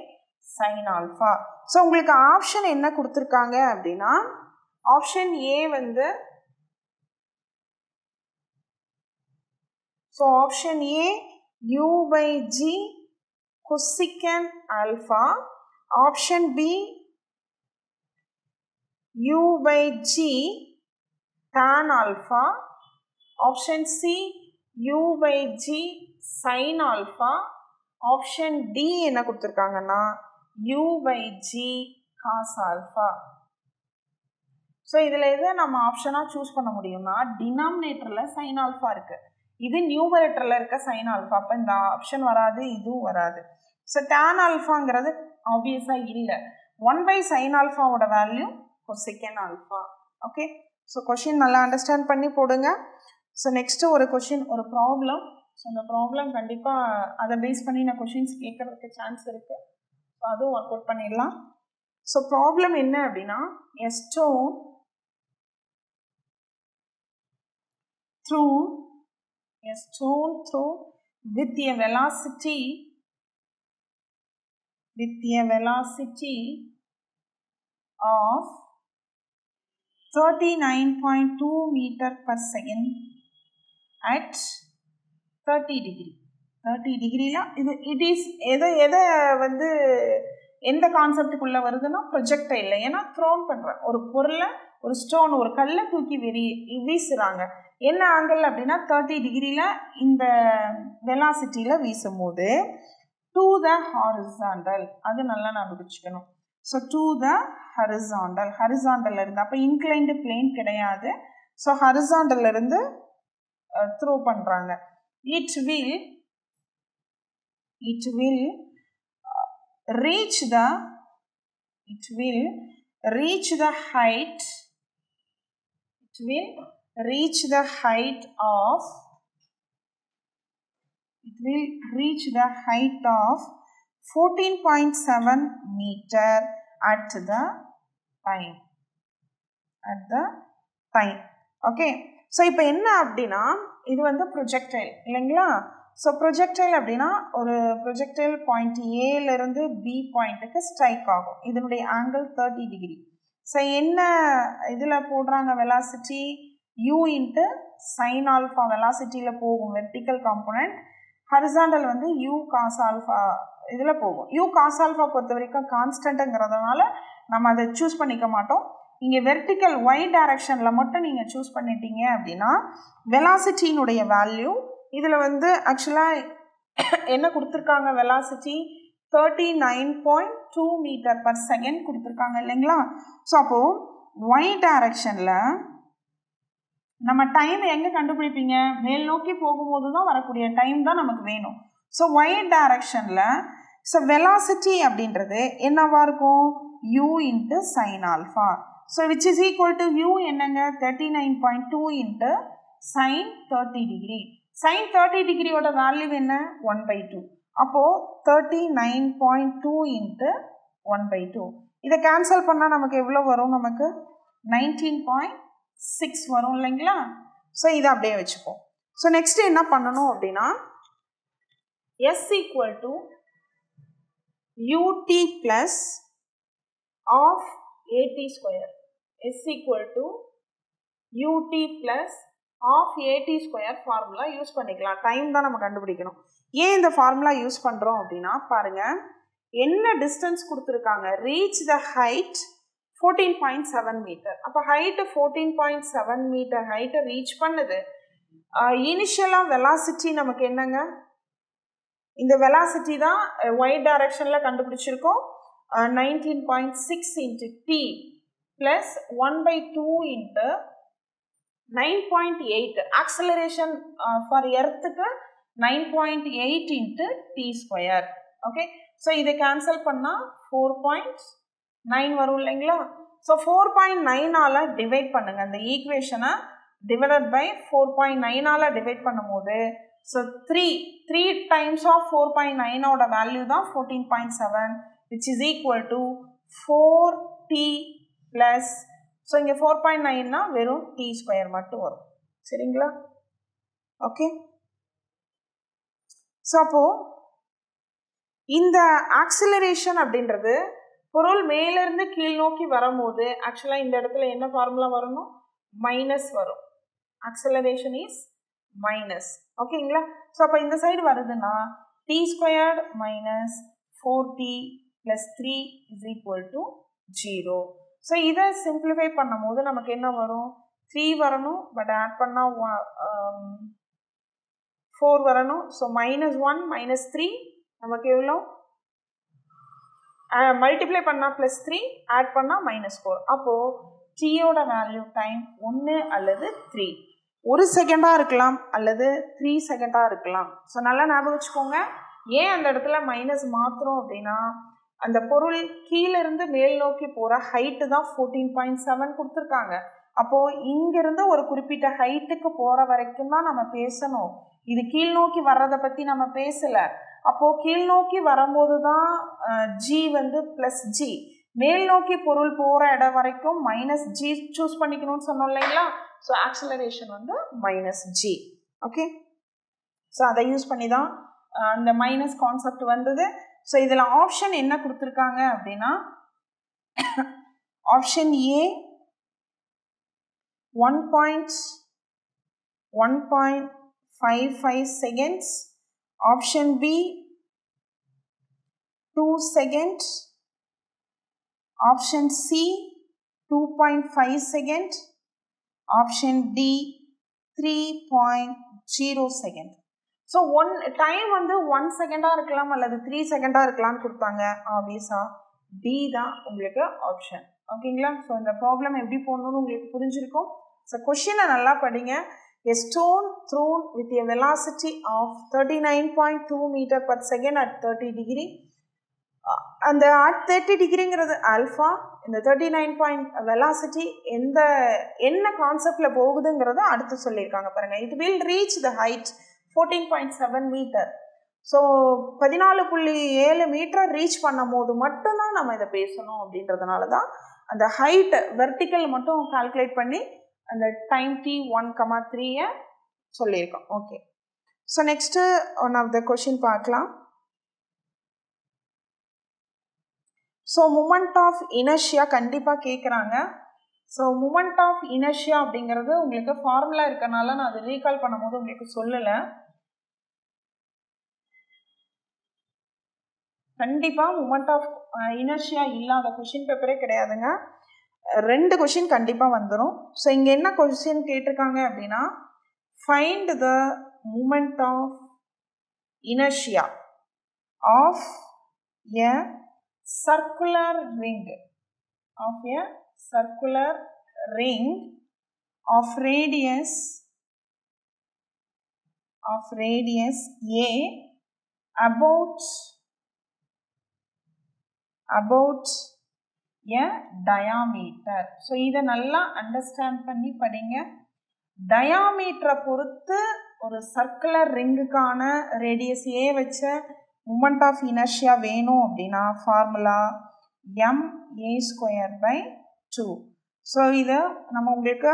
Speaker 1: sine alpha. So உங்களுக்கு ஆப்ஷன் என்ன கொடுத்துருக்காங்க அப்படின்னா ஆப்ஷன் ஏ வந்து, so option A u by g cosecant alpha, option B u by g tan alpha, option C u by g sin alpha, option D என்ன கொடுத்துருக்காங்கன்னா u by g cos alpha. So இதில் எதை நம்ம ஆப்ஷனாக choose பண்ண முடியும்னா டினாமினேட்டரில் sign alpha இருக்குது, இது நியூமரேட்டரில் இருக்க சைன் ஆல்ஃபா. அப்போ இந்த ஆப்ஷன் வராது, இதுவும் வராது. ஸோ டேன் ஆல்ஃபாங்கிறது ஆப்வியஸாக இல்லை. 1 by sin ஆல்ஃபாவோட value cosecant alpha. Okay, so question நல்லா அண்டர்ஸ்டாண்ட் பண்ணி போடுங்க. ஸோ நெக்ஸ்ட்டு ஒரு கொஷின், ஒரு ப்ராப்ளம். ஸோ அந்த ப்ராப்ளம் கண்டிப்பாக அதை பேஸ் பண்ணி நான் கொஷின்ஸ் கேட்குறதுக்கு சான்ஸ் இருக்குது. ஸோ அதுவும் ஒர்க் அவுட் பண்ணிடலாம். ஸோ ப்ராப்ளம் என்ன அப்படின்னா, a stone thrown with a velocity of 39.2 meter per second at 30 degree. 30 டிகிரியில் இது இட் இஸ் எதை வந்து எந்த கான்செப்டுக்குள்ளே வருதுன்னா ப்ரொஜெக்டைல். ஏன்னா த்ரோன் பண்ணுறேன் ஒரு பொருளை, ஒரு ஸ்டோன், ஒரு கல்லை தூக்கி வீசுகிறாங்க. என்ன ஆங்கிள் அப்படின்னா 30 டிகிரியில் இந்த வெலாசிட்டியில் வீசும்போது டு த ஹாரிசாண்டல், அது நல்லா நான் வச்சுக்கணும். ஸோ டு த ஹரிசாண்டல் இருந்து, அப்போ இன்க்ளைன்டு பிளேன் கிடையாது. ஸோ ஹரிசாண்டல் இருந்து த்ரோ பண்ணுறாங்க. It will reach the height of 14.7 meter at the time. Okay, so இப்போ என்ன அப்படின்னா இது வந்து ப்ரொஜெக்டைல் இல்லைங்களா? ஸோ ப்ரொஜெக்டைல் அப்படின்னா ஒரு ப்ரொஜெக்டைல் பாயிண்ட் ஏலேருந்து பி பாயிண்ட்டுக்கு ஸ்ட்ரைக் ஆகும். இதனுடைய ஆங்கிள் 30 டிகிரி. ஸோ என்ன இதில் போடுறாங்க, velocity u into sine alpha வெலாசிட்டியில் போகும் வெர்டிக்கல் காம்போனன்ட். ஹரிசாண்டல் வந்து u காஸ் ஆல்ஃபா இதில் போகும். u காஸ் ஆல்ஃபா பொறுத்த வரைக்கும் கான்ஸ்டன்ட்டுங்கிறதுனால நம்ம அதை சூஸ் பண்ணிக்க மாட்டோம். இங்கே வெர்டிக்கல் y டைரக்ஷனில் மட்டும் நீங்கள் சூஸ் பண்ணிட்டீங்க அப்படின்னா வெலாசிட்டியினுடைய வேல்யூ இதில் வந்து ஆக்சுவலாக என்ன கொடுத்துருக்காங்க, வெலாசிட்டி 39.2 மீட்டர் பர் செகண்ட் கொடுத்துருக்காங்க இல்லைங்களா? ஸோ அப்போது y டைரக்ஷனில் நம்ம டைம் எங்கே கண்டுபிடிப்பீங்க? மேல் நோக்கி போகும்போது தான் வரக்கூடிய டைம் தான் நமக்கு வேணும். ஸோ ஒய் டைரக்ஷனில் ஸோ வெலாசிட்டி அப்படின்றது என்னவா இருக்கும்? u into sine alpha. So which is equal to u என்னங்க? 39.2 இன்ட்டு சைன் 30 டிகிரி. சைன் 30 டிகிரியோட வேல்யூ என்ன? 1/2. அப்போது 39.2 இன்ட்டு 1/2. இதை கேன்சல் பண்ணால் நமக்கு எவ்வளோ வரும்? நமக்கு 19.6 வரும் இல்லைங்களா? ஸோ இதை அப்படியே வச்சுப்போம். ஸோ நெக்ஸ்ட் என்ன பண்ணணும் அப்படின்னா s equal to ut plus of at square. s equal to ut plus of at square formula use பண்ணிக்கலாம். டைம் தான் நம்ம கண்டுபிடிக்கணும். ஏன் இந்த ஃபார்முலா யூஸ் பண்ணுறோம் அப்படின்னா பாருங்க, என்ன டிஸ்டன்ஸ் கொடுத்துருக்காங்க? Reach the height 14.7 metre. அப்போ ஹைட்டு 14.7 மீட்டர் ஹைட்டை ரீச் பண்ணுது. இனிஷியலாக வெலாசிட்டி நமக்கு என்னங்க? இந்த வெலாசிட்டி தான் y டைரக்ஷனில் கண்டுபிடிச்சிருக்கோம். 19.6 into t plus 1/2 into 9.8. Acceleration for எர்த்துக்கு 9.8 into t square. Okay, so இதை கேன்சல் பண்ணால் 4.9 வரும் இல்லைங்களா? ஸோ 4.9ஆல் டிவைட் பண்ணுங்கள். அந்த ஈக்குவேஷனை டிவைடட் பை 4.9ஆல் டிவைட் பண்ணும்போது ஸோ 3 டைம்ஸ் ஆஃப் 4.9ஓட வேல்யூ தான் 14.7 which is equal to 4t plus so இங்கே 4.9னா வெறும் t ஸ்கொயர் மட்டும் வரும். சரிங்களா? ஓகே, ஸோ அப்போது இந்த ஆக்சிலரேஷன் அப்படின்றது பொருள் மேலேருந்து கீழ் நோக்கி வரும்போது ஆக்சுவலாக இந்த இடத்துல என்ன ஃபார்முலா வரணும்? மைனஸ் வரும். Acceleration is minus. ஓகேங்களா? ஸோ அப்போ இந்த சைடு வருதுன்னா t squared minus 4t plus 3 is equal to 0. So இதை சிம்பிளிஃபை பண்ணும் போது நமக்கு என்ன வரும்? 3 வரணும், பட் ஆட் பண்ணால் 4 வரணும். ஸோ -1 -3 நமக்கு எவ்வளோ? மல்டிப்ளை பண்ணால் +3, ஆட் பண்ணால் -4. அப்போது டீயோட வேல்யூ டைம் 1 அல்லது 3. 1 செகண்டாக இருக்கலாம் அல்லது 3 செகண்டாக இருக்கலாம். ஸோ நல்லா ஞாபகம் வச்சுக்கோங்க. ஏன் அந்த இடத்துல மைனஸ் மாற்றுறோம் அப்படின்னா அந்த பொருள் கீழிருந்து மேல் நோக்கி போகிற ஹைட்டு தான் 14.7 கொடுத்துருக்காங்க. அப்போது இங்கிருந்து ஒரு குறிப்பிட்ட ஹைட்டுக்கு போகிற வரைக்கும் தான் நம்ம பேசணும். இது கீழ் நோக்கி வர்றதை பற்றி நம்ம பேசலை. அப்போது கீழ் நோக்கி வரும்போது தான் ஜி வந்து +g. மேல் நோக்கி பொருள் போகிற இடம் வரைக்கும் -g சூஸ் பண்ணிக்கணும்னு சொன்னோம் இல்லைங்களா? ஸோ ஆக்சலரேஷன் வந்து -g. ஓகே, ஸோ அதை யூஸ் பண்ணி தான் அந்த மைனஸ் கான்செப்ட் வந்தது. ஸோ இதில் ஆப்ஷன் என்ன கொடுத்துருக்காங்க அப்படின்னா option A 1.55 seconds, option B 2 second, option C 2.5 second, option D 3.0 second. So time வந்து 1 செகண்டாக இருக்கலாம் அல்லது 3 செகண்டாக இருக்கலாம்னு கொடுத்தாங்க. ஆப்வியஸாக டி தான் உங்களுக்கு ஆப்ஷன். ஓகேங்களா? ஸோ இந்த ப்ராப்ளம் எப்படி போடணும்னு உங்களுக்கு புரிஞ்சிருக்கும். ஸோ கொஷினை நல்லா படிங்க. A stone thrown with a velocity of 39.2 meter per second at 30 degree. அந்த at 30 டிகிரிங்கிறது ஆல்ஃபா. இந்த 39 வெலாசிட்டி என்ன கான்செப்டில் போகுதுங்கிறத அடுத்து சொல்லியிருக்காங்க பாருங்கள். It will reach the height 14.7 metre. So 14.7 metre reach பண்ணும் போது மட்டும்தான் நம்ம இதை பேசணும். அப்படின்றதுனால தான் அந்த ஹைட் வெர்டிக்கல் மட்டும் கால்குலேட் பண்ணி அந்த டைம் t1,3 சொல்லியிருக்கோம். Okay, so next one of the question பார்க்கலாம். ஸோ மூமெண்ட் ஆஃப் இனர்ஷியா கண்டிப்பாக கேட்குறாங்க. ஸோ மூமெண்ட் ஆஃப் இனர்ஷியா அப்படிங்கிறது உங்களுக்கு ஃபார்முலா இருக்கனால நான் அதை ரீகால் பண்ணும்போது உங்களுக்கு சொல்லலை. கண்டிப்பாக மூமெண்ட் ஆஃப் இனர்ஷியா இல்லாத கொஷின் பேப்பரே கிடையாதுங்க. 2 கொஷின் கண்டிப்பாக வந்துடும். ஸோ இங்கே என்ன கொஷின் கேட்டிருக்காங்க அப்படின்னா find the moment of inertia of a circular ring of radius A about a diameter. So இதை நல்லா அண்டர்ஸ்டாண்ட் பண்ணி படிங்க. டயாமீட்டரை பொறுத்து ஒரு சர்க்குலர் ரிங்குக்கான ரேடியஸ் ஏ வச்ச மூமெண்ட் ஆஃப் இனர்ஷியா வேணும் அப்படின்னா ஃபார்முலா ma²/2. ஸோ இதை நம்ம உங்களுக்கு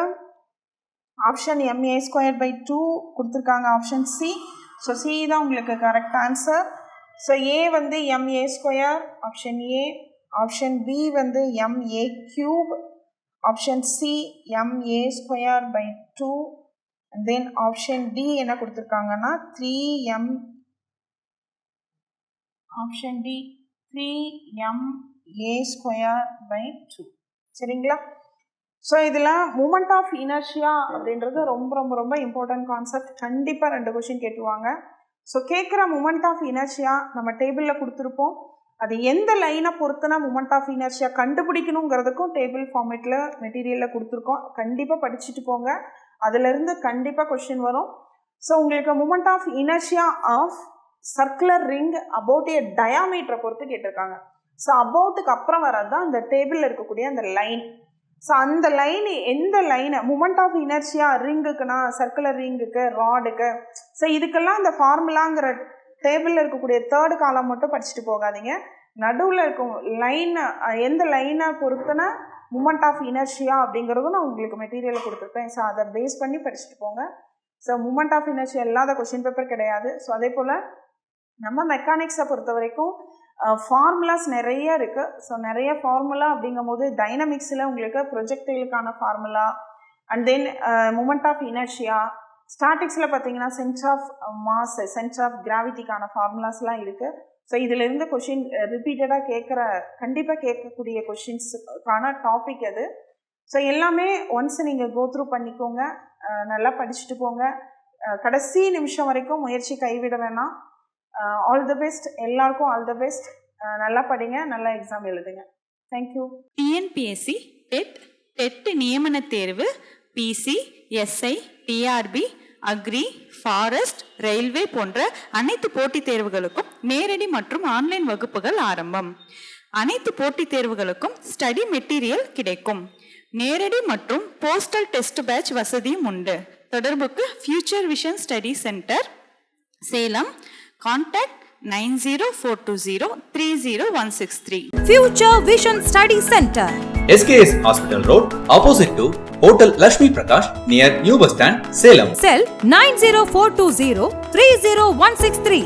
Speaker 1: ஆப்ஷன் ma²/2 கொடுத்துருக்காங்க, ஆப்ஷன் சி. ஸோ சி தான் உங்களுக்கு கரெக்ட் ஆன்சர். ஸோ ஏ வந்து ma², option A. Option B வந்து ma³, option C ma²/2. And then option D என்ன கொடுத்துருக்காங்கன்னா 3m, ஆப்ஷன் டி 3ma²/2. சரிங்களா? ஸோ இதில் மூமெண்ட் ஆஃப் இனர்ஷியா அப்படின்றது ரொம்ப ரொம்ப ரொம்ப இம்பார்ட்டன்ட் கான்செப்ட். கண்டிப்பாக 2 கொஷின் கேட்டுருவாங்க. ஸோ கேட்குற மூமெண்ட் ஆஃப் இனர்ஷியா நம்ம டேபிளில் கொடுத்துருப்போம். அது எந்த லைனை பொறுத்துனா மூமெண்ட் ஆஃப் இனர்ஷியா கண்டுபிடிக்கணுங்கிறதுக்கும் டேபிள் ஃபார்மேட்டில் மெட்டீரியலில் கொடுத்துருக்கோம். கண்டிப்பாக படிச்சுட்டு போங்க, அதிலிருந்து கண்டிப்பாக கொஷின் வரும். ஸோ உங்களுக்கு moment of inertia of circular ring about a டயாமீட்டரை பொறுத்து கேட்டிருக்காங்க. ஸோ அபவுட்டுக்கு அப்புறம் வர்றது தான் இந்த டேபிளில் இருக்கக்கூடிய அந்த லைன். ஸோ அந்த லைன் எந்த லைனை மூமெண்ட் ஆஃப் இனர்ஷியா ரிங்குக்குன்னா சர்க்குலர் ரிங்குக்கு, ராடுக்கு. ஸோ இதுக்கெல்லாம் இந்த ஃபார்முலாங்கிற டேபிளில் இருக்கக்கூடிய 3rd காலம் மட்டும் படிச்சுட்டு போகாதீங்க. நடுவில் இருக்கும் லைனை, எந்த லைனை பொறுத்துன மூமெண்ட் ஆஃப் இனர்ஷியா அப்படிங்கிறதும் நான் உங்களுக்கு மெட்டீரியலில் கொடுத்துருப்பேன். ஸோ அதை பேஸ் பண்ணி படிச்சுட்டு போங்க. ஸோ மூமெண்ட் ஆஃப் இனர்ஷியா இல்லாத கொஷின் பேப்பர் கிடையாது. ஸோ அதே போல் நம்ம மெக்கானிக்ஸை பொறுத்த வரைக்கும் ஃபார்முலாஸ் நிறைய இருக்குது. ஸோ நிறைய ஃபார்முலா அப்படிங்கும் போது டைனமிக்ஸில் உங்களுக்கு ப்ரொஜெக்டைலுக்கான formula, and then moment of inertia. ஸ்டாட்டிக்ஸில் பார்த்தீங்கன்னா centre of mass, centre of கிராவிட்டிக்கான ஃபார்முலாஸ்லாம் இருக்குது. ஸோ இதிலிருந்து கொஷின் ரிப்பீட்டடாக கண்டிப்பாக கேட்கக்கூடிய கொஷின்ஸுக்கான டாபிக் அது. ஸோ எல்லாமே ஒன்ஸ் நீங்கள் கோத்ரூ பண்ணிக்கோங்க, நல்லா படிச்சுட்டு போங்க. கடைசி நிமிஷம் வரைக்கும் முயற்சி கைவிட வேணாம். ஆல் தி பெஸ்ட், எல்லாருக்கும் ஆல் தி பெஸ்ட். நல்லா படிங்க, நல்லா எக்ஸாம் எழுதுங்க. தேங்க்யூ.
Speaker 2: டிஎன்பிஎஸ்சி டெட் நியமன தேர்வு, PC, SI, TRB, agri, forest, railway போன்ற அனைத்து போட்டித் தேர்வுகளுக்கும் நேரடி மற்றும் ஆன்லைன் வகுப்புகள் ஆரம்பம். அனைத்து போட்டித் தேர்வுகளுக்கும் ஸ்டடி மெட்டீரியல் கிடைக்கும். நேரடி மற்றும் போஸ்டல் டெஸ்ட் பேட்ச் வசதியும் உண்டு. தொடர்புக்கு future vision study centre, Salem. Contact 9042030163.
Speaker 3: Future Vision Study Center,
Speaker 4: SKS Hospital Road, opposite to Hotel Lakshmi Prakash, near New Bus Stand, Salem.
Speaker 3: Cell 90420 30163.